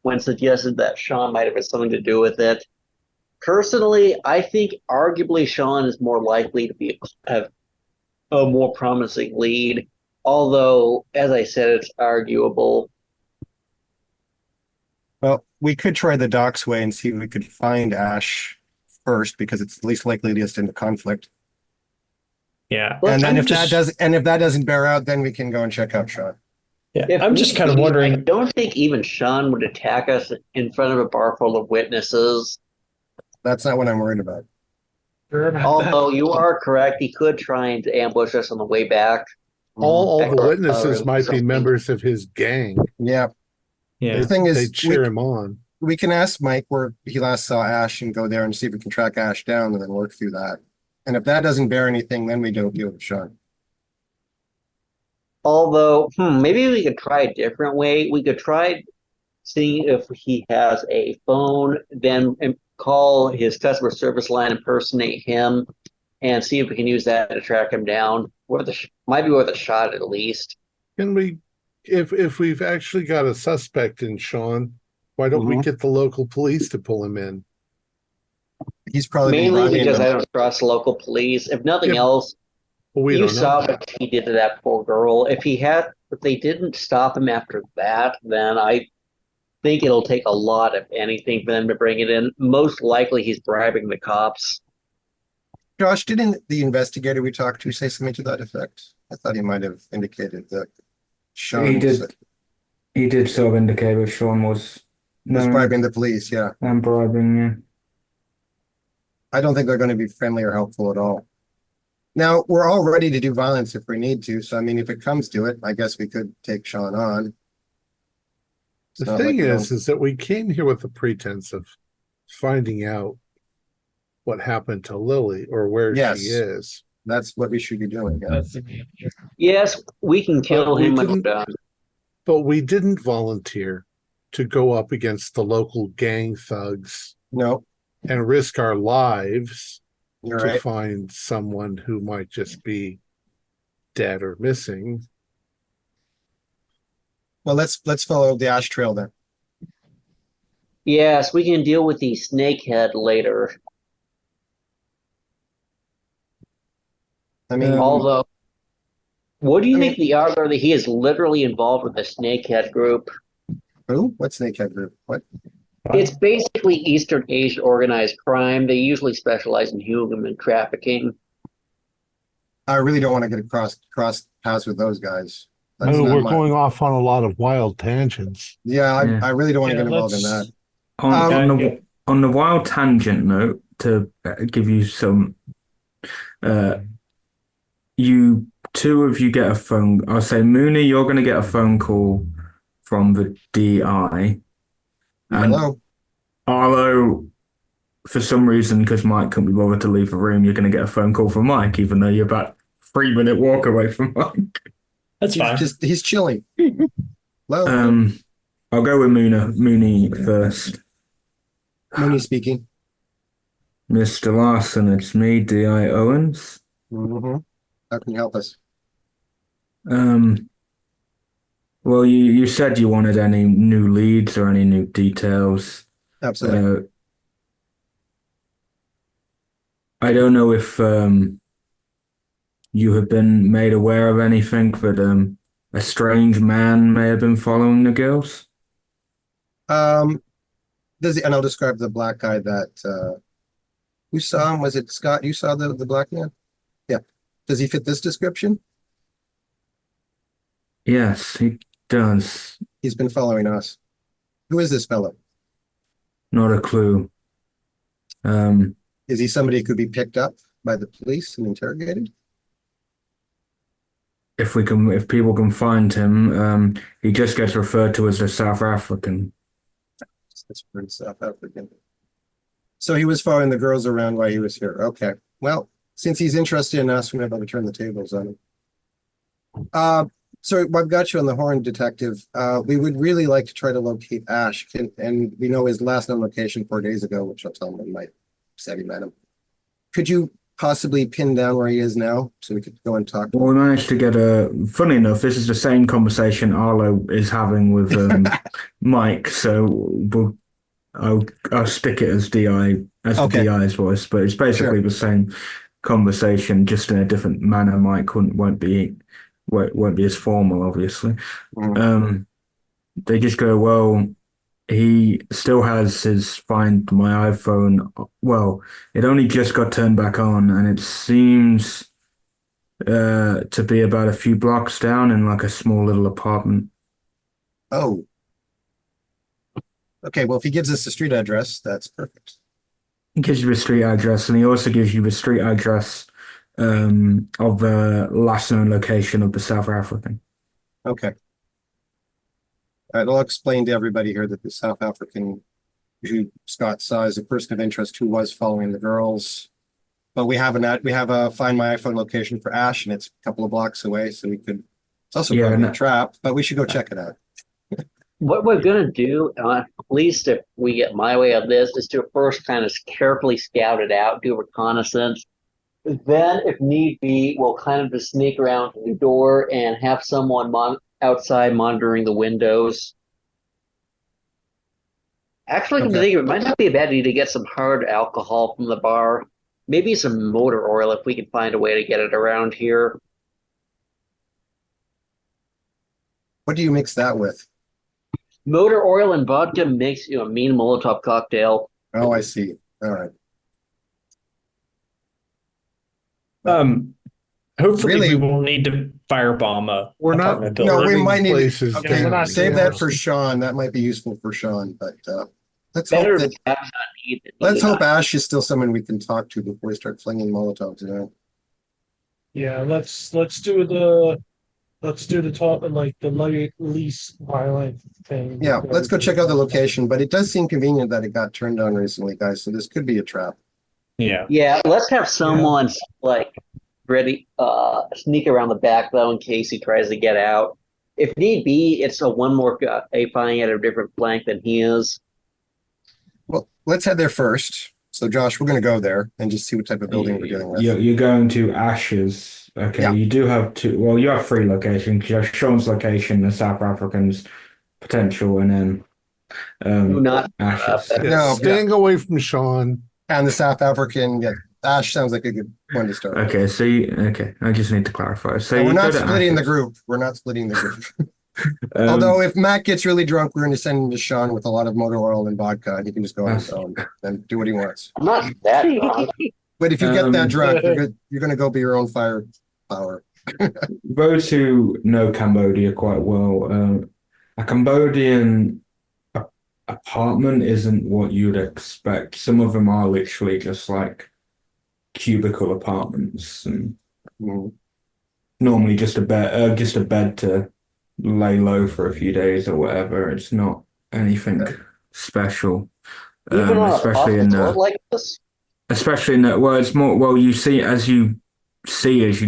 when suggested that Sean might have had something to do with it. Personally, I think arguably Sean is more likely to have a more promising lead, although, as I said, it's arguable. Well, we could try the Docks way and see if we could find Ash first, because it's least likely to get us into conflict. Yeah. And then if that doesn't bear out, then we can go and check out Sean. Yeah. I'm just kind of wondering. I don't think even Sean would attack us in front of a bar full of witnesses. That's not what I'm worried about. Although you are correct, he could try and ambush us on the way back. All the witnesses might be members of his gang. Yeah. Yeah. The thing is, they cheer him on. We can ask Mike where he last saw Ash and go there and see if we can track Ash down and then work through that. And if that doesn't bear anything, then we don't deal with Sean. Although, maybe we could try a different way. We could try seeing if he has a phone, then call his customer service line, impersonate him, and see if we can use that to track him down. Might be worth a shot at least. Can we, if we've actually got a suspect in Sean, why don't we get the local police to pull him in? He's probably mainly because I don't trust local police. If nothing else, you saw what he did to that poor girl. If they didn't stop him after that, then I think it'll take a lot, if anything, for them to bring it in. Most likely he's bribing the cops. Josh, didn't the investigator we talked to say something to that effect? I thought he might have indicated that Sean he did sort of indicate that Sean was bribing the police, yeah. And bribing, yeah. I don't think they're going to be friendly or helpful at all. Now, we're all ready to do violence if we need to. So, I mean, if it comes to it, I guess we could take Sean on. The thing is that we came here with the pretense of finding out what happened to Lily or where she is. That's what we should be doing. Yes, we can kill him. But we didn't volunteer to go up against the local gang thugs. No. And risk our lives to find someone who might just be dead or missing. Well, let's follow the Ash Trail then. Yes, we can deal with the snakehead later. I mean, although, what do you think the odds are that he is literally involved with the snakehead group? Who? What snakehead group? What? It's basically Eastern Asia organized crime. They usually specialize in human trafficking. I really don't want to get cross paths with those guys. We're going off on a lot of wild tangents. Yeah, I really don't want to get involved in that. On the wild tangent note, to give you some, you two of you get a phone. I'll say, Mooney, you're going to get a phone call from the DI. And Hello. Arlo, for some reason, because Mike couldn't be bothered to leave the room, you're going to get a phone call from Mike, even though you're about 3-minute walk away from Mike. That's fine. He's chilling. Hello. I'll go with Mooney first. Mooney speaking. Mr. Larson, it's me, D.I. Owens. Mm-hmm. How can you help us? Well, you said you wanted any new leads or any new details. Absolutely. I don't know if you have been made aware of anything, but a strange man may have been following the girls. And I'll describe the black guy that who saw him? Was it Scott? You saw the black man? Yeah. Does he fit this description? Yes, he does. He's been following us. Who is this fellow? Not a clue. Is he somebody who could be picked up by the police and interrogated? If people can find him, he just gets referred to as a South African. That's pretty South African. So he was following the girls around while he was here. Okay. Well, since he's interested in us, we're going to turn the tables on him. So I've got you on the horn, Detective. We would really like to try to locate Ash, and we know his last known location 4 days ago, which I'll tell him he might say he met him. Could you possibly pin down where he is now so we could go and talk to him? Well, we managed to get funny enough, this is the same conversation Arlo is having with Mike, so I'll stick it as DI, as okay. The DI's voice, but it's basically the same conversation, just in a different manner. Mike won't be as formal, obviously. They just go, well, he still has his Find My iPhone. Well, it only just got turned back on, and it seems to be about a few blocks down in like a small little apartment. Oh. Okay, well, if he gives us the street address, that's perfect. He gives you the street address, and he also gives you the street address of the last known location of the South African. Okay. All right, I'll explain to everybody here that the South African who Scott saw is a person of interest who was following the girls. But we have a Find My iPhone location for Ash, and it's a couple of blocks away, so we could. It's also probably a trap, but we should go check it out. What we're gonna do, at least if we get my way of this, is to first kind of carefully scout it out, do reconnaissance. Then, if need be, we'll kind of just sneak around to the door and have someone outside monitoring the windows. Actually, come to think of it, might not be a bad idea to get some hard alcohol from the bar. Maybe some motor oil if we can find a way to get it around here. What do you mix that with? Motor oil and vodka makes a mean Molotov cocktail. Oh, I see. All right. Hopefully really, we won't need to firebomb a apartment building. No, we might need places. Okay, save that for Sean. That might be useful for Sean, but let's hope Ash is still someone we can talk to before we start flinging Molotovs around. Yeah, let's do the top and like the least violent thing. Yeah, let's go check out the location, but it does seem convenient that it got turned on recently, guys, so this could be a trap. Yeah, let's have someone ready sneak around the back though in case he tries to get out. If need be, it's a one more flying at a different flank than he is. Well, let's head there first. So Josh, we're going to go there and just see what type of building we're dealing with. You're going to Ash's. Okay, yeah. You do have two. Well, you have three locations. You have Sean's location, the South African's potential, and then Ash's. No, staying away from Sean. And the South African, Ash sounds like a good one to start. Okay, so I just need to clarify. So we're not splitting the group. We're not splitting the group. Although if Matt gets really drunk, we're going to send him to Sean with a lot of motor oil and vodka, and he can just go on his own and do what he wants. I'm not that drunk. But if you get that drunk, you're going to go be your own firepower. Those who know Cambodia quite well, a Cambodian apartment isn't what you'd expect. Some of them are literally just like cubicle apartments, and normally just a bed to lay low for a few days or whatever. It's not anything special, especially in it's more you see as you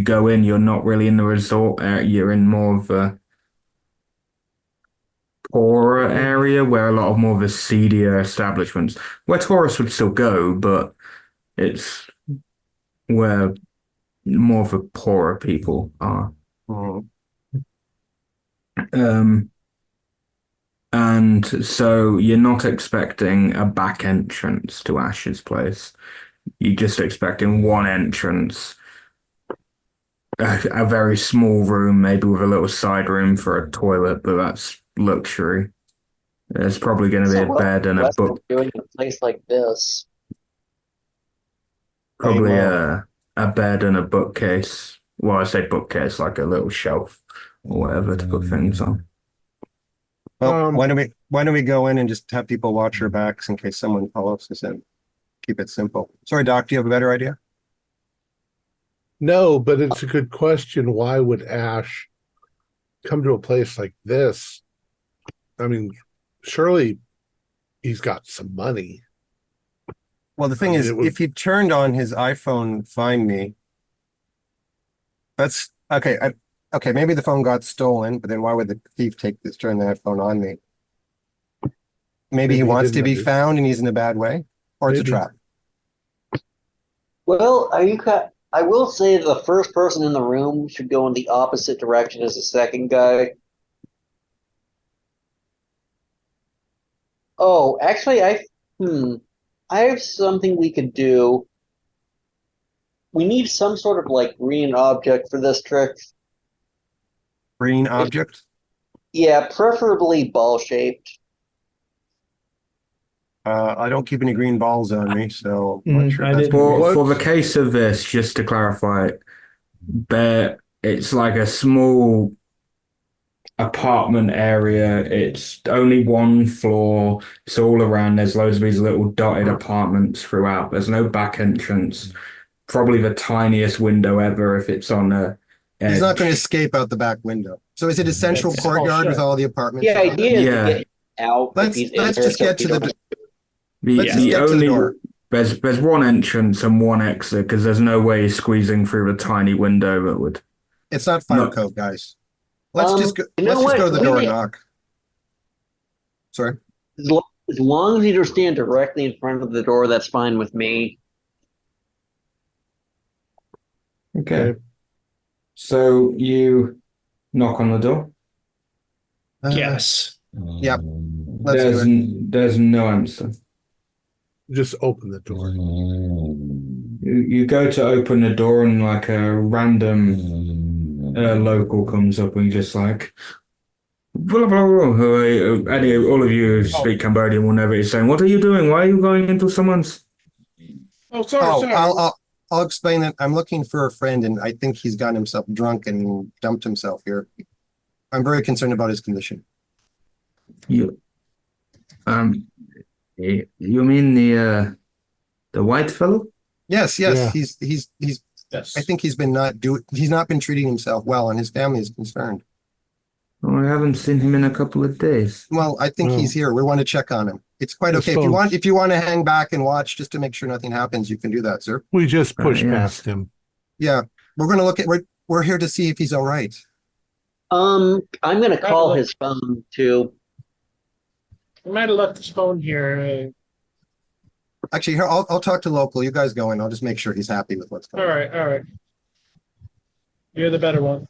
go in. You're not really in the resort area. You're in more of a poorer area where a lot of more of the seedier establishments, where tourists would still go, but it's where more of the poorer people are. And so you're not expecting a back entrance to Ash's place. You're just expecting one entrance, a very small room, maybe with a little side room for a toilet, but that's luxury. There's probably going to be a bed and a book. Doing a place like this, probably a bed and a bookcase. Well, I say bookcase, like a little shelf or whatever to put things on. Well, why don't we go in and just have people watch our backs in case someone follows us in? Keep it simple. Sorry, Doc, do you have a better idea? No, but it's a good question. Why would Ash come to a place like this? I mean, surely he's got some money. Well, the thing is, if he turned on his iPhone Find Me, that's okay. Okay, maybe the phone got stolen, but then why would the thief turn the iPhone on me? Maybe he wants to be found and he's in a bad way, or it's a trap. Well, I will say the first person in the room should go in the opposite direction as the second guy. Oh, actually, I have something we could do. We need some sort of like green object for this trick. Green object? Yeah, preferably ball-shaped. I don't keep any green balls on me, so I'm not sure. For the case of this, just to clarify, it's like a small apartment area. It's only one floor. It's all around. There's loads of these little dotted apartments throughout. There's no back entrance. Probably the tiniest window ever if it's on a edge. He's not going to escape out the back window. So is it a central courtyard with all the apartments? Yeah, idea is to get out. Let's just get to the door. There's one entrance and one exit because there's no way squeezing through a tiny window that would. It's not fire code, guys. Let's just go. Let's just go to the door and knock. Sorry. As long as you don't stand directly in front of the door, that's fine with me. Okay. So you knock on the door? Yes. Yep. There's no answer. Just open the door. You go to open the door and like a random local comes up and just like blah, blah, blah. All of you who speak Cambodian will know what he's saying. What are you doing? Why are you going into someone's? Oh, sorry. I'll explain that. I'm looking for a friend, and I think he's gotten himself drunk and dumped himself here. I'm very concerned about his condition. You mean the white fellow? Yes. Yeah. He's Yes. I think he's not been treating himself well, and his family is concerned. Oh, I haven't seen him in a couple of days. Well, I think he's here. We want to check on him. It's quite okay. If you want to hang back and watch just to make sure nothing happens, you can do that, sir. We just pushed past him. Yeah. We're here to see if he's all right. I'm gonna call his phone too. I might have left his phone here. Actually, here I'll talk to local. You guys go in. I'll just make sure he's happy with what's going on. All right. You're the better one.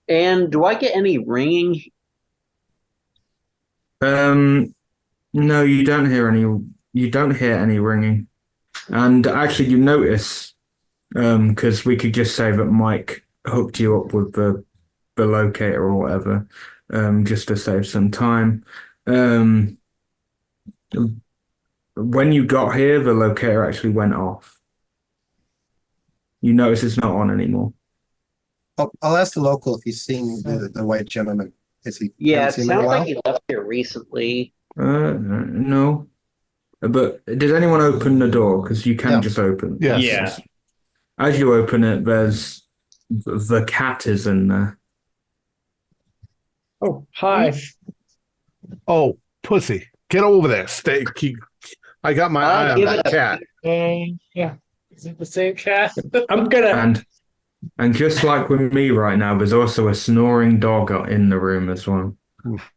And do I get any ringing? No, you don't hear any ringing. And actually you notice, because we could just say that Mike hooked you up with the locator or whatever, just to save some time. When you got here, the locator actually went off. You notice it's not on anymore. I'll ask the local if he's seen the white gentleman. Is he? Yeah, it sounds like he left here recently. No. But did anyone open the door? Because you can just open. Yes. Yeah. As you open it, there's the cat is in there. Oh, hi. Oh, pussy. Get over there. I got my eye on that cat. Yeah. Is it the same cat? I'm gonna. And just like with me right now, there's also a snoring dog in the room as well.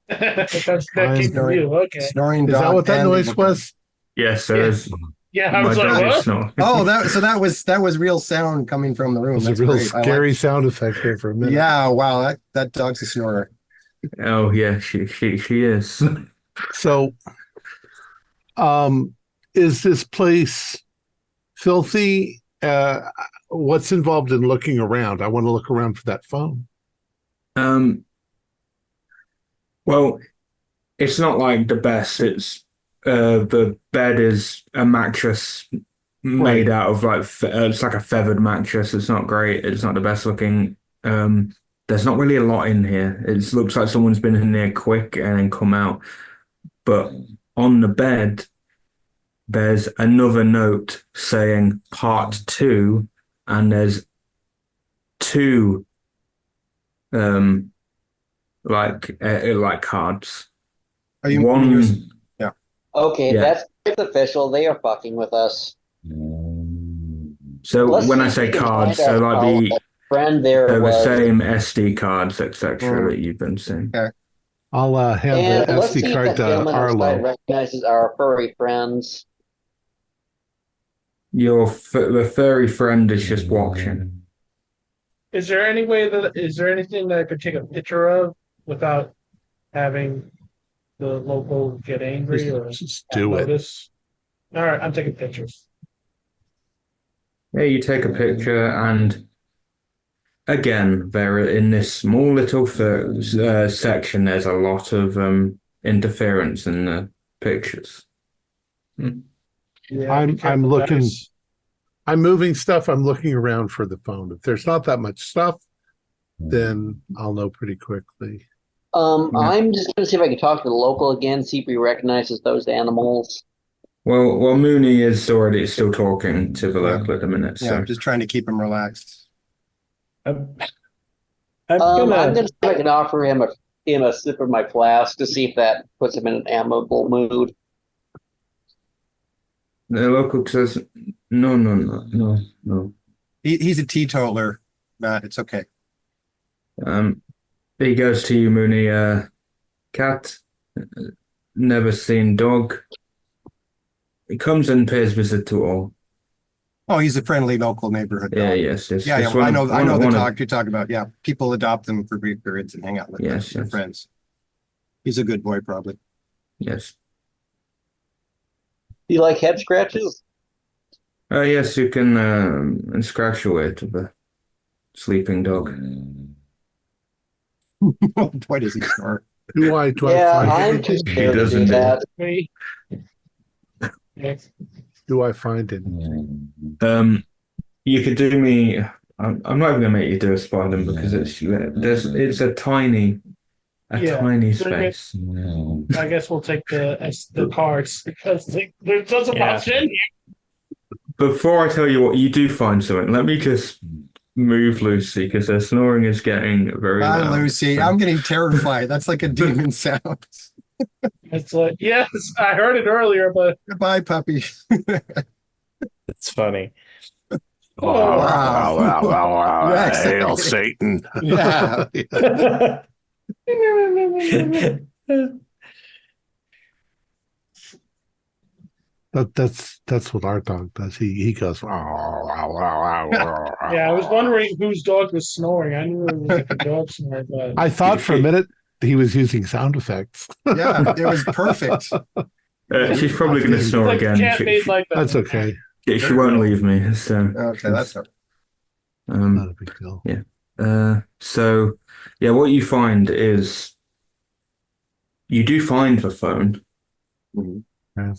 That's you. Okay. Snoring dog. Is that what that noise was? Yes, there is. Yeah, I was like, what? Oh, that was real sound coming from the room. It was a real scary sound effect there for a minute. Yeah, wow, that dog's a snorer. Oh yeah, she is. So, is this place filthy? What's involved in looking around? I want to look around for that phone. Well, it's not like the best. It's the bed is a mattress made out of like it's like a feathered mattress. It's not great. It's not the best looking. There's not really a lot in here. It looks like someone's been in there quick and then come out. But on the bed, there's another note saying part 2, and there's 2 like cards. Are you One? Yeah. Okay, Yeah. that's official. They are fucking with us. So Let's when see I if say we can cards, find so our like friend there the was. same SD cards, etc. that you've been seeing. Okay. I'll hand And the let's SD see if card that to gentleman outside Arlo. recognizes our furry friends. The furry friend is just watching. Is there anything that I could take a picture of without having the local get angry or Just do it. notice? All right, I'm taking pictures. Yeah, you take a picture, and again, in this small little section, there's a lot of interference in the pictures. Yeah, I'm looking. I'm moving stuff. I'm looking around for the phone. If there's not that much stuff, then I'll know pretty quickly. I'm just going to see if I can talk to the local again, see if he recognizes those animals. Well, Mooney is already still talking to the local at the minute. Yeah, So I'm just trying to keep him relaxed. I'm I'm gonna. going to see if I can offer him a sip of my flask to see if that puts him in an amiable mood. the local says, no. He's a teetotaler, Matt. It's okay. He goes to you, Mooney. Cat, never seen dog. He comes and pays visit to all. Oh, he's a friendly local neighborhood dog. Yes. Yeah, I know the dog you're talking about. Yeah, people adopt them for brief periods and hang out with their friends. He's a good boy, probably. Yes. Do you like head scratches? Yes, you can scratch away to the sleeping dog. Why does he snort? Do I Yeah, find I'm anything? too scared to do that. Do I find it? You could do me. I'm not even gonna make you do a spider because it's a tiny space. I guess we'll take the cards because there doesn't much in here. Before I tell you what you do find something, let me just move Lucy because her snoring is getting very loud. Hi, Lucy. So. I'm getting terrified. That's like a demon sound. It's like, yes, I heard it earlier, but Goodbye, puppy. It's funny. Oh, wow. Yes. Hail Satan. Yeah. That's what our dog does. He goes. Yeah, I was wondering whose dog was snoring. I knew it was like a dog snore, but I thought for a minute he was using sound effects. Yeah, it was perfect. She's probably going to snore like again. cat made like that. That's okay. She won't leave me. So Okay, that's all right. Not a big deal. Yeah. So yeah, what you find is you do find the phone,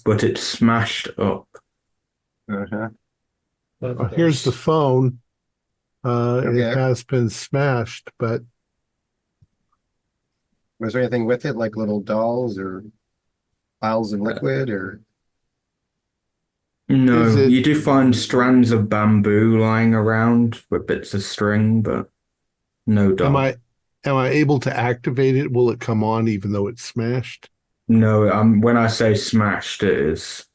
but it's smashed up. Uh-huh. Well, here's the phone. Okay. It has been smashed, but Was there anything with it, like little dolls or piles of liquid or? No, you do find strands of bamboo lying around with bits of string, but no doll. Am I able to activate it? Will it come on even though it's smashed? No, when I say smashed, it is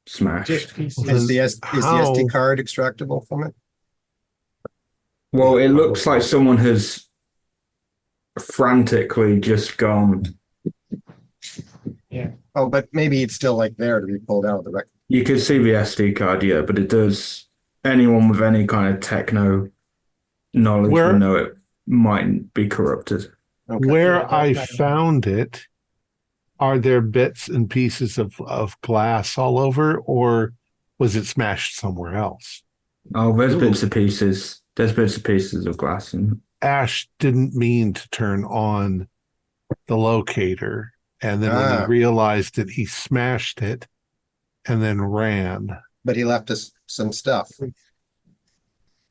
smashed. Is the SD card extractable from it? Well, it looks like someone has frantically just gone. Yeah. Oh, but maybe it's still like there to be pulled out of the record. You can see the SD card, yeah, but it does. Anyone with any kind of techno knowledge will know it might be corrupted. Okay. Where I found it, are there bits and pieces of glass all over, or was it smashed somewhere else? Oh, there's bits and pieces. There's bits and pieces of glass in it. Ash didn't mean to turn on the locator, and then when he realized it, he smashed it and then ran. But he left us some stuff.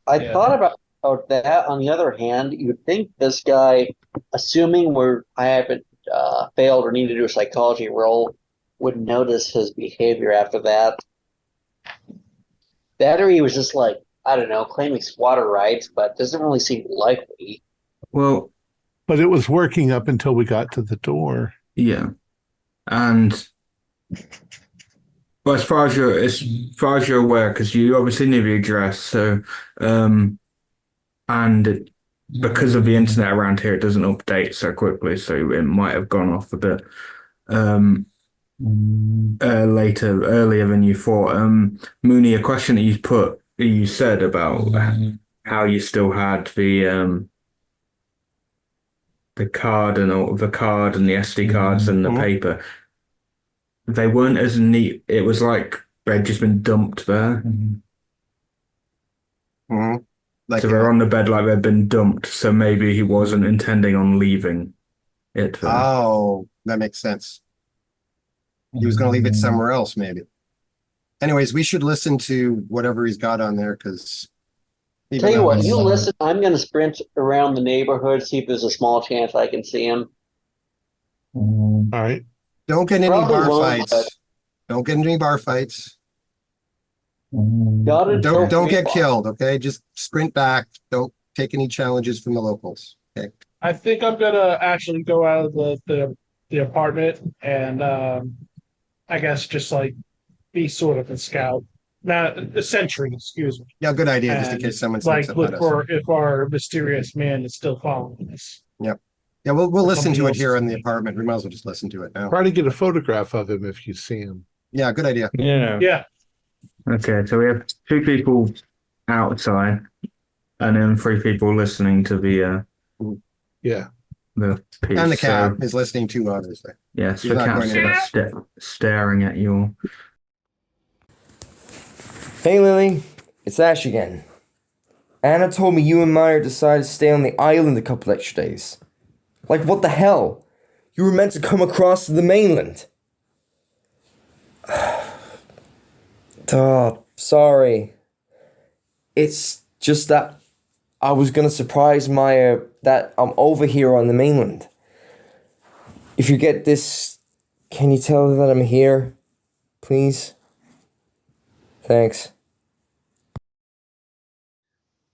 I thought about about that. On the other hand, you'd think this guy, assuming I haven't failed or need to do a psychology roll, would notice his behavior after that. That or he was just like, I don't know, claiming squatter rights, but doesn't really seem likely. Well, but it was working up until we got to the door. Yeah, and well, as far as you're aware, because you obviously knew the address, so and because of the internet around here, it doesn't update so quickly, so it might have gone off a bit earlier than you thought. Mooney, a question that you said about how you still had the card and the SD cards and the paper. They weren't as neat. It was like they'd just been dumped there. Like so they're on the bed like they'd been dumped. So maybe he wasn't intending on leaving it there. Oh, that makes sense. He was going to leave it somewhere else, maybe. Anyways, we should listen to whatever he's got on there, because... Tell you what, you listen. I'm going to sprint around the neighborhood, see if there's a small chance I can see him. All right. Don't get any bar fights. Don't get any bar fights. Don't get killed, okay? Just sprint back. Don't take any challenges from the locals. Okay. I think I'm gonna actually go out of the apartment and I guess just like be sort of a scout. Not a sentry, excuse me. Yeah, good idea, just in case someone's like look for if our mysterious man is still following us. Yep. Yeah, we'll listen to it here in the apartment. We might as well just listen to it now. Try to get a photograph of him if you see him. Yeah, good idea. Yeah. Okay, so we have 2 people outside, and then 3 people listening to the piece. And the cat is listening too, obviously. Yes, the cat's staring at you. Hey Lily, it's Ash again. Anna told me you and Meyer decided to stay on the island a couple extra days. Like, what the hell? You were meant to come across to the mainland. Oh, sorry. It's just that I was gonna surprise Maya that I'm over here on the mainland. If you get this, can you tell her that I'm here? Please? Thanks.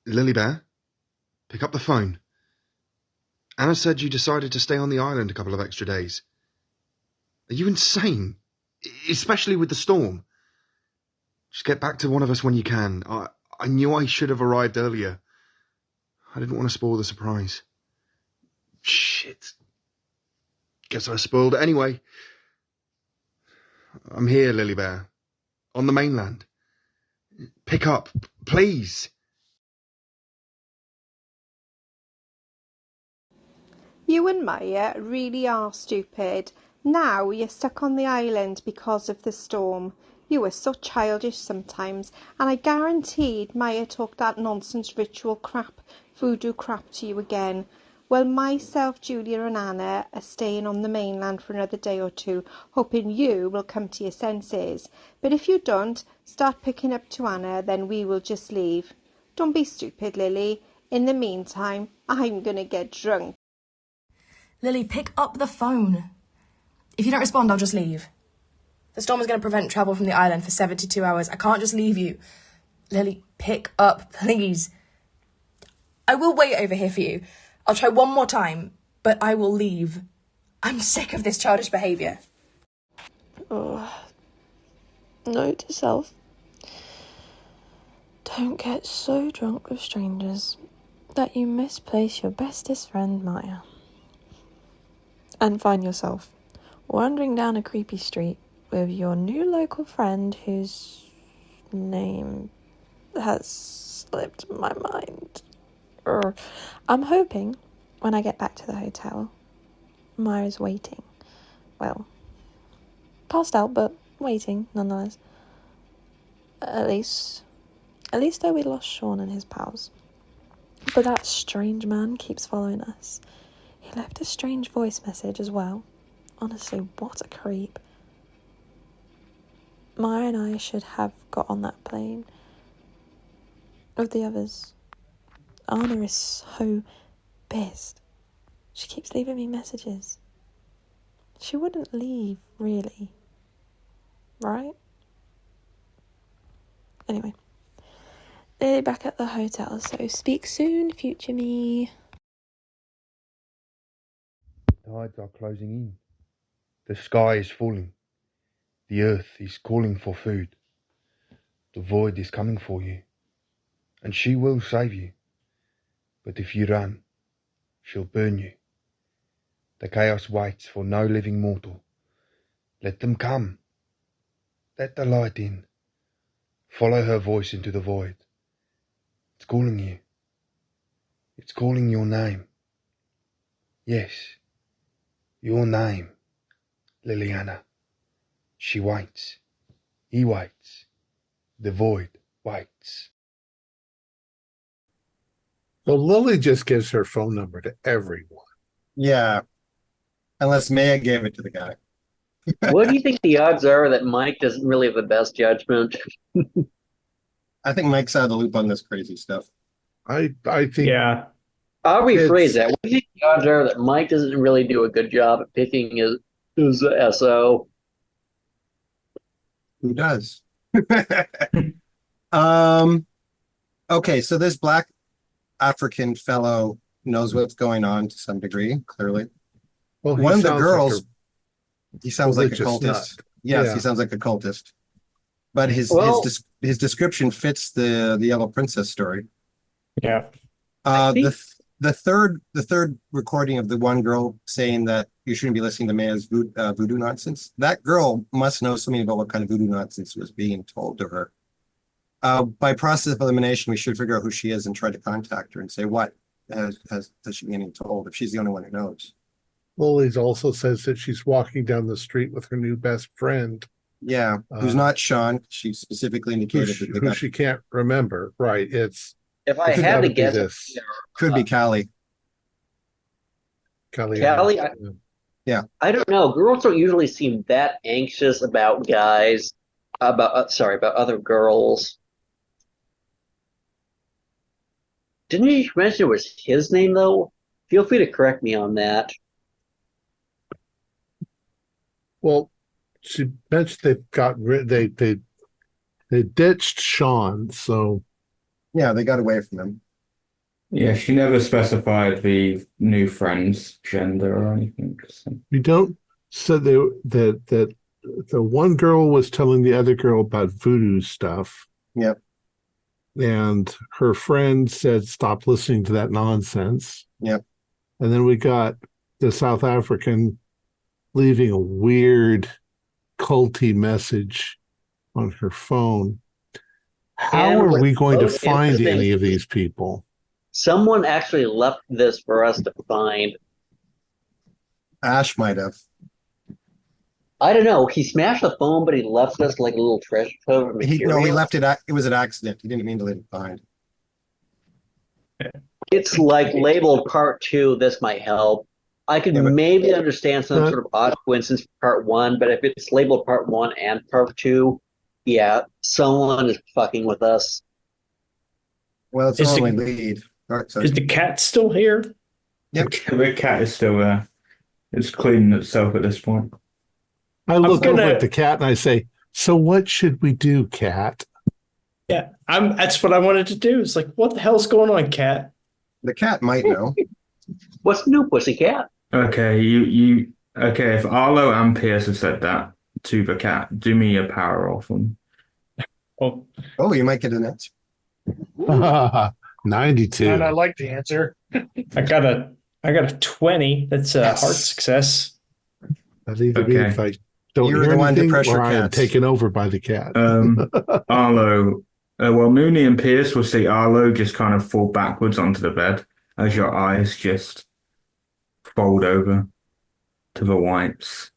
Lily Bear, pick up the phone. Anna said you decided to stay on the island a couple of extra days. Are you insane? Especially with the storm. Just get back to one of us when you can. I knew I should have arrived earlier. I didn't want to spoil the surprise. Shit. Guess I spoiled it anyway. I'm here, Lily Bear. On the mainland. Pick up, please. You and Maya really are stupid. Now you're stuck on the island because of the storm. You were so childish sometimes, and I guaranteed Maya talked that nonsense ritual crap, voodoo crap to you again. Well, myself, Julia and Anna are staying on the mainland for another day or 2, hoping you will come to your senses. But if you don't, start picking up to Anna, then we will just leave. Don't be stupid, Lily. In the meantime, I'm gonna get drunk. Lily, pick up the phone. If you don't respond, I'll just leave. The storm is going to prevent travel from the island for 72 hours. I can't just leave you. Lily, pick up, please. I will wait over here for you. I'll try one more time, but I will leave. I'm sick of this childish behaviour. Oh, note to self. Don't get so drunk with strangers that you misplace your bestest friend, Maya. And find yourself wandering down a creepy street with your new local friend whose name has slipped my mind. I'm hoping when I get back to the hotel, Maya's waiting. Well, passed out, but waiting nonetheless. At least though we lost Sean and his pals. But that strange man keeps following us. He left a strange voice message as well. Honestly, what a creep. Maya and I should have got on that plane. With the others. Anna is so pissed. She keeps leaving me messages. She wouldn't leave, really. Right? Anyway. Nearly back at the hotel, so speak soon, future me. The tides are closing in. The sky is falling. The earth is calling for food. The void is coming for you. And she will save you. But if you run, she'll burn you. The chaos waits for no living mortal. Let them come. Let the light in. Follow her voice into the void. It's calling you. It's calling your name. Yes, your name, Liliana. She waits. He waits. The void waits. So Lily just gives her phone number to everyone. Yeah. Unless Maya gave it to the guy. What do you think the odds are that Mike doesn't really have the best judgment? I think Mike's out of the loop on this crazy stuff. I think Yeah. I'll rephrase that. What do you think the odds are that Mike doesn't really do a good job at picking his SO? Who does? Okay, so this black African fellow knows what's going on to some degree, clearly. well, One of the sounds girls, he sounds like a religious cultist. nut. Yes, Yeah. he sounds like a cultist. But his description fits the Yellow Princess story. Yeah. The third recording of the one girl saying that you shouldn't be listening to Maya's voodoo nonsense. That girl must know something about what kind of voodoo nonsense was being told to her. By process of elimination, we should figure out who she is and try to contact her and say what has she been told if she's the only one who knows. Lily's also says that she's walking down the street with her new best friend. Yeah, who's not Sean. She specifically indicated who she can't remember. Right. If I had to guess, could be Callie. Callie. Yeah. I don't know. Girls don't usually seem that anxious about guys, about other girls. Didn't you mention it was his name though? Feel free to correct me on that. Well, she mentioned they've got they ditched Sean, so yeah, they got away from him. Yeah, she never specified the new friend's gender or anything. So. We don't. So that the one girl was telling the other girl about voodoo stuff. Yep. And her friend said, "Stop listening to that nonsense." Yep. And then we got the South African leaving a weird culty message on her phone. How are we going to find any of these people? Someone actually left this for us to find. Ash might have. I don't know. He smashed the phone, but he left us like a little treasure trove of material. He left it. It was an accident. He didn't mean to leave it behind. It's like labeled part 2. This might help. I could maybe understand some sort of odd coincidence for part 1, but if it's labeled part 1 and part 2, yeah, someone is fucking with us. Well, it's only lead. Is the cat still here? Yep. The cat is still there. It's cleaning itself at this point. I look over at the cat and I say, "So what should we do, cat?" Yeah, that's what I wanted to do. It's like, what the hell's going on, cat? The cat might know. What's new, pussycat? Okay, okay, if Arlo and Pierce have said that to the cat, do me a power roll for them. Oh, you might get an answer. 92. And I like the answer. I got a 20. That's a hard success. That either be if I don't You're hear the one to anything pressure or I am cats. taken over by the cat. Arlo, well, Mooney and Pierce will see Arlo just kind of fall backwards onto the bed as your eyes just fold over to the whites.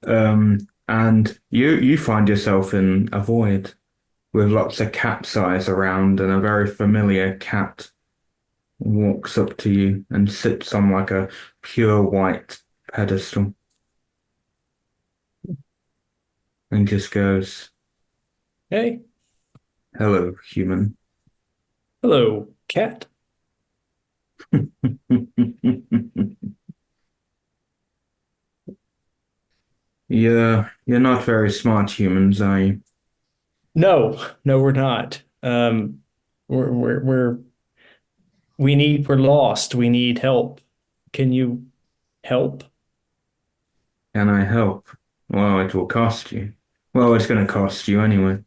And you find yourself in a void with lots of cat's eyes around, and a very familiar cat walks up to you and sits on like a pure white pedestal and just goes, "Hey. Hello, human." Hello, cat. Yeah, you're not very smart humans, are you? No, no, we're not. We're we're lost. We need help. Can you help? Can I help? Well, it will cost you. Well, it's going to cost you anyway.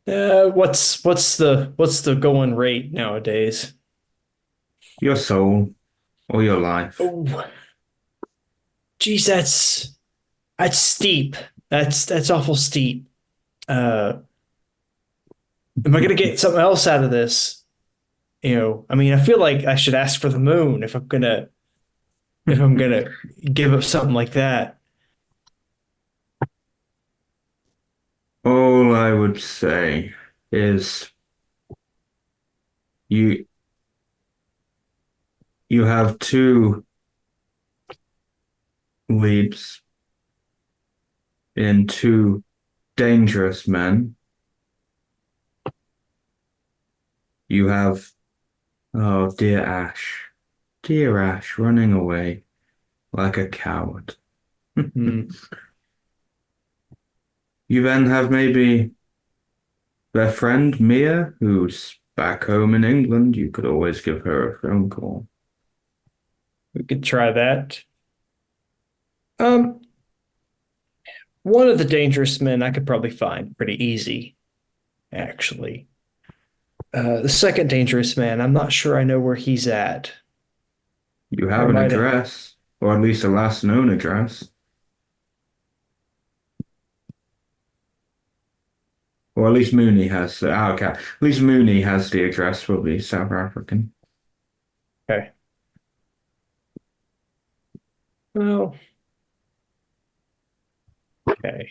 What's the going rate nowadays? Your soul or your life. Oh, geez, that's steep. That's awful steep. Am I gonna get something else out of this? I mean, I feel like I should ask for the moon if I'm gonna give up something like that. All I would say is you you have two leads in two dangerous men. You have, oh, dear Ash, running away like a coward. Hmm. You then have maybe their friend Mia, who's back home in England. You could always give her a phone call. We could try that. Um, one of the dangerous men I could probably find pretty easy, actually. The second dangerous man, I'm not sure I know where he's at. You have an address, or at least a last known address. Or at least Mooney has. Okay. At least Mooney has the address for the South African. Okay. Well, okay.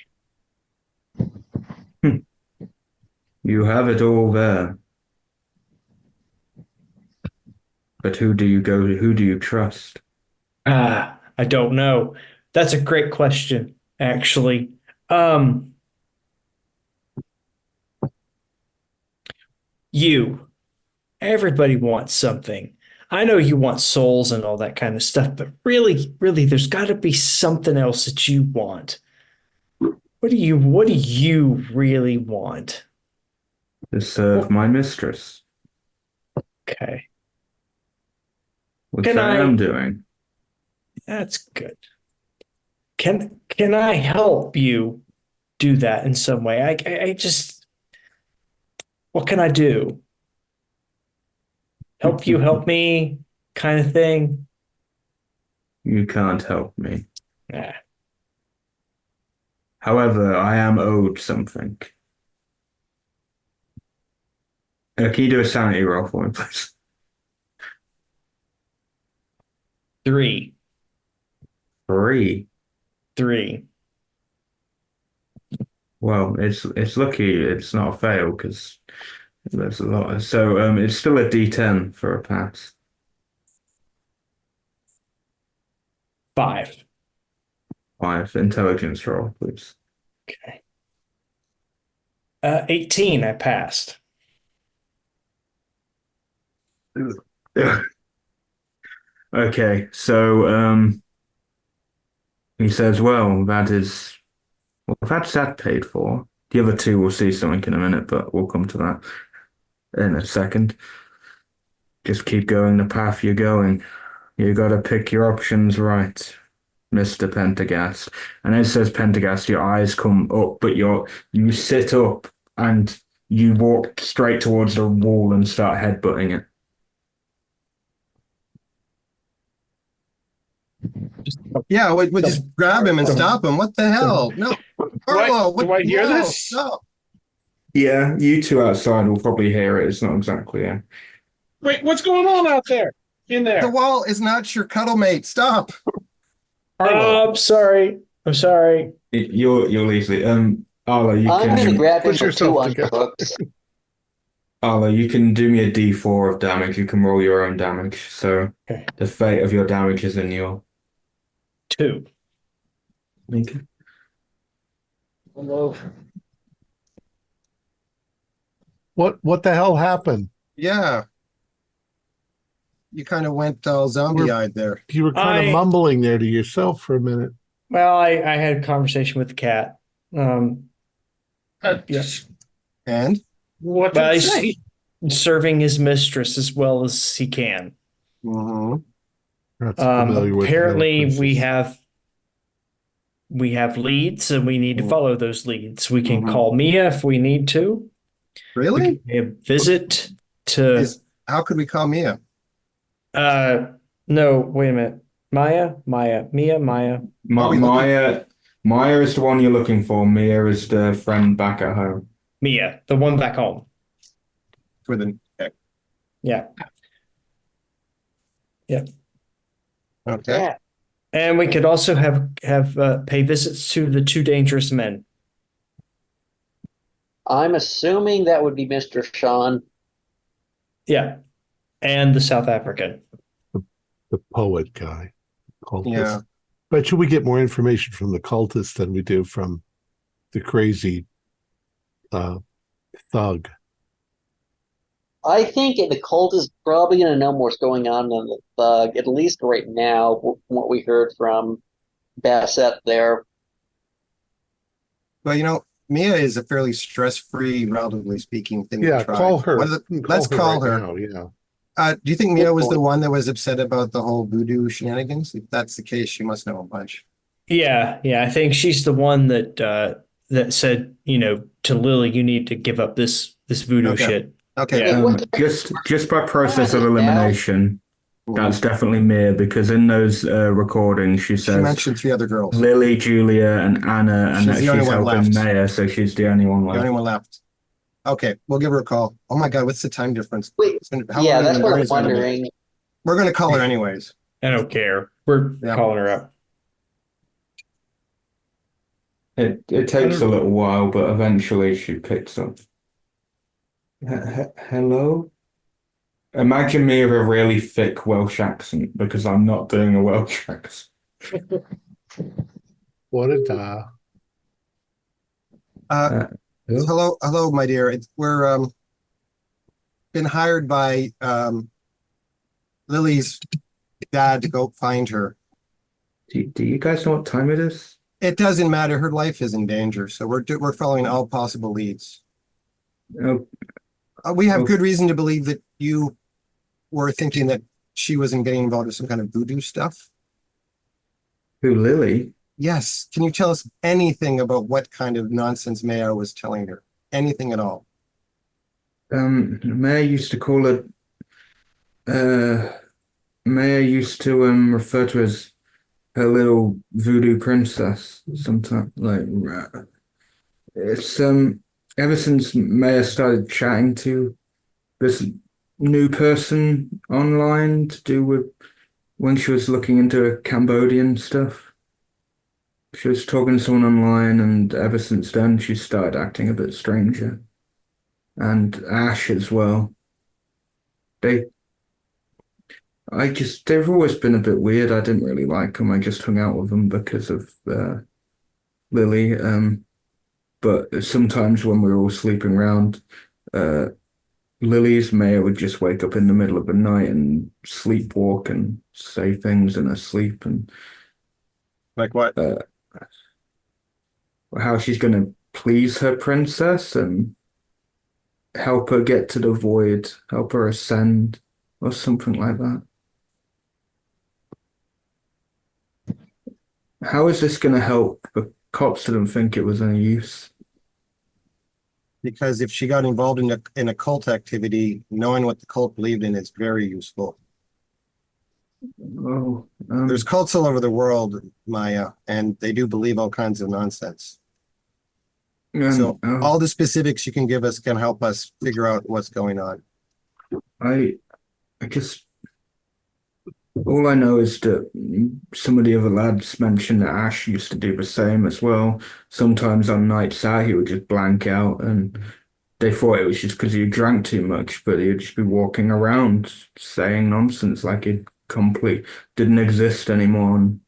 You have it all there. But who do you go to? Who do you trust? I don't know. That's a great question, actually. Um, you. Everybody wants something. I know you want souls and all that kind of stuff, but really, really, there's got to be something else that you want. What do you really want? To serve my mistress. Okay. Which I am doing. That's good. Can I help you do that in some way? I just what can I do? Help you help me kind of thing? You can't help me. Yeah. However, I am owed something. Can you do a sanity roll for me, please? 3. 3. 3. Well, it's lucky it's not a fail because there's a lot. So it's still a D10 for a pass. 5. 5 intelligence roll, please. Okay. 18, I passed. Okay, so he says, well, that's that paid for. The other two will see something in a minute, but we'll come to that in a second. Just keep going the path you're going. You gotta pick your options right, Mr. Pentagast. And as it says Pentagast, your eyes come up, but you sit up and you walk straight towards the wall and start headbutting it. Yeah, we just grab him and stop him. What the hell? No. Harlow, Do I hear this? No. Yeah, you two outside will probably hear it. It's not exactly a... Wait, what's going on out there? In there? The wall is not your cuddle mate. Stop. I'm sorry. I'm sorry. You'll easily Arlo, you I'm can gonna grab him Put for 2 yourself on together. books. Arlo, you can do me a D4 of damage. You can roll your own damage. So Okay. the fate of your damage is in your 2. Okay. Hello. What the hell happened? Yeah. You kind of went all zombie-eyed there. You were kind of mumbling there to yourself for a minute. Well, I had a conversation with the cat. Yeah. And? What did he say? Serving his mistress as well as he can. Mm-hmm. That's familiar with apparently we have leads and we need to follow those leads. We can call Mia if we need to. Really? We can pay a visit to how could we call Mia? No, wait a minute. Mia. Maya is the one you're looking for. Mia is the friend back at home. Mia, the one back home. Yeah. Okay. Yeah. And we could also have pay visits to the two dangerous men. I'm assuming that would be Mr. Sean. Yeah. And the South African. The poet guy. Cultist. Yeah. But should we get more information from the cultist than we do from the crazy thug? I think the cult is probably going to know what's going on than the thug, at least right now, from what we heard from Bassett there. Well, Mia is a fairly stress-free, relatively speaking, thing to try. Call her. Let's call her. Now, yeah. Do you think Mia was the one that was upset about the whole voodoo shenanigans? If that's the case, she must know a bunch. Yeah. I think she's the one that said, to Lily, you need to give up this voodoo shit. Okay. Yeah. Just by process of elimination, that's definitely Mia, because in those recordings she says she mentioned 3 other girls: Lily, Julia, and Anna, and she's helping Maya, so she's the only one left. The only one left. Okay, we'll give her a call. Oh my God, what's the time difference? Wait, that's what I'm wondering. We're going to call her anyways. I don't care. We're calling her up. It takes a little while, but eventually she picks up. Hello? Imagine me with a really thick Welsh accent, because I'm not doing a Welsh accent. What a da. Hello, my dear. We're been hired by Lily's dad to go find her. Do you guys know what time it is? It doesn't matter. Her life is in danger, so we're following all possible leads. We have good reason to believe that you were thinking that she wasn't getting involved with some kind of voodoo stuff. Who, Lily? Yes. Can you tell us anything about what kind of nonsense Maya was telling her? Anything at all? Maya used to call her. Maya used to refer to as her little voodoo princess. Sometimes, it's ever since Maya started chatting to this new person online to do with when she was looking into Cambodian stuff. She was talking to someone online, and ever since then she started acting a bit stranger. And Ash as well. They've always been a bit weird. I didn't really like them. I just hung out with them because of Lily. But sometimes when we were all sleeping around, Lily's Maya would just wake up in the middle of the night and sleepwalk and say things in her sleep. And like what? How she's going to please her princess and help her get to the void, help her ascend, or something like that. How is this going to help? The cops didn't think it was any use. Because if she got involved in a cult activity, knowing what the cult believed in is very useful. There's cults all over the world, Maya, and they do believe all kinds of nonsense. So all the specifics you can give us can help us figure out what's going on. I just, all I know is that some of the other lads mentioned that Ash used to do the same as well. Sometimes on nights out, he would just blank out, and they thought it was just because he drank too much, but he'd just be walking around saying nonsense like he didn't exist anymore. And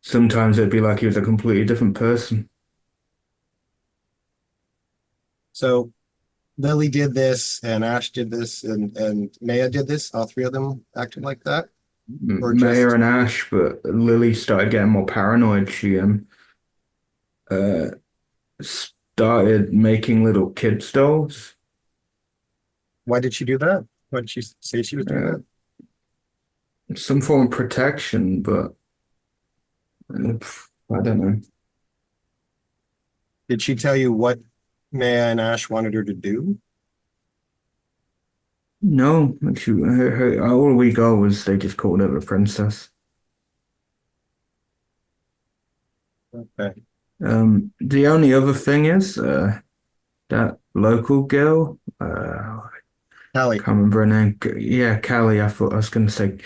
sometimes it'd be like he was a completely different person. So Lily did this, and Ash did this, and Maya did this. All three of them acted like that, or Maya just and Ash, but Lily started getting more paranoid. She uh started making little kids dolls. why did she do that? Why did she say she was doing that? Some form of protection, but I don't know. Did she tell you what Maya and Ash wanted her to do? No, all we got was they just called her a princess. Okay. The only other thing is that local girl, Callie. can't remember her name. Yeah, Callie. I thought I was going to say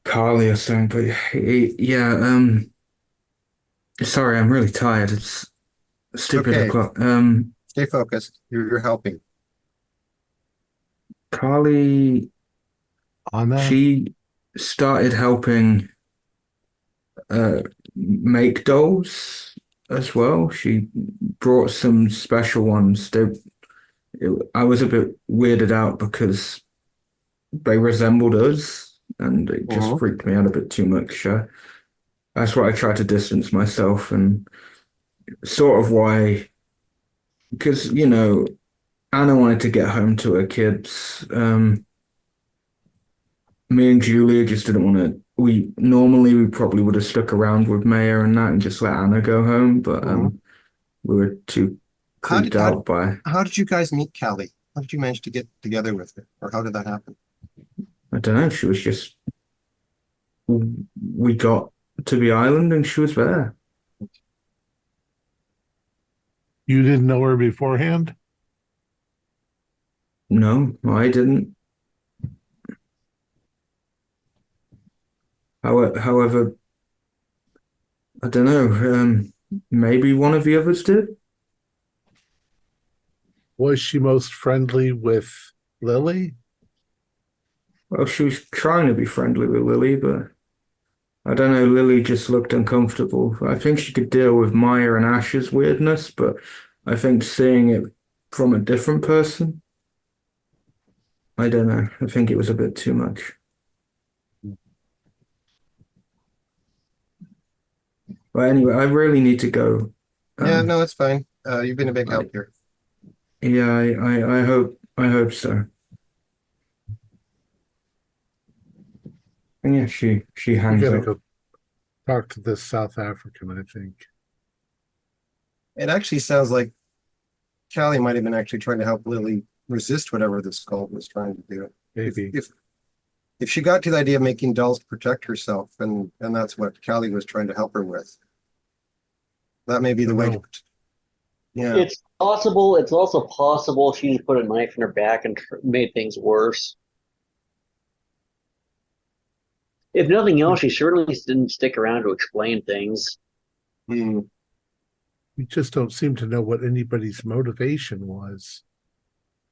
Carly or something, but yeah. Sorry, I'm really tired. It's stupid Okay. o'clock. Stay focused. You're helping. Carly, she started helping make dolls as well. She brought some special ones. I was a bit weirded out because they resembled us, and it just freaked me out a bit too much. That's why I tried to distance myself, and sort of why, because Anna wanted to get home to her kids. Me and Julia just didn't want to. We probably would have stuck around with Maya and that and just let Anna go home, but we were too creeped out by. How did you guys meet Callie? How did you manage to get together with her, or how did that happen? I don't know. She was just. We got to the island and she was there. You didn't know her beforehand? No, I didn't. However, I don't know. Maybe one of the others did. Was she most friendly with Lily? Well, she was trying to be friendly with Lily, but I don't know. Lily just looked uncomfortable. I think she could deal with Maya and Ash's weirdness, but I think seeing it from a different person, I don't know. I think it was a bit too much. But anyway, I really need to go. Yeah, no, it's fine. You've been a big help here. Yeah, I hope so. And yeah, she hangs You gotta up. go talk to this South African, I think. It actually sounds like Callie might have been actually trying to help Lily resist whatever this cult was trying to do. Maybe. If she got to the idea of making dolls to protect herself, and that's what Callie was trying to help her with, that may be the way. Yeah, it's possible. It's also possible she just put a knife in her back and made things worse. If nothing else, she certainly didn't stick around to explain things. We just don't seem to know what anybody's motivation was.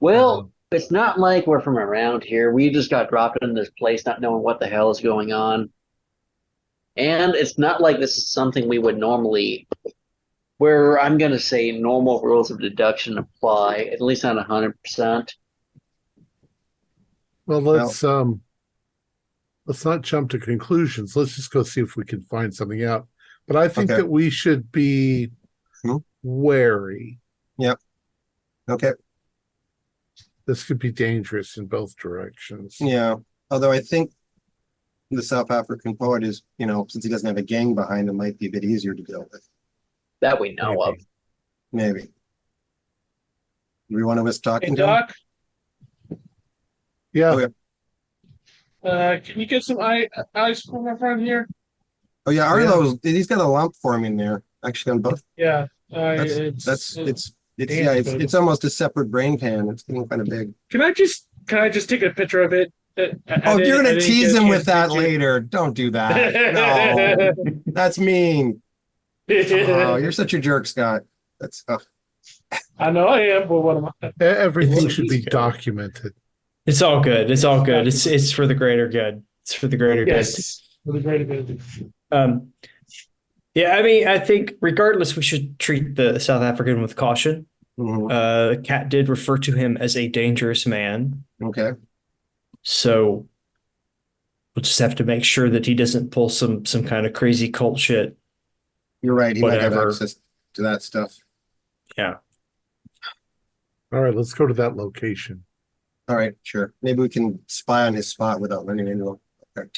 Well, it's not like we're from around here. We just got dropped in this place not knowing what the hell is going on. And it's not like this is something we would normally, where I'm going to say normal rules of deduction apply, at least not 100%. Well, let's not jump to conclusions. Let's just go see if we can find something out. But I think that we should be wary. Yep. Okay. This could be dangerous in both directions. Yeah. Although I think the South African poet is, since he doesn't have a gang behind him, might be a bit easier to deal with. That we know of. Maybe. Do we want to miss talking to Doc? him? Yeah. Can you get some ice for my friend here? Oh yeah, Arlo's he's got a lump forming there. Actually on both. Yeah. It's almost a separate brain pan. It's getting kind of big. Can I just take a picture of it? You're gonna tease him with that later. Don't do that. No, that's mean. Oh, you're such a jerk, Scott. That's. I know I am, but what am I? Everything should be documented. It's all good. It's all good. It's for the greater good. It's for the greater good. For the greater good. Yeah, I mean, I think regardless, we should treat the South African with caution. Mhm. Cat did refer to him as a dangerous man. Okay. So we'll just have to make sure that he doesn't pull some kind of crazy cult shit. You're right. He might have Whatever. access to that stuff. Yeah. All right, let's go to that location. All right, sure. Maybe we can spy on his spot without running into him. Okay.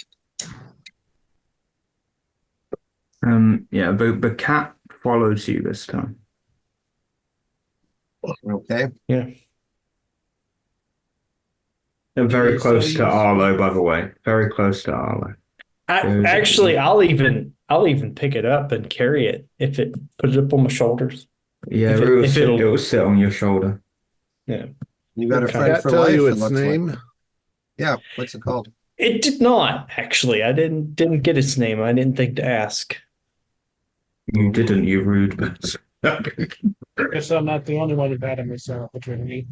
Yeah, but Cat follows you this time. Okay. Yeah. They're very close to Arlo, by the way. Very close to Arlo. Actually, I'll even pick it up and carry it if it put it up on my shoulders. Yeah, it'll sit on your shoulder. Yeah. You got a friend Cat for tell life. you it its looks name? like. Yeah. What's it called? It did not, actually. I didn't get its name. I didn't think to ask. You didn't, you rude bastard. Guess I'm not the only one who've had a missed opportunity.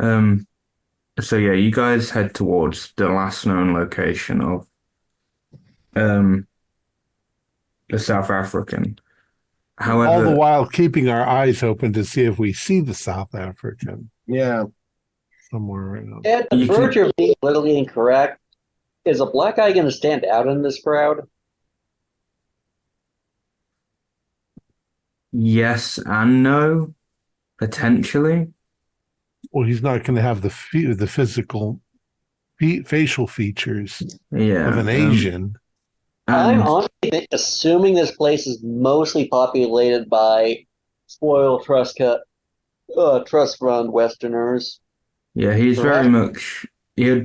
So yeah, you guys head towards the last known location of the South African. However, all the while keeping our eyes open to see if we see the South African. Yeah. Somewhere around. At the verge of being literally incorrect, is a black guy going to stand out in this crowd? Yes and no, potentially. Well, he's not going to have the physical facial features of an Asian. I'm honestly assuming this place is mostly populated by spoiled trust fund Westerners. Yeah, he'd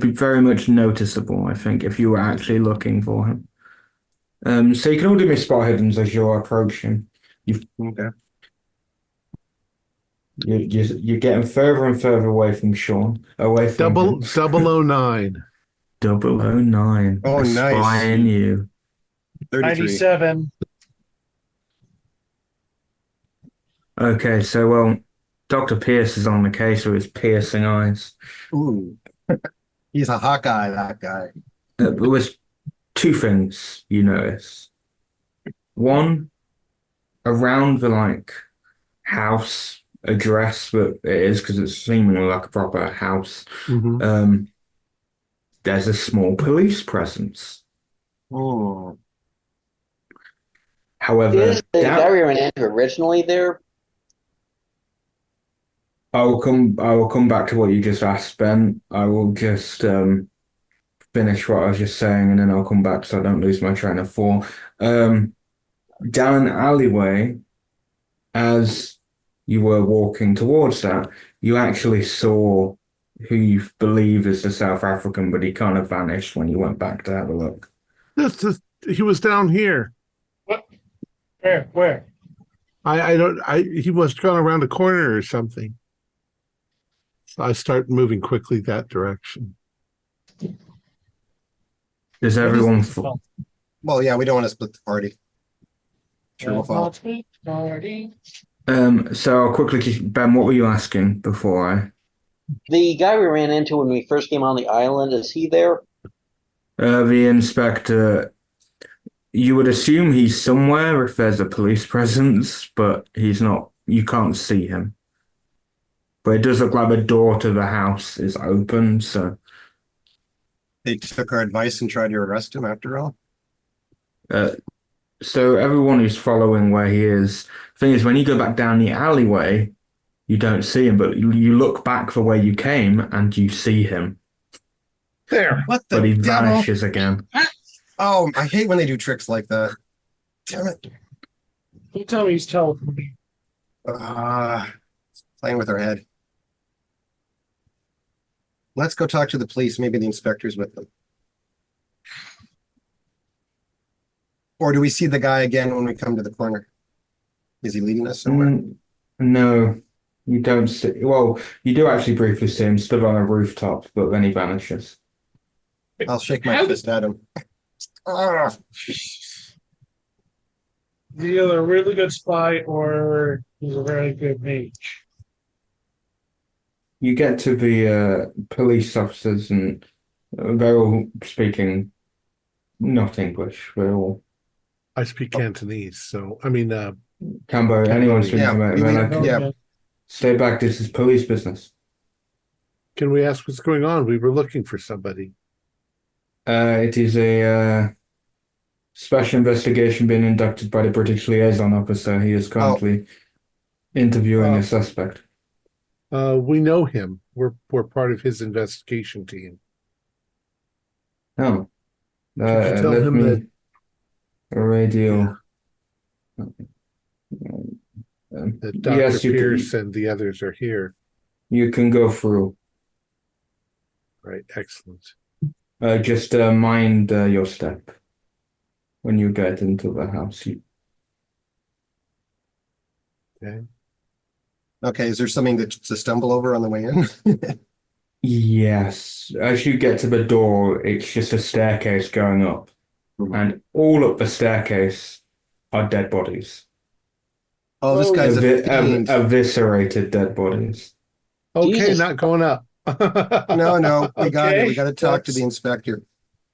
be very much noticeable, I think, if you were actually looking for him. So you can all do me spot hiddens as you're approaching. Okay. You're getting further and further away from Sean. Away from 009. 009. Oh, nice. Spying you. 97. Okay, so Dr. Pierce is on the case with his piercing eyes. Ooh. He's a Hawkeye, that guy. But there's two things you notice. One, around the house address, but it is because it's seemingly like a proper house. Mm-hmm. There's a small police presence. Oh. However, is the guy we ran into originally there? I will come back to what you just asked, Ben. I will just finish what I was just saying, and then I'll come back so I don't lose my train of thought. Down an alleyway, as you were walking towards that, you actually saw who you believe is the South African, but he kind of vanished when you went back to have a look. He was down here. What? Where? He must have gone around a corner or something. So I start moving quickly that direction. Does everyone? Well, yeah, we don't want to split the party. Sure, we'll follow. So I'll quickly, Ben, what were you asking before I? The guy we ran into when we first came on the island, is he there? The inspector. You would assume he's somewhere if there's a police presence, but he's not. You can't see him. But it does look like the door to the house is open, so. They took our advice and tried to arrest him after all? So everyone who's following where he is, thing is, when you go back down the alleyway, you don't see him, but you look back for where you came and you see him. There. What the But he devil? vanishes again. Oh, I hate when they do tricks like that. Damn it. You tell me he's teleporting. Playing with our head. Let's go talk to the police. Maybe the inspector's with them. Or do we see the guy again when we come to the corner? Is he leading us somewhere? No, you don't see. Well, you do actually briefly see him stood on a rooftop, but then he vanishes. I'll shake my fist at him. He's either a really good spy or he's a very good mage. You get to the police officers, and they're all speaking not English. They're all. I speak Cantonese, so Cambodia, anyone's been Yeah. Stay back, this is police business. Can we ask what's going on? We were looking for somebody. It is a special investigation being inducted by the British liaison officer. He is currently interviewing a suspect. We know him. We're part of his investigation team. Oh. Could you tell him that radio. that Dr. Yes, Pierce and the others are here? You can go through. Right, excellent. Just mind your step when you get into the house. Okay. Okay, is there something to stumble over on the way in? Yes. As you get to the door, it's just a staircase going up. And all up the staircase are dead bodies. Oh, this guy's eviscerated dead bodies. Okay, Jesus. not going up. No, we got it. Okay, We got to talk to the inspector.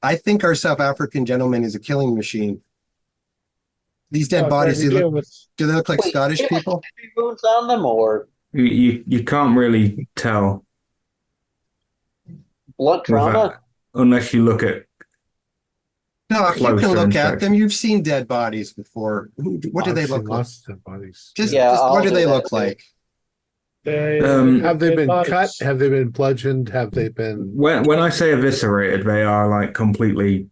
I think our South African gentleman is a killing machine. These dead bodies, do they look like Scottish people? Wounds on them or You can't really tell blood trauma? unless you look at. No, you can closer look at inspection. them. You've seen dead bodies before. What do they look like? Lots of dead bodies. Just I'll what do do they that look too. like? Have they been cut? Have they been bludgeoned? Have they been When I say eviscerated, they are like completely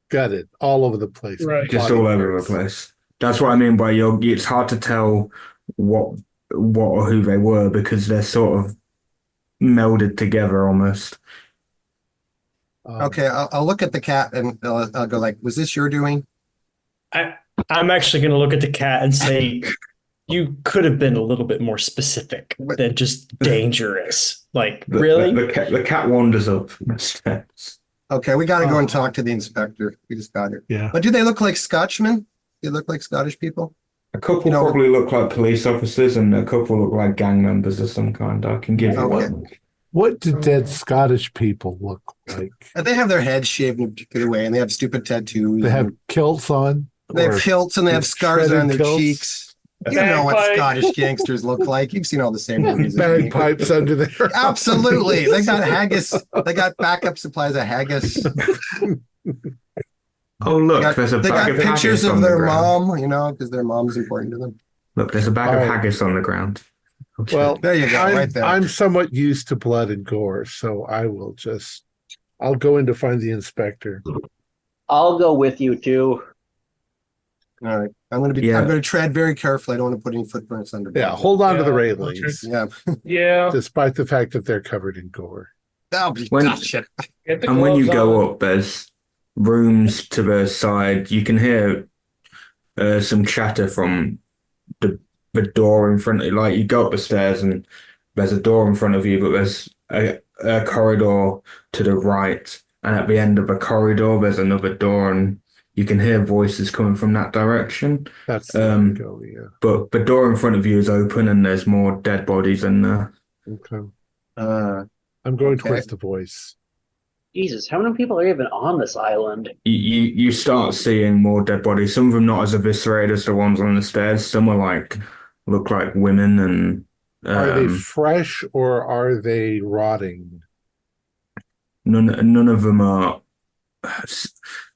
gutted all over the place? Right. just Body all over parts. the place. That's what I mean by it's hard to tell what or who they were because they're sort of melded together almost. Okay, I'll look at the cat and I'll go like, was this your doing? I'm actually going to look at the cat and say, you could have been a little bit more specific than just dangerous. Like, really? The cat wanders up the steps. Okay, we got to go and talk to the inspector. We just got it. Yeah. But do they look like Scotchmen? They look like Scottish people? A couple probably look like police officers and a couple look like gang members of some kind. I can give you one. What do dead Scottish people look like? They have their heads shaved in a particular way and they have stupid tattoos. They have kilts on? They have kilts and they have scars on their kilts? cheeks. You know what Scottish gangsters look like. You've seen all the same movies. Bagpipes under there. Absolutely. They got haggis. They got backup supplies of haggis. Oh, look, there's a bag of haggis pictures of on the their ground. mom, because their mom's important to them. Look, there's a bag of haggis on the ground. Okay. Well, there you go, right there. I'm somewhat used to blood and gore, so I'll go in to find the inspector. I'll go with you too. All right. I'm going to tread very carefully. I don't want to put any footprints under. Yeah, hold on to the railings. Yeah. Yeah. Despite the fact that they're covered in gore. That'll be shit. And when you go up, there's rooms to the side. You can hear some chatter from the door in front of you. Like you go up the stairs and there's a door in front of you, but there's a corridor to the right. And at the end of the corridor, there's another door and you can hear voices coming from that direction. That's go, yeah. But the door in front of you is open and there's more dead bodies in there. Okay. I'm going towards the voice. Jesus, how many people are even on this island? You start seeing more dead bodies. Some of them not as eviscerated as the ones on the stairs. Some are look like women and. Are they fresh or are they rotting? None of them are.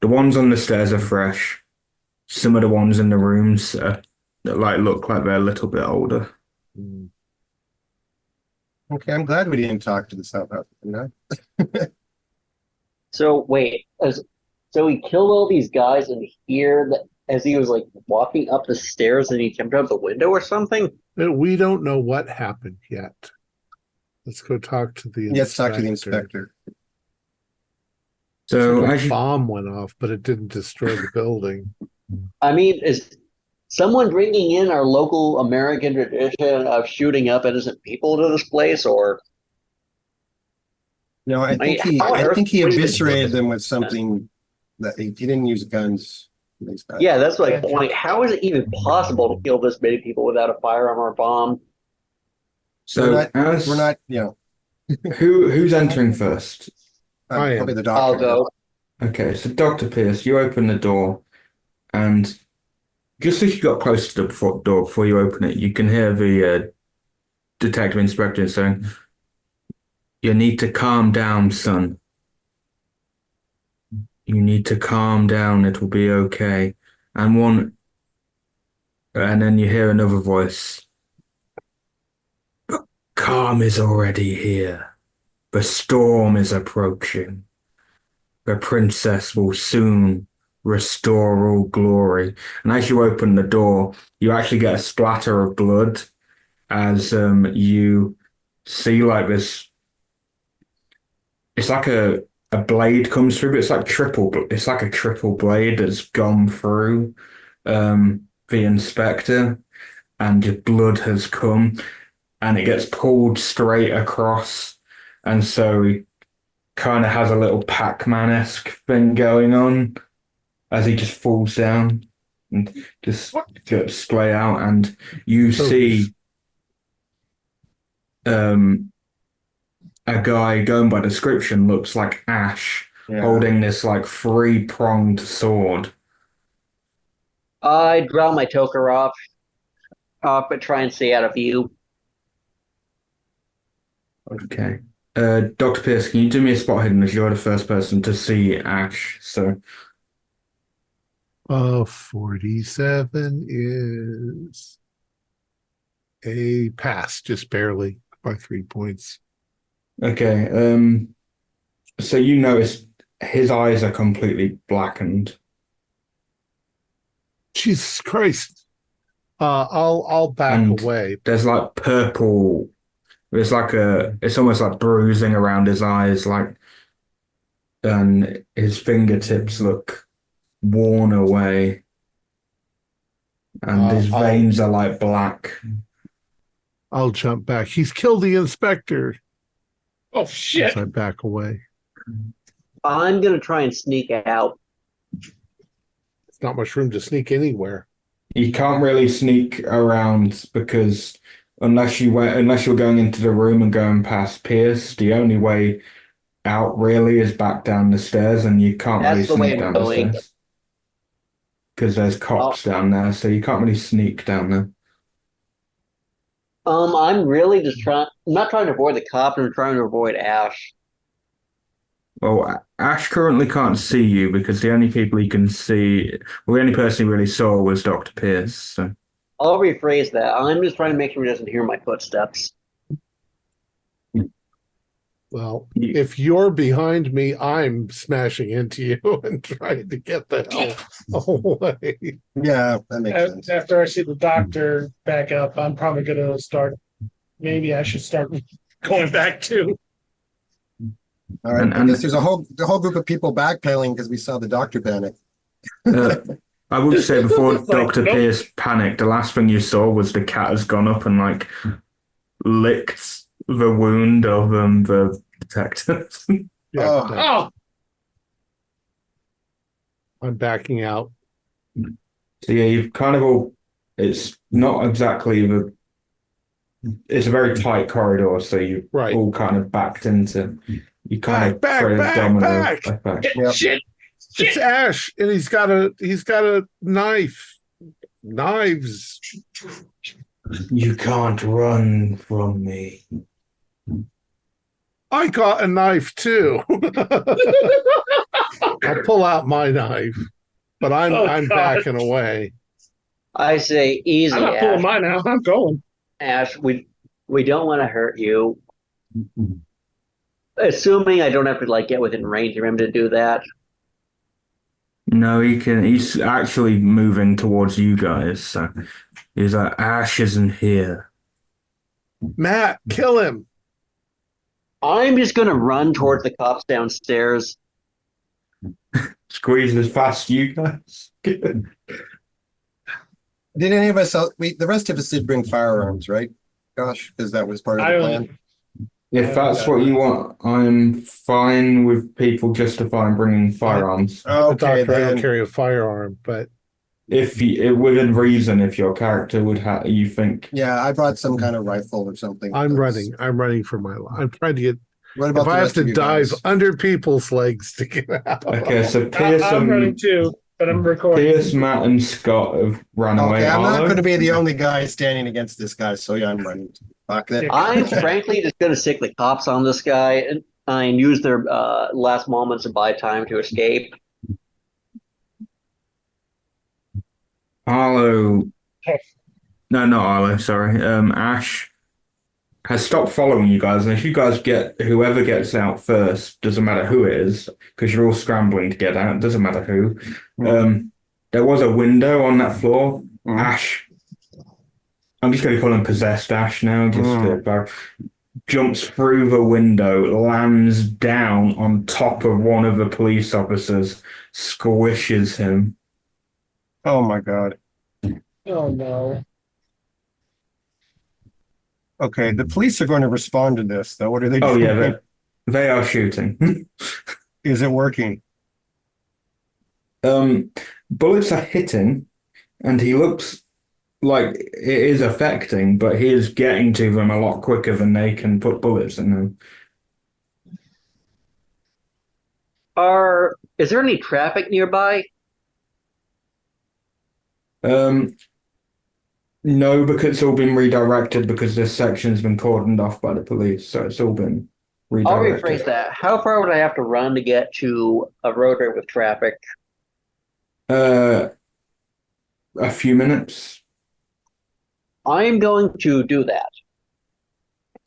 The ones on the stairs are fresh. Some of the ones in the rooms look like they're a little bit older. Okay, I'm glad we didn't talk to the South African guy. So wait, so he killed all these guys in here as he was walking up the stairs and he jumped out the window or something? We don't know what happened yet. Let's go talk to the inspector. Let's talk to the inspector. So a bomb went off, but it didn't destroy the building. I mean, is someone bringing in our local American tradition of shooting up innocent people to this place, or? No, I think he eviscerated them with something that he didn't use guns. Yeah, that's my point. How is it even possible to kill this many people without a firearm or a bomb? So we're not. Who's entering first? Probably the doctor. I'll go. Okay, so Dr. Pierce, you open the door and Just as you got close to the front door before you open it, you can hear the detective inspector saying, "You need to calm down, son. You need to calm down. It'll be okay." And then you hear another voice. "Calm is already here. The storm is approaching. The princess will soon restore all glory." And as you open the door, you actually get a splatter of blood as you see like this. It's like a blade comes through, but it's like a triple blade that's gone through the inspector, and your blood has come, and it gets pulled straight across, and so he kind of has a little Pac-Man-esque thing going on as he just falls down and just gets splay out, and you see a guy, going by description, looks like Ash, holding this like 3-pronged sword. I draw my toker off, but try and stay out of view. Okay. Dr. Pierce, can you do me a spot hidden as you're the first person to see Ash? So 47 is a pass, just barely by 3 points. Okay. So you notice his eyes are completely blackened. Jesus Christ. I'll back away. There's like purple. It's almost like bruising around his eyes, and his fingertips look worn away, and his veins are like black. I'll jump back. He's killed the inspector. Oh shit! As I back away. I'm gonna try and sneak out. There's not much room to sneak anywhere. You can't really sneak around because unless you're going into the room and going past Pierce, the only way out really is back down the stairs, and you can't really sneak down the stairs because there's cops down there, so you can't really sneak down there. I'm really just I'm not trying to avoid the cop, I'm trying to avoid Ash. Well, Ash currently can't see you because the only people he can see, well, the only person he really saw was Dr. Pierce. So. I'll rephrase that. I'm just trying to make sure he doesn't hear my footsteps. Well, if you're behind me, I'm smashing into you and trying to get the hell away. Yeah, that makes sense. After I see the doctor back up, I'm probably going to start. Maybe I should start going back too. All right. I guess there's a whole group of people backpedaling because we saw the doctor panic. I would say before Dr. Pierce panicked, the last thing you saw was the cat has gone up and like licked the wound of the detectives. I'm backing out. So yeah, you've kind of all. It's not exactly it's a very tight corridor, so you all kind of backed into. You kind of back. Shit. It's Ash, and he's got a knife. Knives. You can't run from me. I got a knife too. I'll pull out my knife, but I'm backing away. I say easy. I'm not pulling mine out. I'm going. Ash, we don't want to hurt you. Assuming I don't have to get within range of him to do that. No, he's actually moving towards you guys. So he's like, Ash isn't here. Matt, kill him. I'm just going to run towards the cops downstairs. Squeeze as fast as you guys. Did any of us else, the rest of us did bring firearms, right? Gosh, because that was part of the plan. If that's what you want, I'm fine with people justifying bringing firearms. Okay, the doctor, I don't carry a firearm, but if within reason, if your character would have, you think. Yeah, I brought some kind of rifle or something. I'm running for my life. I'm trying to get. What about if I have to dive under people's legs to get out? Okay, so Pearson. I'm running too. but I'm recording. Pierce, Matt, and Scott have run away. Okay, I'm not Arlo? going to be the only guy standing against this guy, so yeah, I'm running. Fuck that. I'm frankly just going to stick the cops on this guy and use their last moments to buy time to escape. Arlo. No, not Arlo, sorry. Ash has stopped following you guys, and if you guys get whoever gets out first, doesn't matter who it is, because you're all scrambling to get out, doesn't matter who. There was a window on that floor. Ash, I'm just going to call him Possessed Ash now, jumps through the window, lands down on top of one of the police officers, squishes him. Oh my god. Oh no. Okay, the police are going to respond to this, though. What are they doing? Oh yeah, they are shooting. Is it working? Bullets are hitting, and he looks like it is affecting, but he is getting to them a lot quicker than they can put bullets in them. Is there any traffic nearby? No, because it's all been redirected because this section's been cordoned off by the police, so it's all been redirected. I'll rephrase that. How far would I have to run to get to a roadway with traffic? A few minutes. I'm going to do that.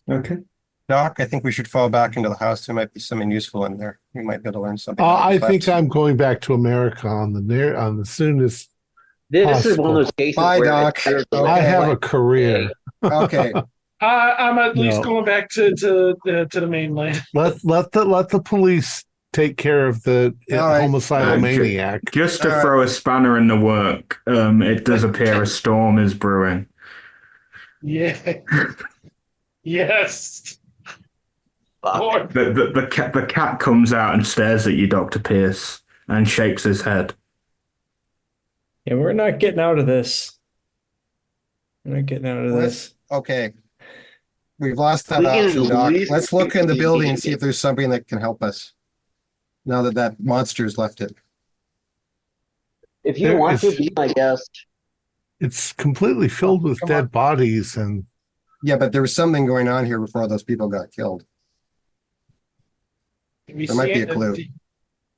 Okay. Doc, I think we should fall back into the house. There might be something useful in there. We might be able to learn something. I think I'm going back to America on the soonest. This is one of those cases Bye, where Doc. I have a career. Okay. I'm at least going back to the mainland. Let the police take care of the homicidal maniac. Just to throw a spanner in the work, it does appear a storm is brewing. Yeah. Yes. The cat comes out and stares at you, Dr. Pierce, and shakes his head. Yeah, we're not getting out of this. We're not getting out of this. Okay. We've lost that option, Doc. Let's look in the building and see if there's something that can help us. Now that monster's left it. If you want to be my guest. It's completely filled with dead bodies and. Yeah, but there was something going on here before those people got killed. There might be a clue.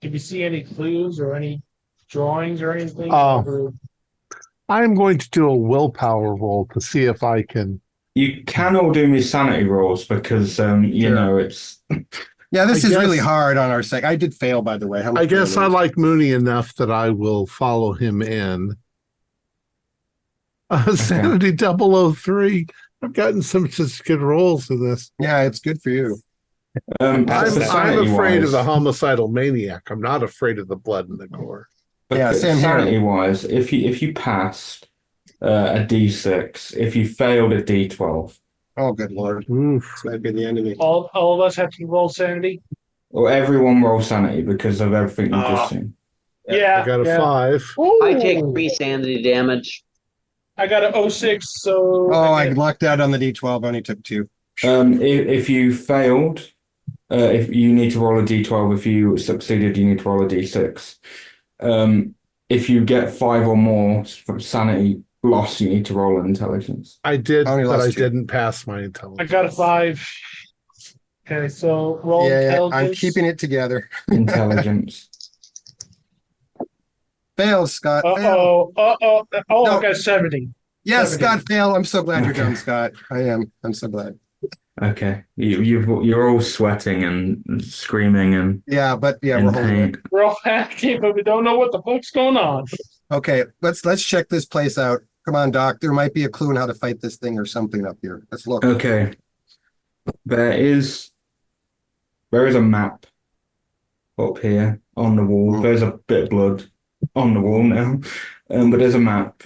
Did we see any clues or any drawings or anything? I'm going to do a willpower roll to see if I can. You can all do me sanity rolls because you know it's. Yeah, this is really hard on our sec. I did fail, by the way. I guess I like Mooney enough that I will follow him in. Sanity 003. I've gotten some such good rolls in this. Yeah, it's good for you. I'm afraid of the homicidal maniac. I'm not afraid of the blood and the gore. Yeah, same here. Sanity-wise, if you passed a D6, if you failed a D12. Oh, good lord. This might be the end of me. All of us have to roll sanity? Or everyone roll sanity because of everything you've just seen. Yeah. I got a 5. Ooh. I take 3 sanity damage. I got an 06, so... Oh, I lucked out on the D12. I only took 2. If you failed, if you need to roll a D12. If you succeeded, you need to roll a D6. If you get 5 or more from sanity loss, you need to roll an intelligence. I did, but I didn't pass my intelligence. I got a 5. Okay, so roll intelligence. I'm keeping it together. Intelligence. Fail, Scott. Oh, no. I got 70. Yes, 70. Scott, fail. I'm so glad you're done, Scott. I am. I'm so glad. Okay, you're all sweating and screaming and we're holding it. We're all happy, but we don't know what the fuck's going on. Okay, let's check this place out. Come on, Doc. There might be a clue on how to fight this thing or something up here. Let's look. Okay, there is a map up here on the wall. There's a bit of blood on the wall now, but there's a map.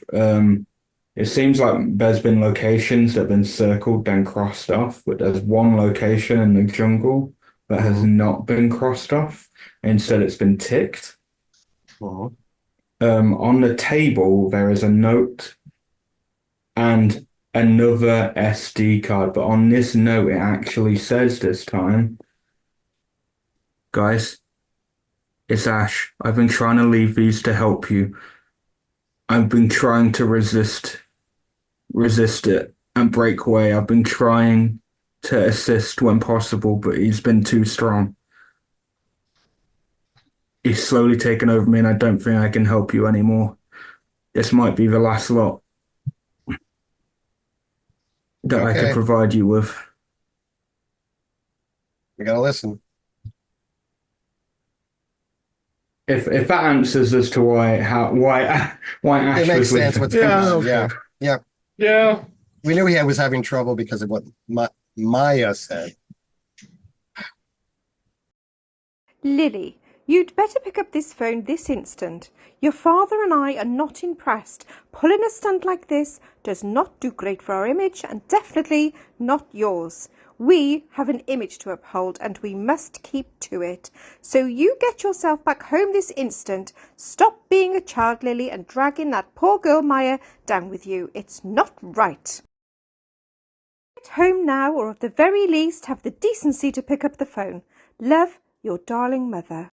It seems like there's been locations that have been circled, then crossed off, but there's one location in the jungle that has not been crossed off. Instead, it's been ticked. On the table, there is a note and another SD card, but on this note, it actually says this time, guys, It's Ash. I've been trying to leave these to help you. I've been trying to resist it and break away. I've been trying to assist when possible, but he's been too strong. He's slowly taken over me, and I don't think I can help you anymore. This might be the last lot that I could provide you with. You gotta listen. If that answers as to why Ash it makes was sense leaving. what's going on. Yeah. Yeah. We knew he was having trouble because of what Maya said. Lily, you'd better pick up this phone this instant. Your father and I are not impressed. Pulling a stunt like this does not do great for our image, and definitely not yours. We have an image to uphold, and we must keep to it. So you get yourself back home this instant. Stop being a child, Lily, and dragging that poor girl Maya down with you. It's not right. Get home now, or at the very least have the decency to pick up the phone. Love, your darling mother.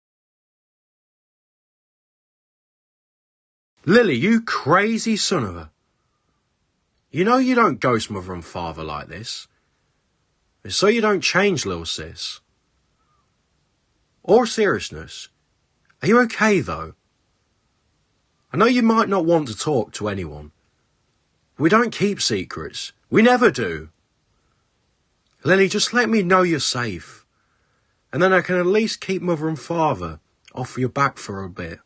Lily, you crazy son of a... You know you don't ghost mother and father like this. It's so you don't change, little sis. All seriousness, are you okay though? I know you might not want to talk to anyone. We don't keep secrets. We never do. Lily, just let me know you're safe. And then I can at least keep mother and father off your back for a bit.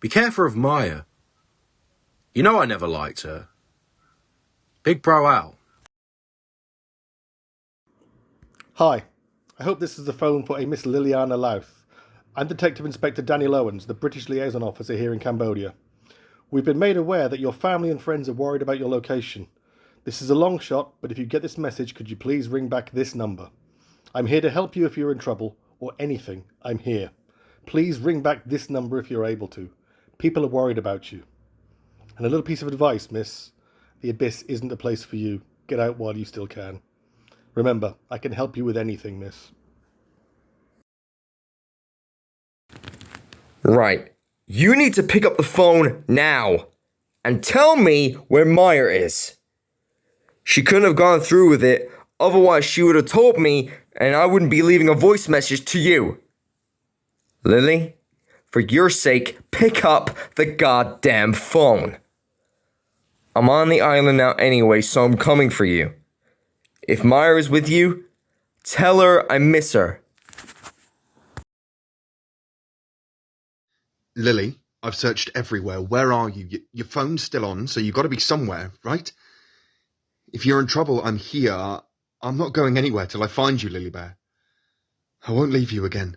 Be careful of Maya. You know I never liked her. Big bro out. Hi, I hope this is the phone for a Miss Liliana Louth. I'm Detective Inspector Daniel Owens, the British Liaison Officer here in Cambodia. We've been made aware that your family and friends are worried about your location. This is a long shot, but if you get this message, could you please ring back this number? I'm here to help you if you're in trouble, or anything, I'm here. Please ring back this number if you're able to. People are worried about you. And a little piece of advice, miss. The abyss isn't a place for you. Get out while you still can. Remember, I can help you with anything, miss. Right. You need to pick up the phone now and tell me where Maya is. She couldn't have gone through with it, otherwise she would have told me and I wouldn't be leaving a voice message to you. Lily, for your sake, pick up the goddamn phone. I'm on the island now anyway, so I'm coming for you. If Maya is with you, tell her I miss her. Lily, I've searched everywhere. Where are you? Your phone's still on, so you've got to be somewhere, right? If you're in trouble, I'm here. I'm not going anywhere till I find you, Lily Bear. I won't leave you again.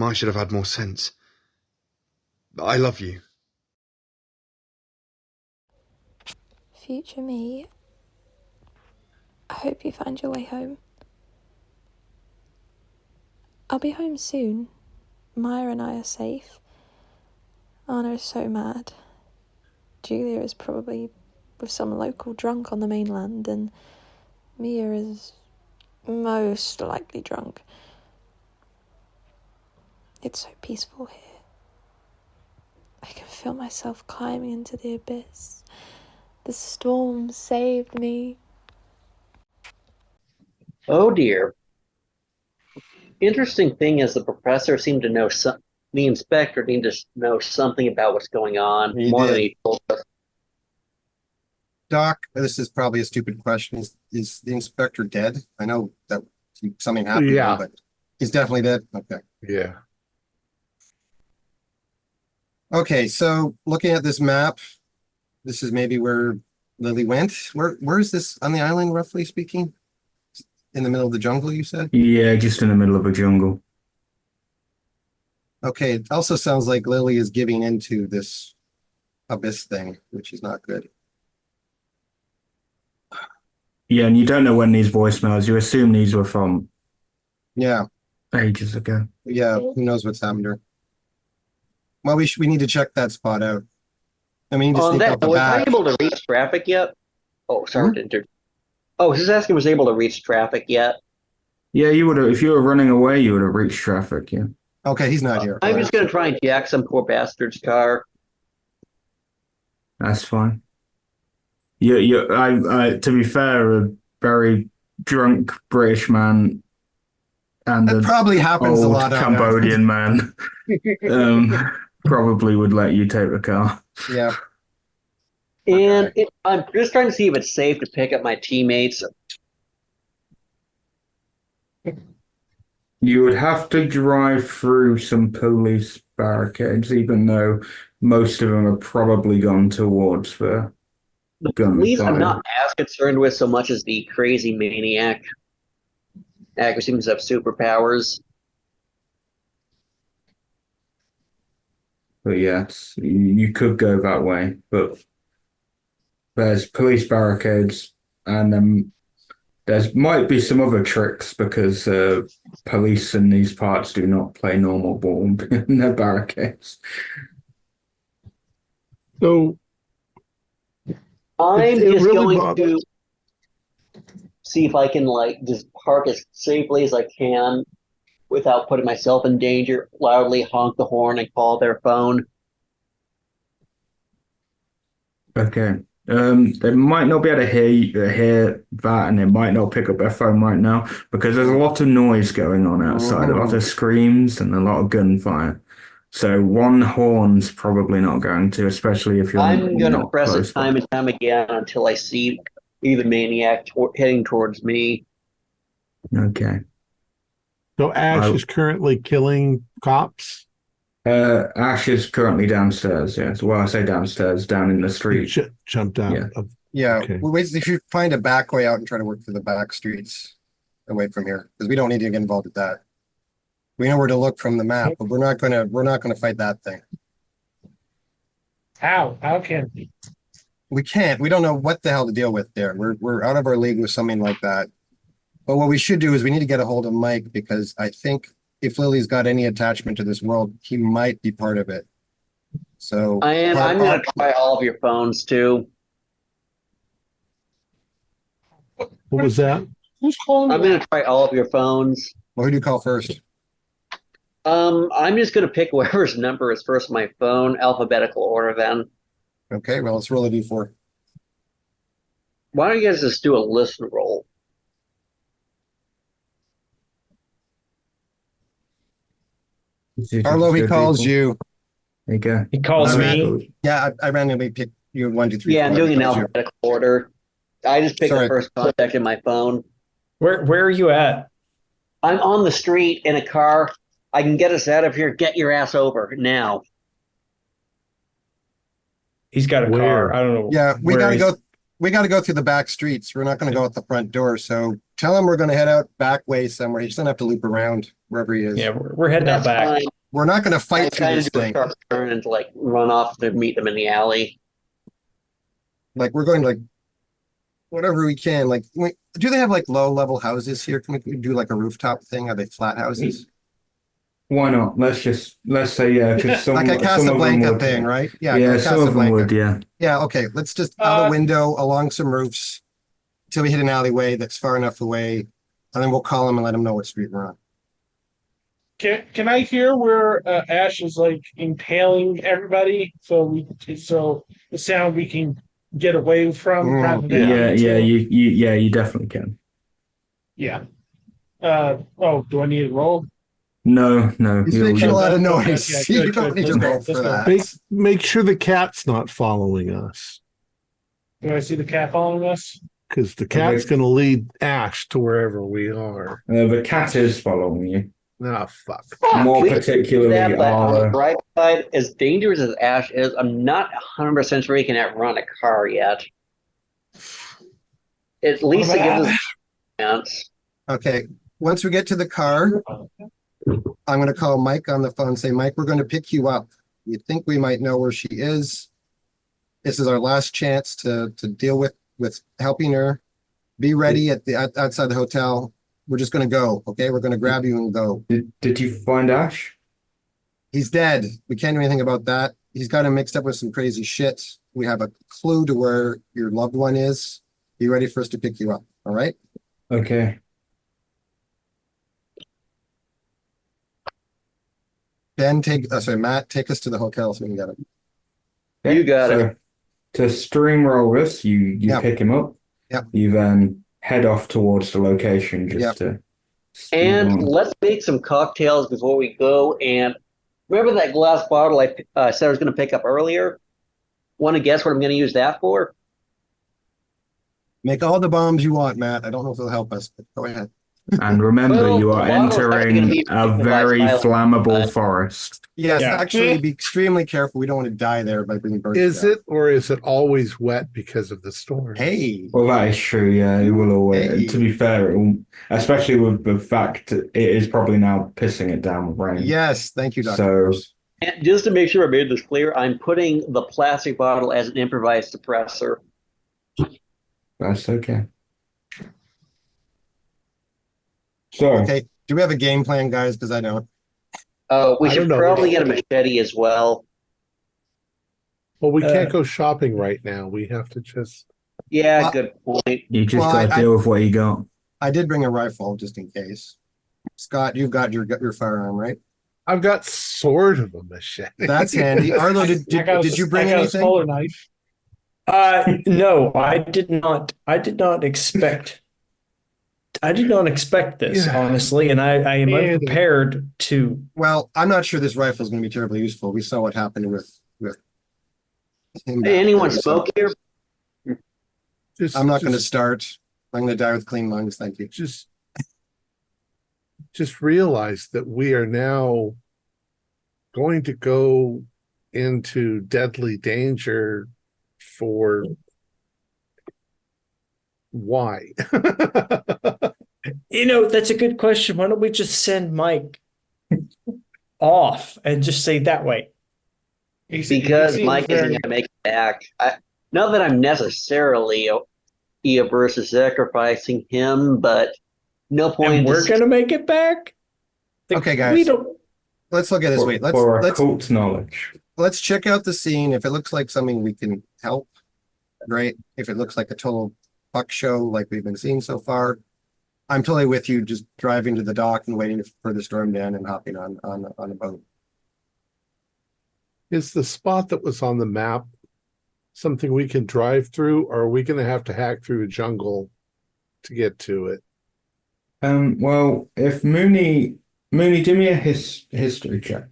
I should have had more sense. I love you. Future me, I hope you find your way home. I'll be home soon. Maya and I are safe. Anna is so mad. Julia is probably with some local drunk on the mainland, and Mia is most likely drunk. It's so peaceful here. I can feel myself climbing into the abyss. The storm saved me. Oh dear. Interesting thing is the professor seemed to know the inspector seemed to know something about what's going on more than he told us. Doc, this is probably a stupid question. Is the inspector dead? I know that something happened, Yeah. but he's definitely dead. Okay. Yeah. Okay, so looking at this map, this is maybe where Lily went. Where is this on the island, roughly speaking? In the middle of the jungle, you said? Yeah, just in the middle of a jungle. Okay, it also sounds like Lily is giving into this abyss thing, which is not good. Yeah, and you don't know when these voicemails, you assume these were from ages ago. Yeah, who knows what's happened to her. Well, we need to check that spot out. I mean, just sneak out the was back. I able to reach traffic yet? Oh, sorry to interrupt. Oh, he's asking was able to reach traffic yet? Yeah, you would have. If you were running away, you would have reached traffic. Yeah. Okay, he's not here. I'm just going to try and jack some poor bastard's car. That's fine. To be fair, a very drunk British man and That probably happens a old lot. Cambodian man probably would let you take the car. Yeah. And I'm just trying to see if it's safe to pick up my teammates. You would have to drive through some police barricades, even though most of them are probably gone towards the Police I'm gunfire. not as concerned with so much as the crazy maniac who seems to have superpowers. But yes, you could go that way, but there's police barricades, and there might be some other tricks because police in these parts do not play normal ball in their barricades. So I'm it just really going to see if I can just park as safely as I can without putting myself in danger, loudly honk the horn and call their phone. Okay. They might not be able to hear that, and they might not pick up their phone right now because there's a lot of noise going on outside, a lot of screams and a lot of gunfire. So one horn's probably not going to, especially if you're I'm going to not press it close by. time and time again until I see either maniac heading towards me. Okay. So Ash is currently killing cops? Ash is currently downstairs, yes. Well, I say downstairs, down in the street. Jumped out. Yeah. Yeah, Okay. we should find a back way out and try to work through the back streets away from here because we don't need to get involved with that. We know where to look from the map, but we're not gonna fight that thing. How can we? We can't. We don't know what the hell to deal with there. We're out of our league with something like that. But what we should do is we need to get a hold of Mike because I think if Lily's got any attachment to this world, he might be part of it. So I'm going to try all of your phones too. What was that? Who's calling? I'm going to try all of your phones. Well, who do you call first? I'm just going to pick whoever's number is first on my phone, alphabetical order then. Okay, well, let's roll a d4. Why don't you guys just do a listen roll? Arlo, he calls you. There you go. He calls me. Yeah, I randomly picked you 1, 2, 3. Yeah, I'm 4, doing an calls you. alphabetical order. I just picked the Sorry. first contact in my phone. Where are you at? I'm on the street in a car. I can get us out of here. Get your ass over now. He's got a car. I don't know. Yeah, we where gotta he's- go. We gotta go through the back streets. We're not gonna go out the front door. So tell him we're gonna head out back way somewhere. He doesn't have to loop around wherever he is. Yeah, we're heading out That's back. fine. We're not gonna I'm fight through trying this to do a thing. sharp turn and run off to meet them in the alley. Like we're going to whatever we can. Do they have low level houses here? Can we do a rooftop thing? Are they flat houses? Why not? Let's say yeah, because some Like a some of them Casablanca would. thing, right? Yeah, like some of them Casablanca. would. Yeah. Yeah, okay. Let's just out a window along some roofs till we hit an alleyway that's far enough away, and then we'll call him and let him know what street we're on. Can I hear where Ash is impaling everybody? So the sound we can get away from. rather than You definitely can. Yeah. Do I need to roll? No. He's you'll making a just- lot of noise. Yeah, You good, don't good. need to Let's go, roll for let's that. Make sure the cat's not following us, Do I see the cat following us? because the cat's going to lead Ash to wherever we are. The cat is following you. Ah, fuck. More We can do particularly, that, but on the Arlo. bright side, as dangerous as Ash is, I'm not 100% sure he can outrun a car yet. At least it gives us a chance. Okay, once we get to the car, I'm going to call Mike on the phone and say, Mike, we're going to pick you up. We think we might know where she is. This is our last chance to deal with helping her. Be ready outside the hotel. We're just going to go, okay? We're going to grab you and go. Did you find Ash? He's dead. We can't do anything about that. He's got him mixed up with some crazy shit. We have a clue to where your loved one is. Be ready for us to pick you up, all right? Okay. Matt, take us to the hotel so we can get him. Okay, You got it. To stream roll this, you pick him up. Yep. You then head off towards the location just to. And let's make some cocktails before we go. And remember that glass bottle I said I was going to pick up earlier? Want to guess what I'm going to use that for? Make all the bombs you want, Matt. I don't know if it'll help us, but go ahead. And remember, you are entering a very flammable forest. Yes, actually, be extremely careful. We don't want to die there by being burned. Is it, or is it always wet because of the storm? Hey. Well, that is true. Yeah, it will always. Hey. To be fair, especially with the fact it is probably now pissing it down with rain. Yes, thank you, Doctor. So, and just to make sure I made this clear, I'm putting the plastic bottle as an improvised suppressor. That's okay. So, okay, do we have a game plan, guys? Because I don't. We should probably get a machete as well. Well, we can't go shopping right now. We have to just. Yeah, good point. You just got to deal with what you got. I did bring a rifle just in case. Scott, you've got your firearm, right? I've got sort of a machete. That's handy. Arlo, did you bring anything? A smaller knife. No, I did not. I did not expect this, honestly, and I am unprepared to. Well, I'm not sure this rifle is going to be terribly useful. We saw what happened with him. Hey, anyone smoke here? I'm not going to start. I'm going to die with clean lungs. Thank you. Just realize that we are now going to go into deadly danger for why? That's a good question. Why don't we just send Mike off and just say that way? Because Mike isn't going to make it back. Not that I'm necessarily averse to sacrificing him, but no point. And we're going to make it back? Okay, guys. Let's look at this. Wait, let's cult knowledge. Let's check out the scene. If it looks like something we can help, great. If it looks like a total fuck show like we've been seeing so far, I'm totally with you. Just driving to the dock and waiting for the storm to end and hopping on a boat. Is the spot that was on the map something we can drive through, or are we going to have to hack through a jungle to get to it? Well, if Mooney, do me a history check.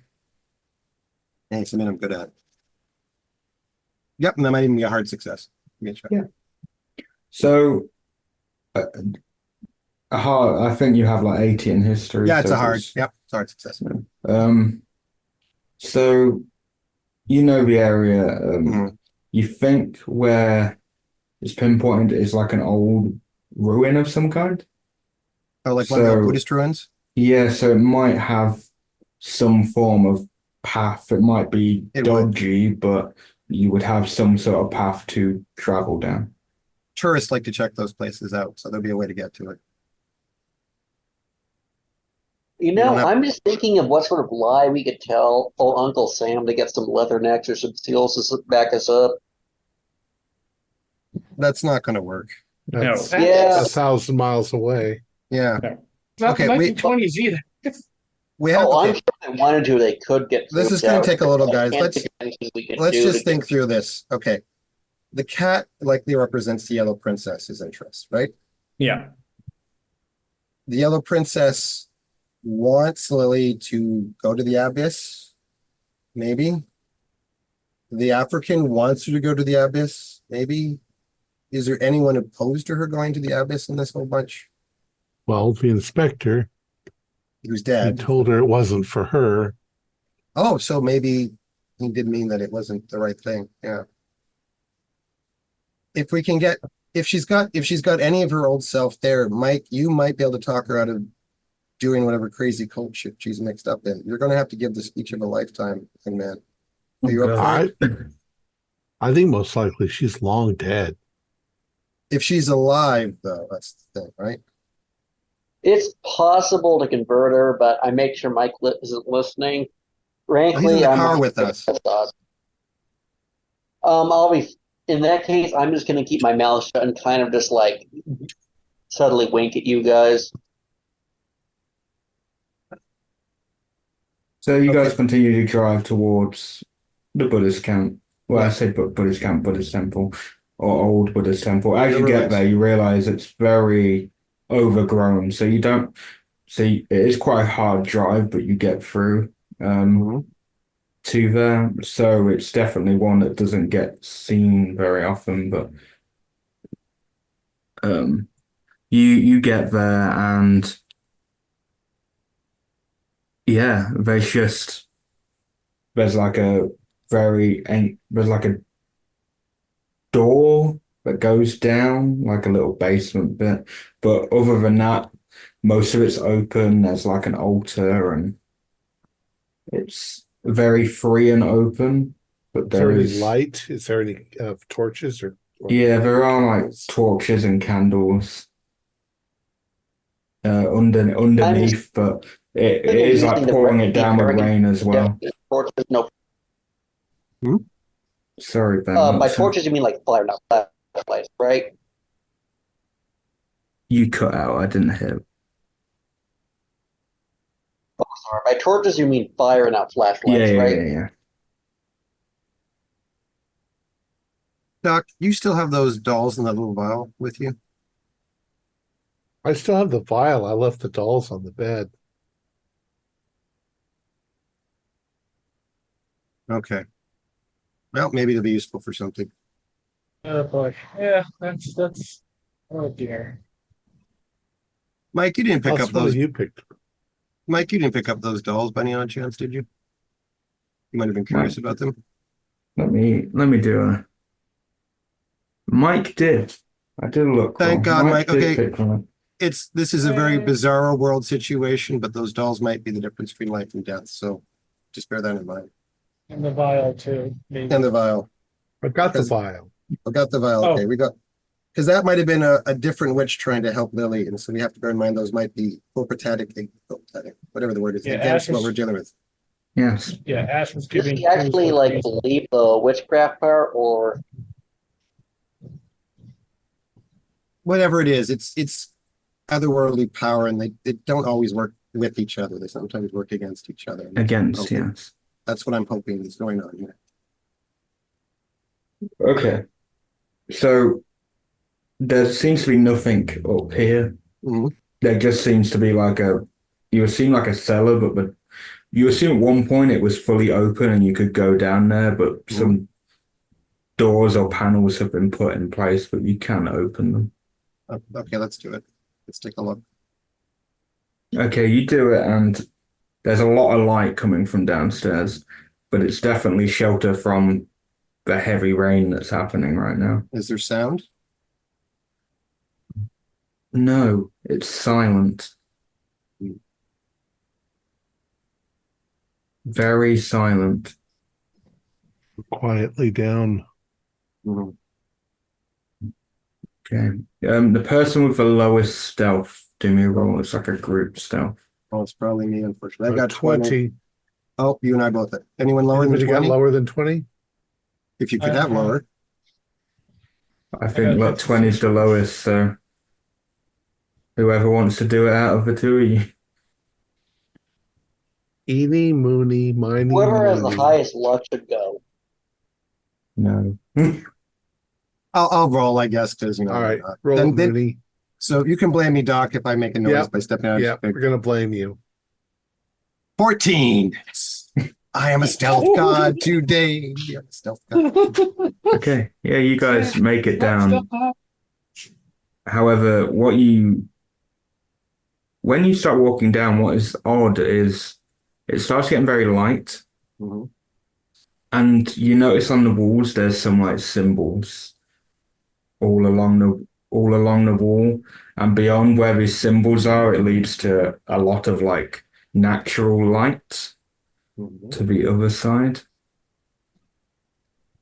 Hey, something I'm good at. Yep, and that might even be a hard success. Yeah. So, I think you have like 80 in history. Yeah, it's a hard. Yep, it's a hard success. So you know the area. You think where it's pinpointed is like an old ruin of some kind? Oh, like one of the Buddhist ruins? Yeah, so it might have some form of path. It might be dodgy, but you would have some sort of path to travel down. Tourists like to check those places out, so there'll be a way to get to it. I'm just thinking of what sort of lie we could tell old Uncle Sam to get some leathernecks or some seals to back us up. That's not going to work. That's a 1,000 miles away. Yeah. Not the 1920s either. I'm sure they wanted to. They could get. This is going to take a little, guys. Let's just think through this. Okay. The cat likely represents the Yellow Princess's interest, right? Yeah. The Yellow Princess wants Lily to go to the abyss, maybe. The African wants her to go to the abyss, maybe. Is there anyone opposed to her going to the abyss in this whole bunch? Well, the inspector, who's dead, he told her it wasn't for her. Oh, so maybe he did mean that it wasn't the right thing. Yeah. If she's got any of her old self there, Mike, you might be able to talk her out of doing whatever crazy cult shit she's mixed up in. You're going to have to give the speech of a lifetime, young man. Are you up for it? I think most likely she's long dead. If she's alive, though, that's the thing, right? It's possible to convert her, but I make sure Mike isn't listening. Frankly, he's in the car with us. I'll be. In that case, I'm just going to keep my mouth shut and kind of just like subtly wink at you guys. So you guys continue to drive towards the Buddhist camp. Well, I said Buddhist camp, Buddhist temple, or old Buddhist temple. As you get there, you realize it's very overgrown. So you don't see it is quite a hard drive, but you get through to there. So it's definitely one that doesn't get seen very often. But you get there and yeah, there's like a there's like a door that goes down, like a little basement bit. But other than that, most of it's open. There's like an altar and it's very free and open. But there any is light? Is there any torches or yeah, there are like torches and candles underneath, but it is like pouring it down with rain as well. Torches, no. Sorry, Ben. By torches, you mean like fire, not flashlights, right? You cut out. I didn't hear. Oh, sorry. By torches, you mean fire, not flashlights, right? Yeah. Doc, you still have those dolls in that little vial with you? I still have the vial. I left the dolls on the bed. Okay. Well, maybe it'll be useful for something. Oh boy. Yeah, that's oh dear. Mike, you didn't pick up those. You picked. Mike, you didn't pick up those dolls by any odd chance, did you? You might have been curious about them. Let me do a. Mike did. I did look. Thank God, Mike. Okay. This is a very Yeah. bizarre world situation, but those dolls might be the difference between life and death. So just bear that in mind. And the vial too. Maybe. And the vial. I got the vial. I got the vial. Okay, we got because that might have been a different witch trying to help Lily, and so we have to bear in mind those might be copacetic, whatever the word is, against what we're dealing with. Yes. Yeah, Ash was Does giving. he actually like believe the witchcraft part, or Whatever it is, it's otherworldly power, and they don't always work with each other. They sometimes work against each other. Against, yes. That's what I'm hoping is going on here. Okay. So there seems to be nothing up here. There just seems to be like you assume like a cellar, but you assume at one point it was fully open and you could go down there, but some doors or panels have been put in place, but you can't open them. Okay, let's do it. Let's take a look. Okay, you do it, and there's a lot of light coming from downstairs, but it's definitely shelter from the heavy rain that's happening right now. Is there sound? No, it's silent. Very silent. Quietly down. Okay. The person with the lowest stealth, do me a roll. It's like a group stealth. Oh, it's probably me, unfortunately. I got 20. Oh, you and I both. Anyone lower than 20? Got lower than 20? If you could have lower. I think look, 20 is the lowest, so whoever wants to do it out of the two of you. Eeny, moony, miny, whoever has the highest luck should go? No. I'll roll, I guess, because All right, roll moony. So you can blame me, Doc, if I make a noise by stepping out. Yeah, we're gonna blame you. 14. I am a stealth god today. You're a stealth god. Okay. Yeah, you guys make it down. However, when you start walking down, what is odd is it starts getting very light. And you notice on the walls there's some like symbols all along the wall, and beyond where these symbols are, it leads to a lot of like natural light to the other side.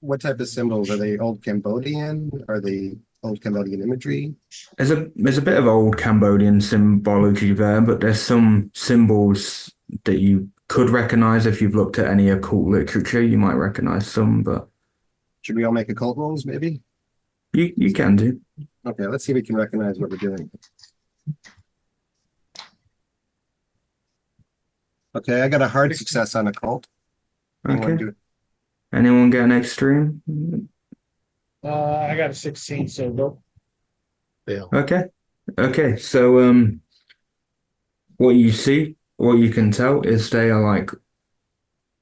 What type of symbols? Are they old Cambodian? Are they old Cambodian imagery? There's a bit of old Cambodian symbology there, but there's some symbols that you could recognize if you've looked at any occult literature. You might recognize some, but should we all make occult rolls, maybe? You can do. Okay, let's see if we can recognize what we're doing. Okay, I got a hard success on occult. Okay. Anyone get an extreme? I got a 16, so nope. Fail. Okay. So what you can tell is they are like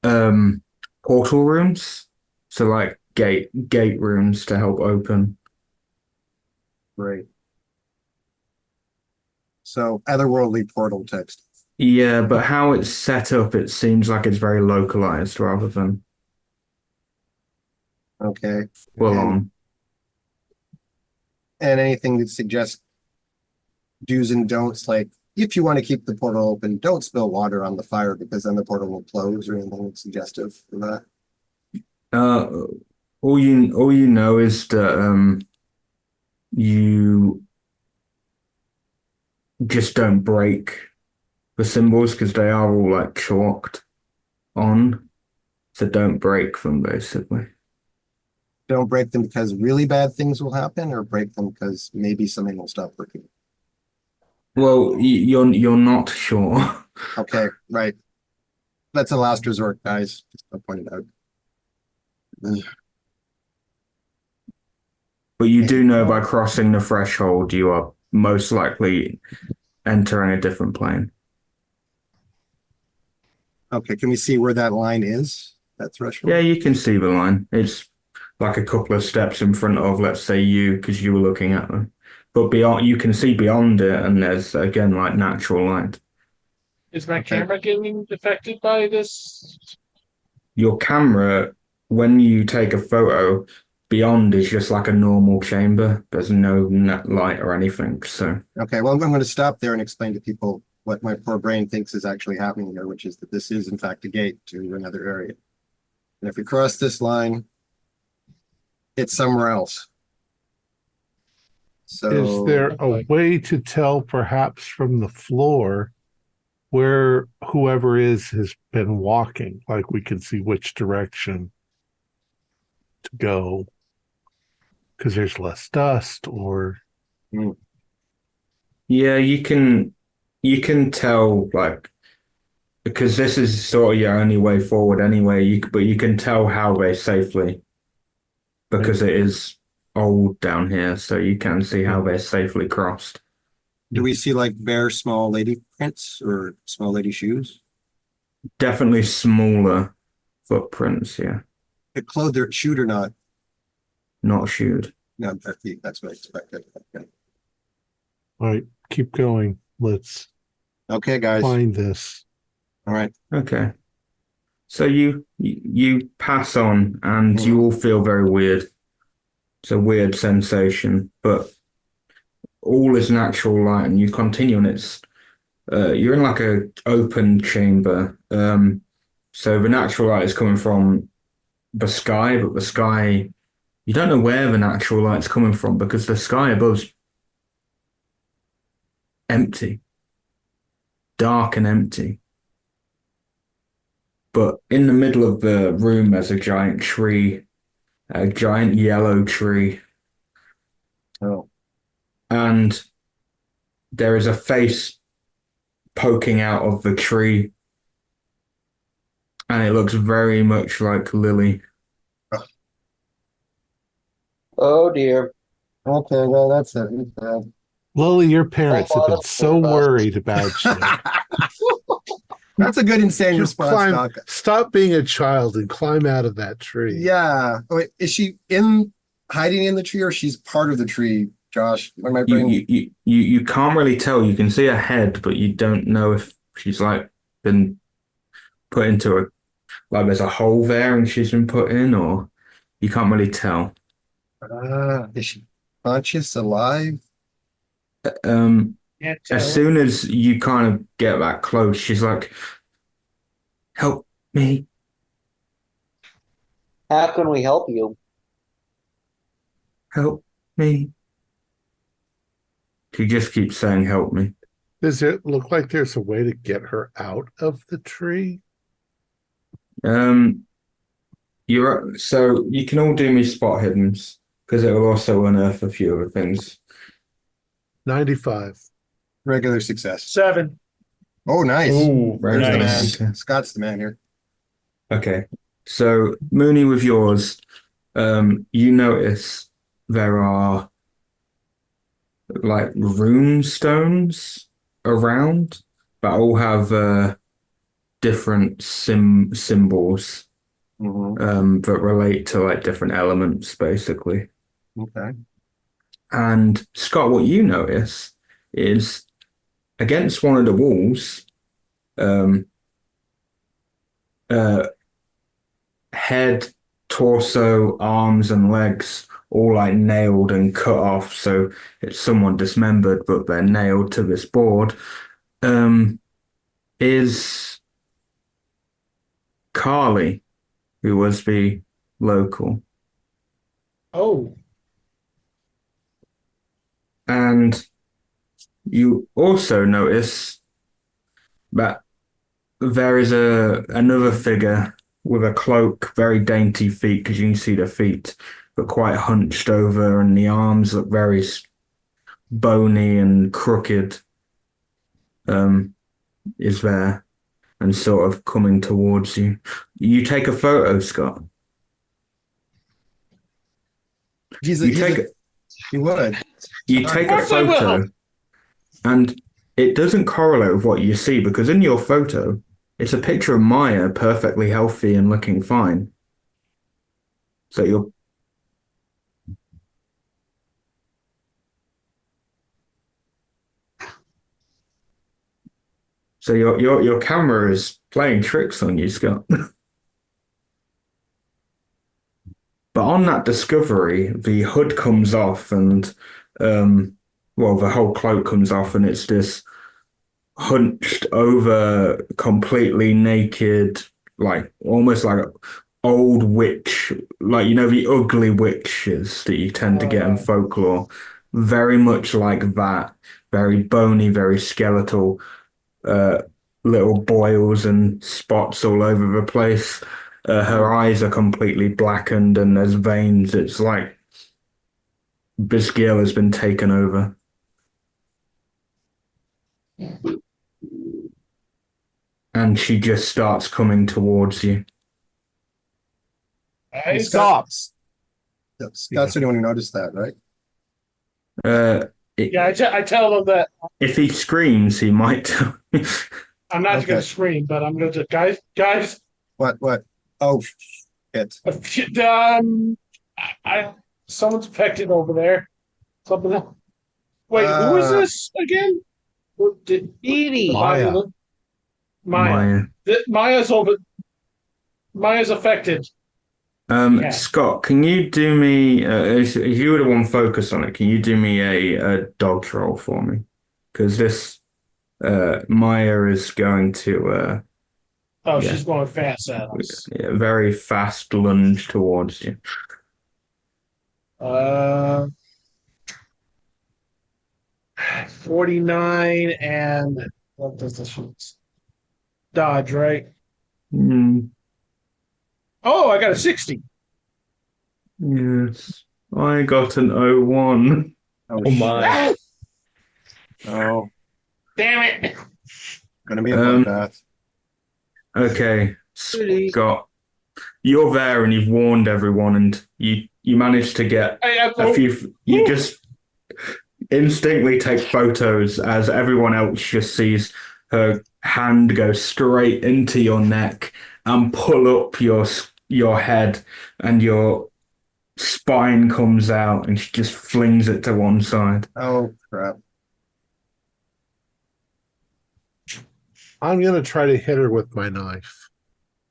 portal rooms. So like gate rooms to help open. Great. So otherworldly portal text. Yeah, but how it's set up, it seems like it's very localized rather than Okay. full on. And anything that suggests do's and don'ts, like if you want to keep the portal open, don't spill water on the fire because then the portal will close, or anything suggestive for that. All you know is that you just don't break the symbols because they are all like chalked on, so don't break them basically. Don't break them because really bad things will happen, or break them because maybe something will stop working. Well, you're not sure. Okay, right. That's a last resort, guys. Just to point it out. But you do know by crossing the threshold, you are most likely entering a different plane. Okay, can we see where that line is? That threshold? Yeah, you can see the line. It's like a couple of steps in front of, let's say, you, because you were looking at them. But beyond, you can see beyond it, and there's again like natural light. Is my camera getting affected by this? Your camera, when you take a photo, beyond is just like a normal chamber. There's no net light or anything. So okay, well, I'm going to stop there and explain to people what my poor brain thinks is actually happening here, which is that this is in fact a gate to another area. And if we cross this line, it's somewhere else. So is there a way to tell perhaps from the floor where whoever has been walking? Like we can see which direction to go because there's less dust, or yeah, you can tell, like, because this is sort of your only way forward anyway, but you can tell how they safely, because it is old down here, so you can see how they're safely crossed. do we see like bare small lady prints or small lady shoes? Definitely smaller footprints, yeah. It clothed their shoot or not? Not shoed. No, that's what I expected. Okay. all right, keep going. Let's Guys. find this. All right. Okay. So you pass on, and you all feel very weird. It's a weird sensation, but all is natural light, and you continue, and it's you're in like a open chamber. So the natural light is coming from the sky, but the sky, you don't know where the natural light's coming from because the sky above's empty, dark and empty. But in the middle of the room, there's a giant tree, a giant yellow tree. Oh. And there is a face poking out of the tree. And it looks very much like Lily. Oh dear. Okay, well, that's it. Lily, your parents have been so worried about you. That's a good insane Just response, Doc. Stop being a child and climb out of that tree. Yeah. Wait, is she hiding in the tree, or she's part of the tree, Josh? When my brain... You can't really tell. You can see her head, but you don't know if she's like been put into like there's a hole there and she's been put in, or you can't really tell. Is she conscious, alive? As soon as you kind of get that close, she's like, "Help me." How can we help you? Help me. She just keeps saying, "Help me." Does it look like there's a way to get her out of the tree? So you can all do me spot hiddens because it will also unearth a few other things. 95. Regular success. 7. Oh, nice. Ooh, very There's the man. nice. Okay. Scott's the man here. Okay. So, Mooney, with yours, you notice there are like rune stones around that all have different symbols that relate to like different elements, basically. Okay. And Scott, what you notice is against one of the walls, uh, head, torso, arms, and legs all like nailed and cut off, so it's somewhat dismembered, but they're nailed to this board. Is Carly, who was the local. Oh. And you also notice that there is another figure with a cloak, very dainty feet, because you can see the feet, but quite hunched over, and the arms look very bony and crooked. Is there and sort of coming towards you. You take a photo, Scott. He would. You take a photo, and it doesn't correlate with what you see, because in your photo, it's a picture of Maya perfectly healthy and looking fine. So your camera is playing tricks on you, Scott. But on that discovery, the hood comes off and the whole cloak comes off, and it's this hunched over, completely naked, like almost like an old witch, like the ugly witches that you tend to get in folklore. Very much like that, very bony, very skeletal, little boils and spots all over the place. Her eyes are completely blackened and there's veins. It's like this girl has been taken over. And she just starts coming towards you. He stops. Scott's the only one who noticed that, right? I tell him that. If he screams, he might. I'm not going to scream, but I'm going to guys. What? Oh, shit. Someone's affected over there. Something else. Wait, who is this again? Edie. Maya. Maya's over. Maya's affected. Scott, can you do me, if you were the one focus on it, can you do me a dodge roll for me? Because this Maya is going to she's going fast at us. Yeah, very fast lunge towards you. 49 and what does this dodge, right? Oh, I got a 60. Yes. I got an 01. Oh my. Oh. Damn it. Gonna be a bloodbath. Okay, Scott. You're there and you've warned everyone, and you managed to get a few. You just instinctively take photos as everyone else just sees her hand go straight into your neck and pull up your head, and your spine comes out, and she just flings it to one side. Oh crap! I'm gonna try to hit her with my knife.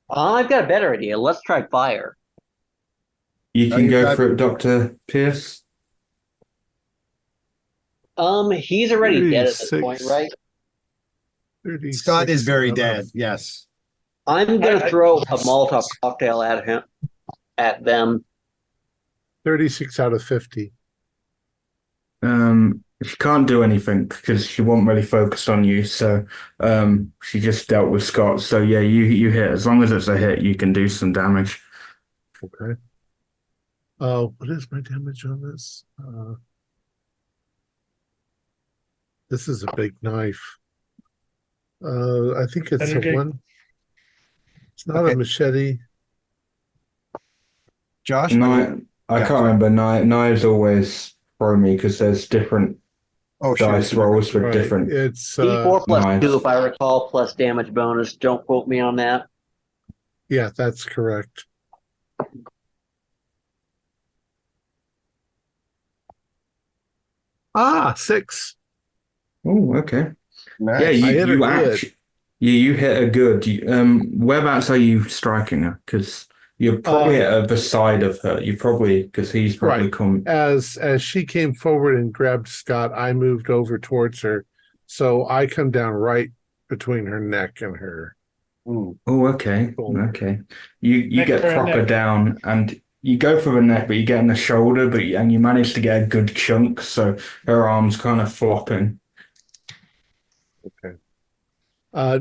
I've got a better idea. Let's try fire. You can go for it, Dr. Pierce. He's already dead at this point, right? Scott is very dead. Yes. I'm gonna throw a Molotov cocktail at them. 36 out of 50. She can't do anything because she wasn't really focused on you, so she just dealt with Scott. So yeah, you hit. As long as it's a hit, you can do some damage. Okay. What is my damage on this? This is a big knife. I think it's a Okay. one. It's not Okay. a machete. Josh? I Yeah. can't remember. Knives always throw me because there's different Oh, sure. dice rolls for Right. different It's D4 plus knives. 2, if I recall, plus damage bonus. Don't quote me on that. yeah, that's correct. Ah, 6. Oh, okay. Nice. Yeah, I hit her you good. actually you hit her good. Whereabouts are you striking her? Because you're probably at the side of her. You probably because he's probably Right. come. As she came forward and grabbed Scott, I moved over towards her, so I come down right between her neck and her. Ooh. Oh, okay, shoulder. okay. You Neck get for a proper neck. down and you go for the neck, but you get in the shoulder, and you manage to get a good chunk, so her arm's kind of flopping. Okay.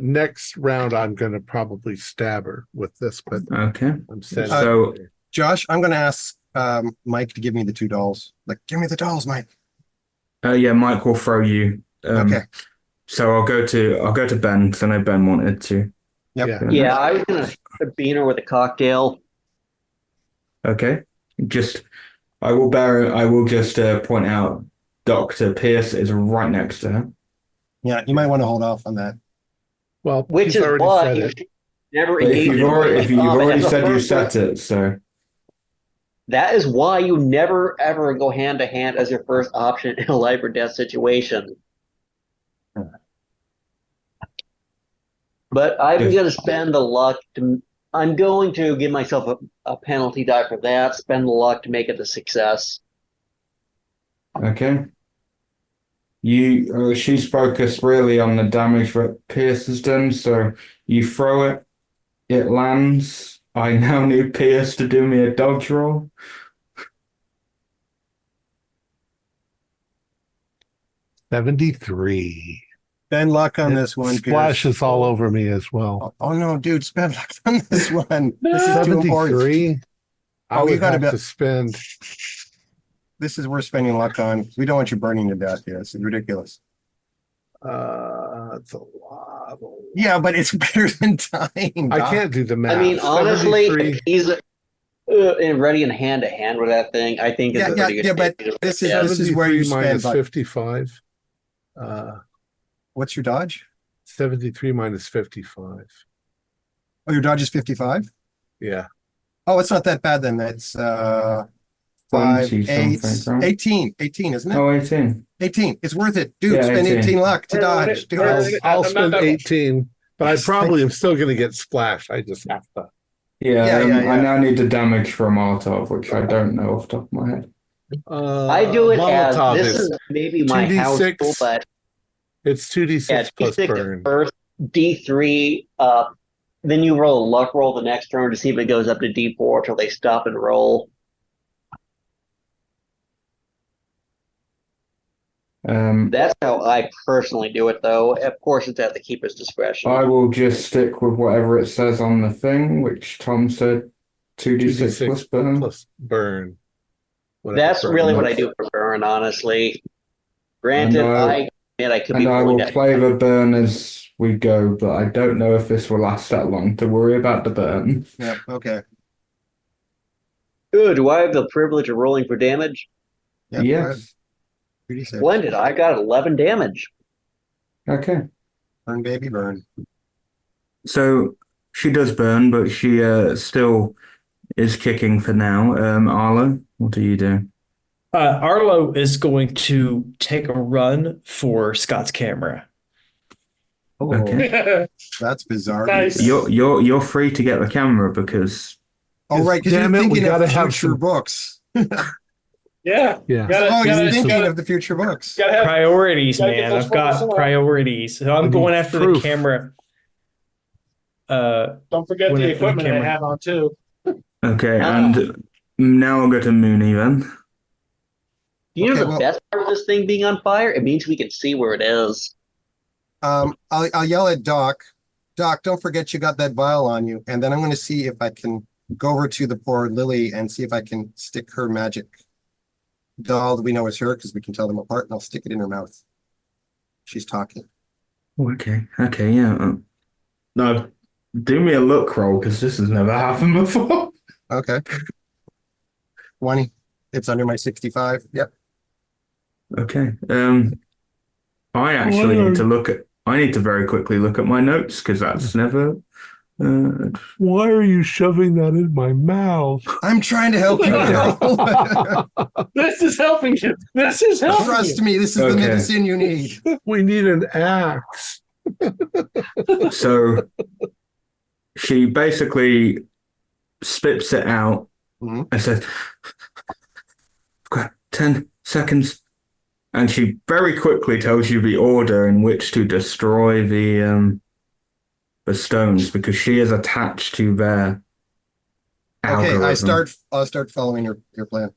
Next round, I'm going to probably stab her with this, but Okay. I'm sending So Josh, I'm going to ask Mike to give me the 2 dolls. Like, give me the dolls, Mike. yeah, Mike will throw you. Okay. So I'll go to Ben because I know Ben wanted to. Yep. Yeah. Yeah, I was going to bean her with a cocktail. Okay. I will just point out Dr. Pierce is right next to her. Yeah, you might want to hold off on that. Well, Which he's is already why said you it. should never But engage if you've already said you set it, so that is why you never ever go hand to hand as your first option in a life or death situation. But I'm Yes. going to spend the luck to. I'm going to give myself a penalty die for that. Spend the luck to make it a success. okay. She's focused really on the damage that Pierce has done, so you throw it, it lands. I now need Pierce to do me a dodge roll. 73. Spend luck on It this one. splashes Pierce. all over me as well. Oh no, dude, spend luck on this one. This is too important. 73. I Oh, you would gotta have be- to spend. This is worth spending luck on. We don't want you burning to death here. This is ridiculous. It's a lot. Yeah, but it's better than dying. I Doc. can't do the math. I mean, honestly, 73. if he's ready and hand to hand with that thing, I think it's a pretty good. But this is where you 73 minus spend. Like, 55. what's your dodge? 73 minus 55. Oh, your dodge is 55? Yeah. Oh, it's not that bad then. It's 5, 20 8, something, right? 18. 18, isn't it? Oh, 18. 18. It's worth it. Dude, Yeah, spend 18. 18 luck to dodge. Do it. I'll I'm spend not that- 18, but I probably am still going to get splashed. I just have to. Yeah, Yeah. I now need the damage for a Molotov, which I don't know off the top of my head. I do it as Molotov this is maybe my 2d6. house rule, but It's 2d6 yeah, plus D6 burn. first, D3. Then you roll a luck roll the next turn to see if it goes up to D4 till they stop and roll. That's how I personally do it, though. Of course, it's at the keeper's discretion. I will just stick with whatever it says on the thing, which Tom said 2d6 plus burn. Plus burn. That's really what I do for burn, honestly. Granted, I could be. And I will that. play the burn as we go, but I don't know if this will last that long to worry about the burn. Yeah, okay. Good. Do I have the privilege of rolling for damage? Yep, Yes. 36. Splendid. I got 11 damage. Okay. Burn, baby, burn. So she does burn, but she still is kicking for now. Arlo, what do you do? Arlo is going to take a run for Scott's camera. Oh, Okay. that's bizarre. Nice. You're free to get the camera because. Oh, right, because you're Damn it, we thinking gotta of have future some- books. Yeah. Yeah. He's thinking of the future books. Gotta have, Priorities, gotta get man. those I've got photos priorities. So I'm I going need after proof. the camera. don't forget When the it- for the equipment I camera. have on too. Okay, and now I'll go to Mooney then. You know Okay, the well- best part of this thing being on fire? It means we can see where it is. I'll yell at Doc. Doc, don't forget you got that vial on you. And then I'm going to see if I can go over to the poor Lily and see if I can stick her magic doll that we know is her because we can tell them apart, and I'll stick it in her mouth. She's talking. Okay, yeah. No, do me a look roll because this has never happened before. Okay. 20. It's under my 65. Yep. Okay. I actually need to look at. I need to very quickly look at my notes because that's never. Why are you shoving that in my mouth? I'm trying to help you, Carl. This is helping you. This is helping Trust you. me, this is the medicine you need. We need an axe. So she basically spits it out and says, "Got 10 seconds." And she very quickly tells you the order in which to destroy the stones because she is attached to their algorithm. Okay, I'll start following your plan.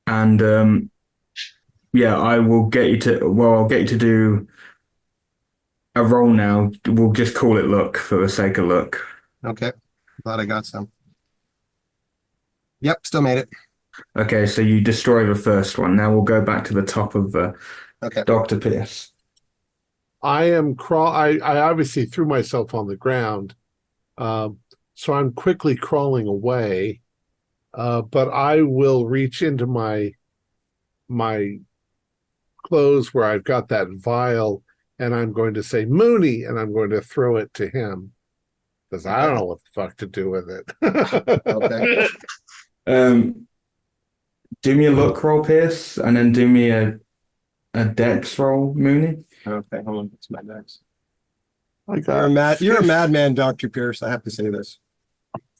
And yeah, I'll get you to do a roll now. We'll just call it luck for the sake of luck. Okay. Glad I got some. Yep, still made it. Okay, so you destroy the first one. Now we'll go back to the top of Dr. Pierce. I obviously threw myself on the ground, so I'm quickly crawling away. But I will reach into my clothes where I've got that vial, and I'm going to say Mooney, and I'm going to throw it to him because I don't know what the fuck to do with it. Okay. Do me a luck roll, Pierce, and then do me a dex roll, Mooney. Okay, hold on. It's my dex. You're a madman, Dr. Pierce. I have to say this.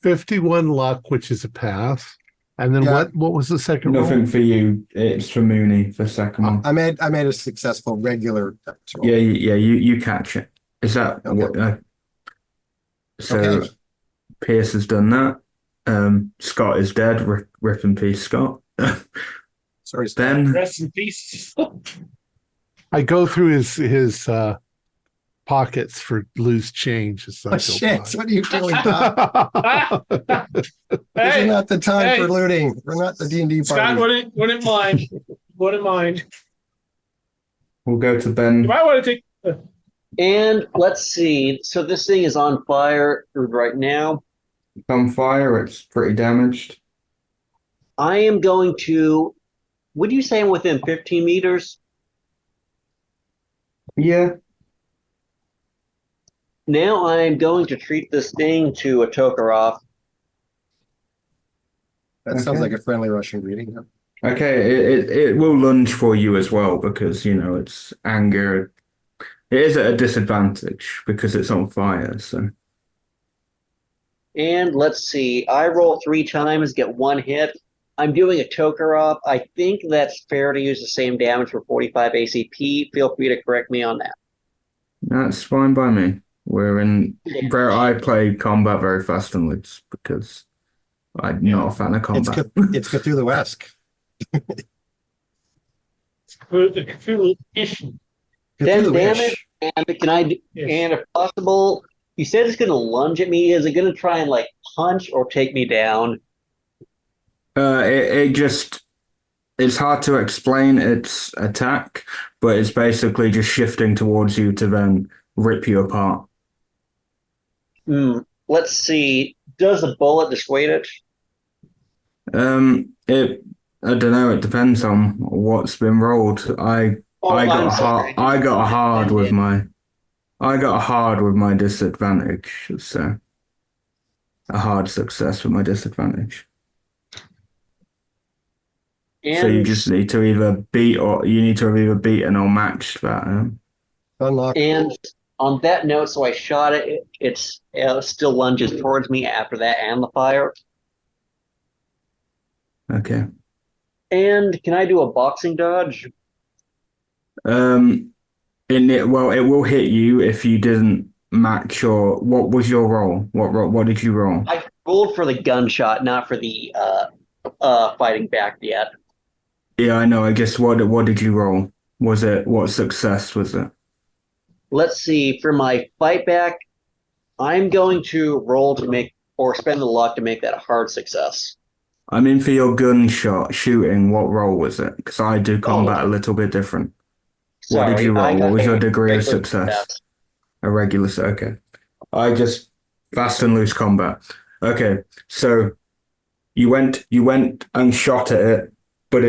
51 luck, which is a pass. And then what was the second Nothing roll? for you. It's for Mooney, the second one. I made a successful regular dex roll. Yeah, you catch it. Is that what? So Pierce has done that. Scott is dead. Rip in peace, Scott. Sorry, Scott. Then Rest in peace. I go through his pockets for loose change. Shit! What are you doing, Doc? This is not the time for looting. We're not the D&D party. Scott wouldn't mind. Wouldn't mind. We'll go to Ben. You might want to take. And let's see. So this thing is on fire right now. It's on fire. It's pretty damaged. I am going to. Would you say I'm within 15 meters? Yeah. Now I'm going to treat this thing to a Tokaroff. That sounds like a friendly Russian greeting. Okay, it will lunge for you as well because, it's anger. It is at a disadvantage because it's on fire, so. And let's see. I roll 3 times, get 1 hit. I'm doing a Tokaroff. I think that's fair to use the same damage for 45 ACP. Feel free to correct me on that. That's fine by me. I play combat very fast and loose because I'm not a fan of combat. It's Cthulhu-esque. Cthulhu-ish. 10 damage, and and if possible, you said it's going to lunge at me. Is it going to try and punch or take me down? It's hard to explain its attack, but it's basically just shifting towards you to then rip you apart. Let's see. Does the bullet dissuade it? I don't know. It depends on what's been rolled. I got a hard with my disadvantage. So a hard success with my disadvantage. So you just need to either beat have either beaten or matched that. Unlock. And on that note, so I shot it. It still lunges towards me after that and the fire. Okay. And can I do a boxing dodge? It will hit you if you didn't match your. What was your roll? What did you roll? I rolled for the gunshot, not for the fighting back yet. Yeah, I know. I guess what did you roll? What success was it? Let's see. For my fight back, I'm going to roll to make or spend the luck to make that a hard success. I mean, for your gunshot shooting, what roll was it? Because I do combat a little bit different. What did Sorry, you I roll? What got was your a degree of regular success? success. A regular, okay. I just fast and loose combat. Okay, so you went and shot at it, but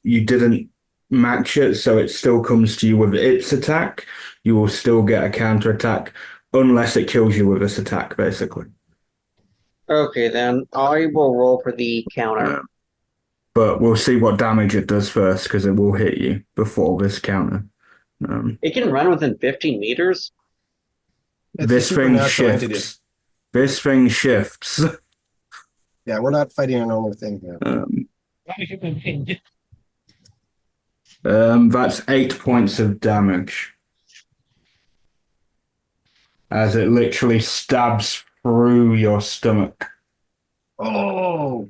you didn't match it, so it still comes to you with its attack. You will still get a counter attack unless it kills you with its attack, basically. Okay, then I will roll for the counter. But we'll see what damage it does first, because it will hit you before this counter. It can run within 15 meters. This thing shifts. This thing shifts. Yeah, we're not fighting a normal thing here. That's 8 points of damage. As it literally stabs through your stomach. Oh!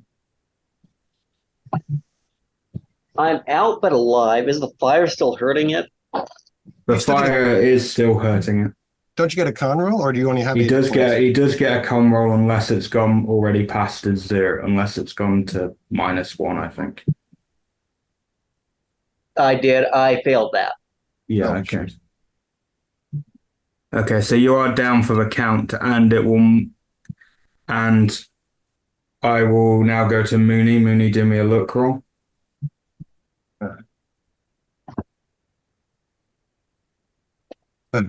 I'm out but alive. Is the fire still hurting it? The fire is still hurting it. Don't you get a con roll, or do you only have? He does get a con roll unless it's gone already past his 0, unless it's gone to -1, I think. I did. I failed that. Yeah. Okay. Okay, so you are down for the count, and I will now go to Mooney. Mooney, do me a look roll.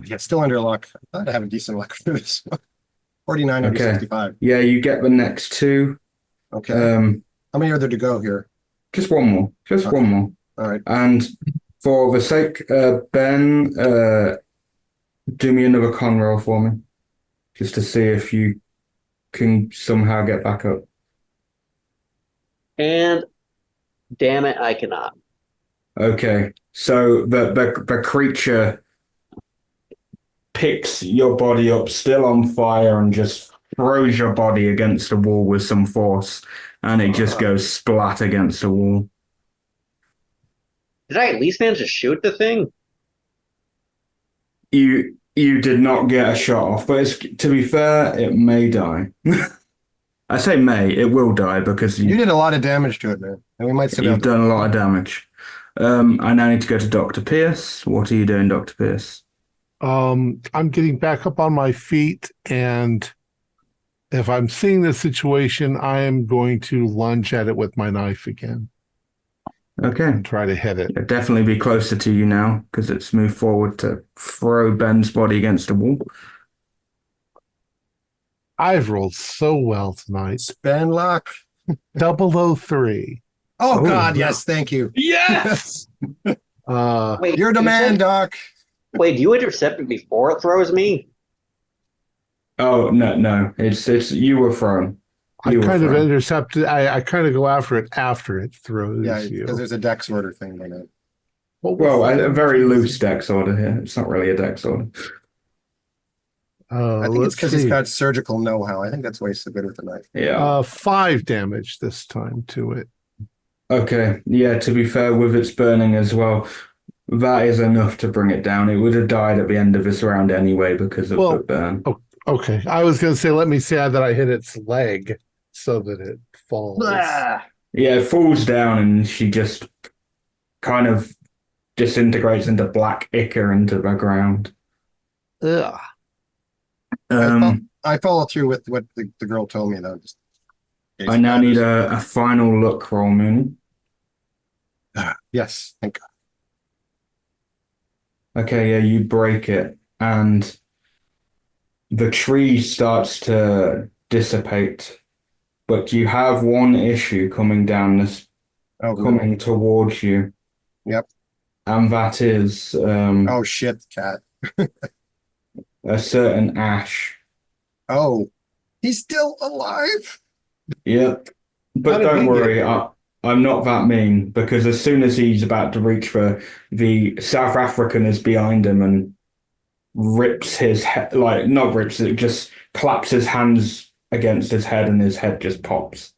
Yeah, still under luck. I thought I have a decent luck for this. 49 out of 65. Yeah, you get the next 2. Okay. How many are there to go here? Just one more. One more. All right. And for the sake, Ben, do me another con roll for me, just to see if you can somehow get back up. And damn it, I cannot. Okay, so the creature picks your body up, still on fire, and just throws your body against the wall with some force, and it just goes splat against the wall. Did I at least manage to shoot the thing? You did not get a shot off, but to be fair, it may die. I say may, it will die because you did a lot of damage to it, man. And we might You've done a lot of damage. I now need to go to Dr. Pierce. What are you doing, Dr. Pierce? I'm getting back up on my feet, and if I'm seeing this situation, I am going to lunge at it with my knife again. Okay. And try to hit it. It'll definitely be closer to you now because it's moved forward to throw Ben's body against the wall. I've rolled so well tonight. Ben luck. 003. Oh, God, yes, thank you. Yes! Wait, you're the man, Doc. Wait, do you intercept it before it throws me? Oh, no. It's you were thrown. I kind of intercepted. I kind of go after it after it throws you. Because there's a dex order thing in it. Well, a very loose dex order here. It's not really a dex order. I think it's because he's got surgical know-how. I think that's why he's so good with the knife. Yeah. 5 damage this time to it. Okay. Yeah, to be fair, with its burning as well, that is enough to bring it down. It would have died at the end of this round anyway because of the burn. Okay. I was going to say, let me say that I hit its leg so that it falls. Yeah, it falls down and she just kind of disintegrates into black ichor into the ground. Ugh. I follow through with what the girl told me, though. I now need a final look roll, Mooney. Yes, thank God. Okay, yeah, you break it, and the tree starts to dissipate, but you have one issue coming down this, coming towards you. Yep. And that is... oh, shit, cat. a certain Ash. Oh, he's still alive? Yep. But don't worry, I'm not that mean, because as soon as he's about to reach for the South African is behind him and rips his head, like, not rips it, just claps his hands against his head and his head just pops.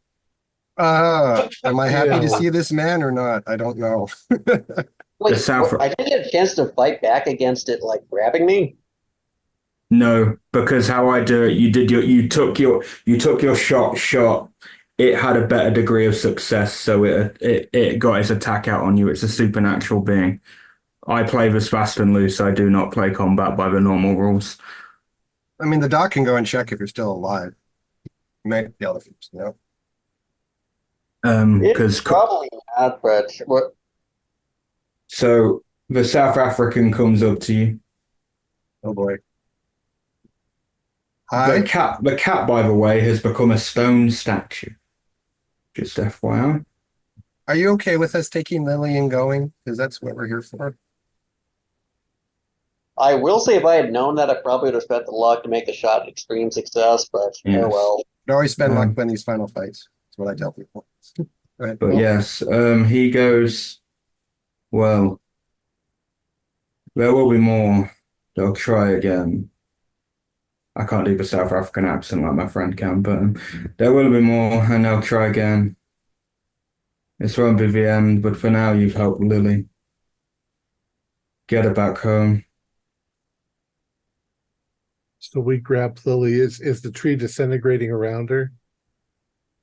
Am I happy to see this man or not? I don't know. Wait, I didn't get a chance to fight back against it, like, grabbing me? No, because how I do it, you took your shot. It had a better degree of success, so it got its attack out on you. It's a supernatural being. I play this fast and loose. I do not play combat by the normal rules. I mean, the doc can go and check if you're still alive. You might be able to fix, Because probably not, but what? So the South African comes up to you. Oh boy. Hi. The cat, by the way, has become a stone statue. Just FYI. Are you okay with us taking Lily and going? Because that's what we're here for. I will say if I had known that, I probably would have spent the luck to make the shot an extreme success, but Yes. oh well. You always spend luck in these final fights. That's what I tell people. Go ahead. But yes, he goes, well, there will be more. They'll try again. I can't do the South African accent like my friend can, but there will be more, and they'll try again. This won't be the end, but for now, you've helped Lily. Get her back home. So we grab Lily. Is the tree disintegrating around her?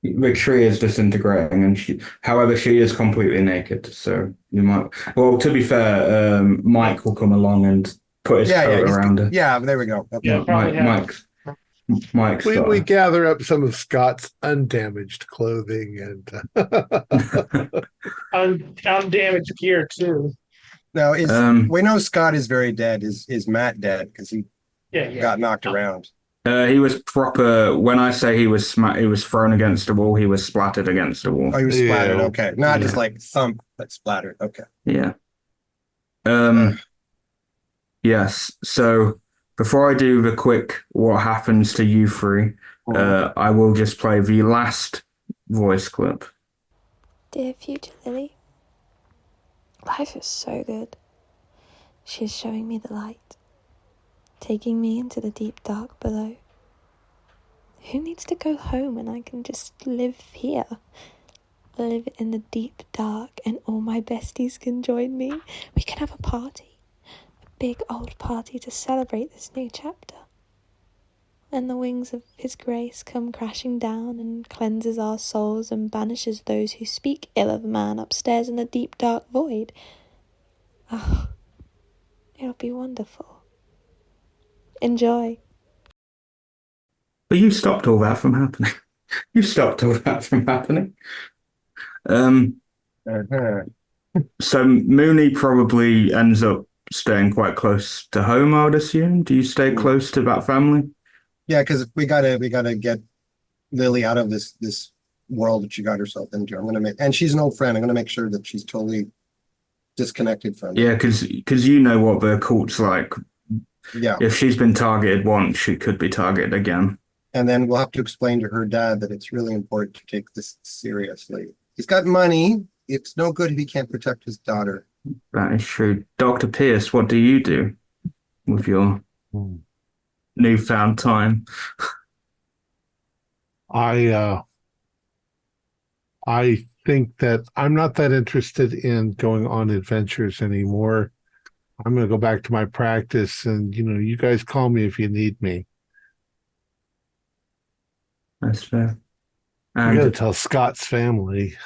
The tree is disintegrating, and however, she is completely naked. So you might. Well, to be fair, Mike will come along and put his coat around her. Yeah, there we go. Okay. Yeah, Mike's. We gather up some of Scott's undamaged clothing and undamaged gear too. Now, we know Scott is very dead. Is Matt dead? Because he got knocked around. He was proper. When I say he was thrown against the wall, he was splattered against the wall. Oh, he was splattered. Okay, not just like thump, but splattered. Okay. Yeah. Yes. So before I do the quick what happens to you three, I will just play the last voice clip. Dear future Lily, life is so good. She is showing me the light, taking me into the deep dark below. Who needs to go home when I can just live here? Live in the deep dark and all my besties can join me. We can have a party. A big old party to celebrate this new chapter. And the wings of His grace come crashing down and cleanses our souls and banishes those who speak ill of man upstairs in the deep dark void. Oh, it'll be wonderful. Enjoy. But you stopped all that from happening. You stopped all that from happening. So Mooney probably ends up staying quite close to home, I would assume. Do you stay close to that family? Yeah, because we gotta get Lily out of this world that she got herself into. And she's an old friend. I'm gonna make sure that she's totally disconnected from it. Yeah, because you know what the cult's like. Yeah. If she's been targeted once, she could be targeted again. And then we'll have to explain to her dad that it's really important to take this seriously. He's got money. It's no good if he can't protect his daughter. That is true. Dr. Pierce, what do you do with your newfound time? I think that I'm not that interested in going on adventures anymore. I'm going to go back to my practice, and you guys call me if you need me. That's fair. You got to tell Scott's family.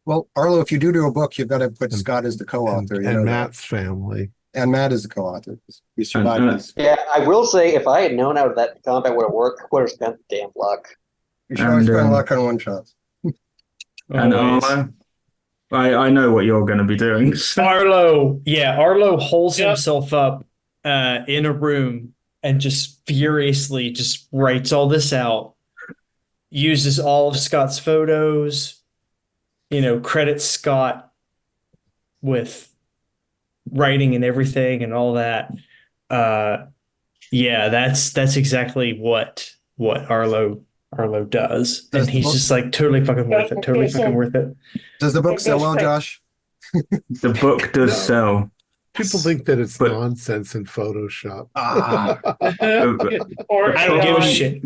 Well, Arlo, if you do a book, you've got to put Scott as the co-author. And Matt's family. And Matt is the co-author. We survived this. Yeah, I will say, if I had known how that combat would have worked, I would have spent the damn luck. You should always spend luck on one shots. And Arlo, I know what you're going to be doing. Arlo holds himself up in a room and just furiously just writes all this out, uses all of Scott's photos, credits Scott with writing and everything and all that. That's exactly what Arlo does. And he's just like totally fucking worth it. Totally fucking worth it. Does the book sell well, Josh? The book does sell. People think that it's nonsense in Photoshop. I don't give a shit.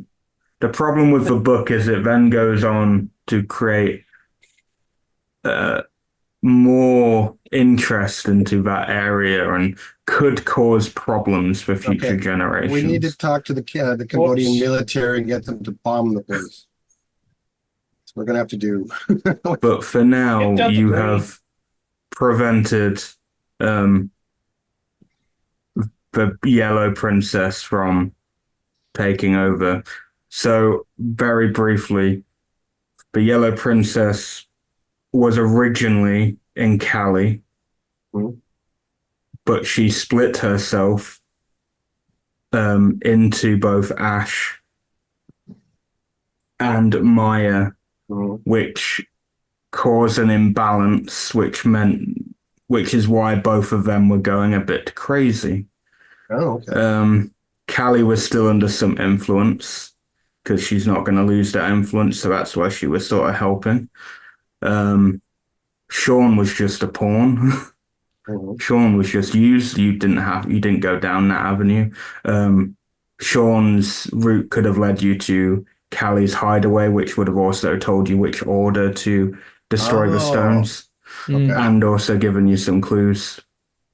The problem with the book is it then goes on to create more interest into that area and could cause problems for future generations. We need to talk to the Cambodian military and get them to bomb the place. That's what we're going to have to do. But for now, you have prevented the Yellow Princess from taking over. So, very briefly, the Yellow Princess was originally in Cali, but she split herself into both Ash and Maya, which caused an imbalance, which is why both of them were going a bit crazy. Oh, okay. Callie was still under some influence because she's not going to lose that influence, so that's why she was sort of helping. Sean was just a pawn. Sean was just used. You didn't go down that avenue. Sean's route could have led you to Callie's hideaway, which would have also told you which order to destroy the stones, and also given you some clues.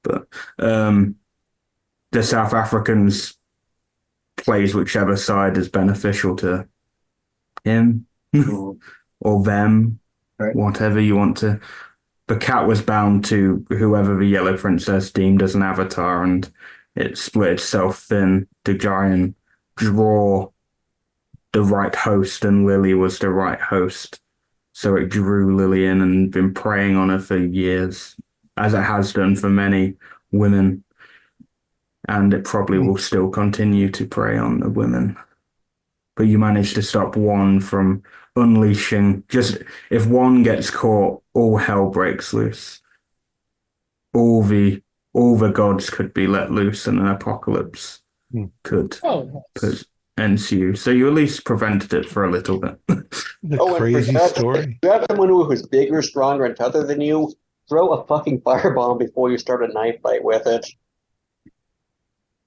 But the South Africans plays whichever side is beneficial to him or them, whatever you want to. The cat was bound to whoever the Yellow Princess deemed as an avatar, and it split itself thin to try and draw the right host, and Lily was the right host. So it drew Lily in and been preying on her for years, as it has done for many women. And it probably will still continue to prey on the women. But you managed to stop one from unleashing. Just if one gets caught, all hell breaks loose. All the gods could be let loose, and an apocalypse could ensue. So you at least prevented it for a little bit. Crazy story. If you have someone who's bigger, stronger, and tougher than you, throw a fucking firebomb before you start a knife fight with it.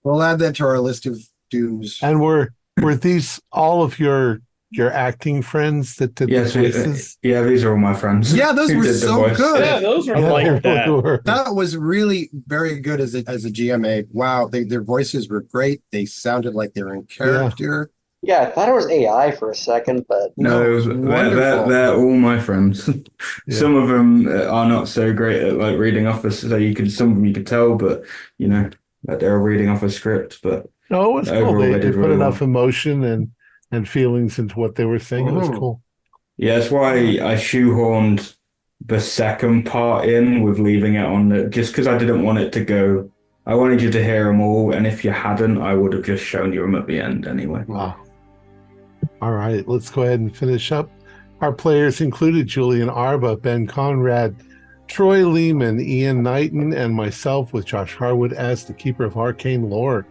We'll add that to our list of dooms. And were these all of your acting friends that did the voices? Yeah, these are all my friends. Yeah, those were so good. Yeah, those were like that. That was really very good as a GMA. Wow, their voices were great. They sounded like they were in character. Yeah, I thought it was AI for a second, but no, it was they're all my friends. Some of them are not so great at like reading off some of them you could tell, but that they were reading off a script. But no, it was cool. They put really enough emotion and feelings into what they were saying. It was cool. Yeah, that's why I shoehorned the second part in with leaving it on just because I didn't want it to go. I wanted you to hear them all, and if you hadn't, I would have just shown you them at the end anyway. Wow. All right, let's go ahead and finish up. Our players included Julian Arba, Ben Conrad, Troy Lehman, Ian Knighton, and myself, with Josh Harwood as the Keeper of Arcane Lore.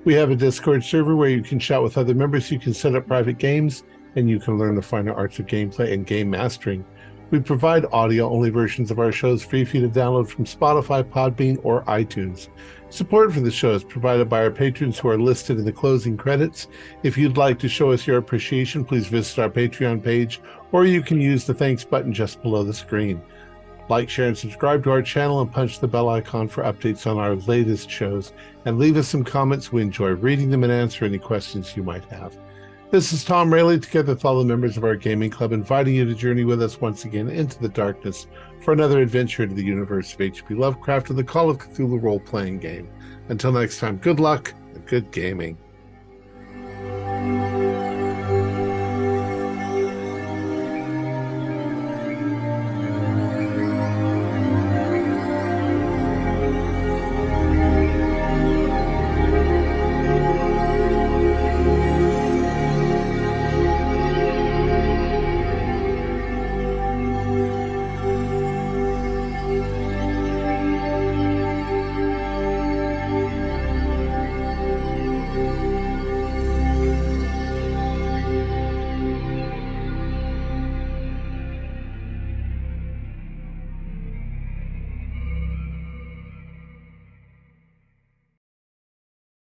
We have a Discord server where you can chat with other members, you can set up private games, and you can learn the finer arts of gameplay and game mastering. We provide audio-only versions of our shows free for you to download from Spotify, Podbean, or iTunes. Support for the show is provided by our patrons who are listed in the closing credits. If you'd like to show us your appreciation, please visit our Patreon page, or you can use the thanks button just below the screen. Like, share, and subscribe to our channel, and punch the bell icon for updates on our latest shows. And leave us some comments. We enjoy reading them and answer any questions you might have. This is Thom Raley, together with all the members of our gaming club, inviting you to journey with us once again into the darkness for another adventure into the universe of H.P. Lovecraft and the Call of Cthulhu role-playing game. Until next time, good luck and good gaming.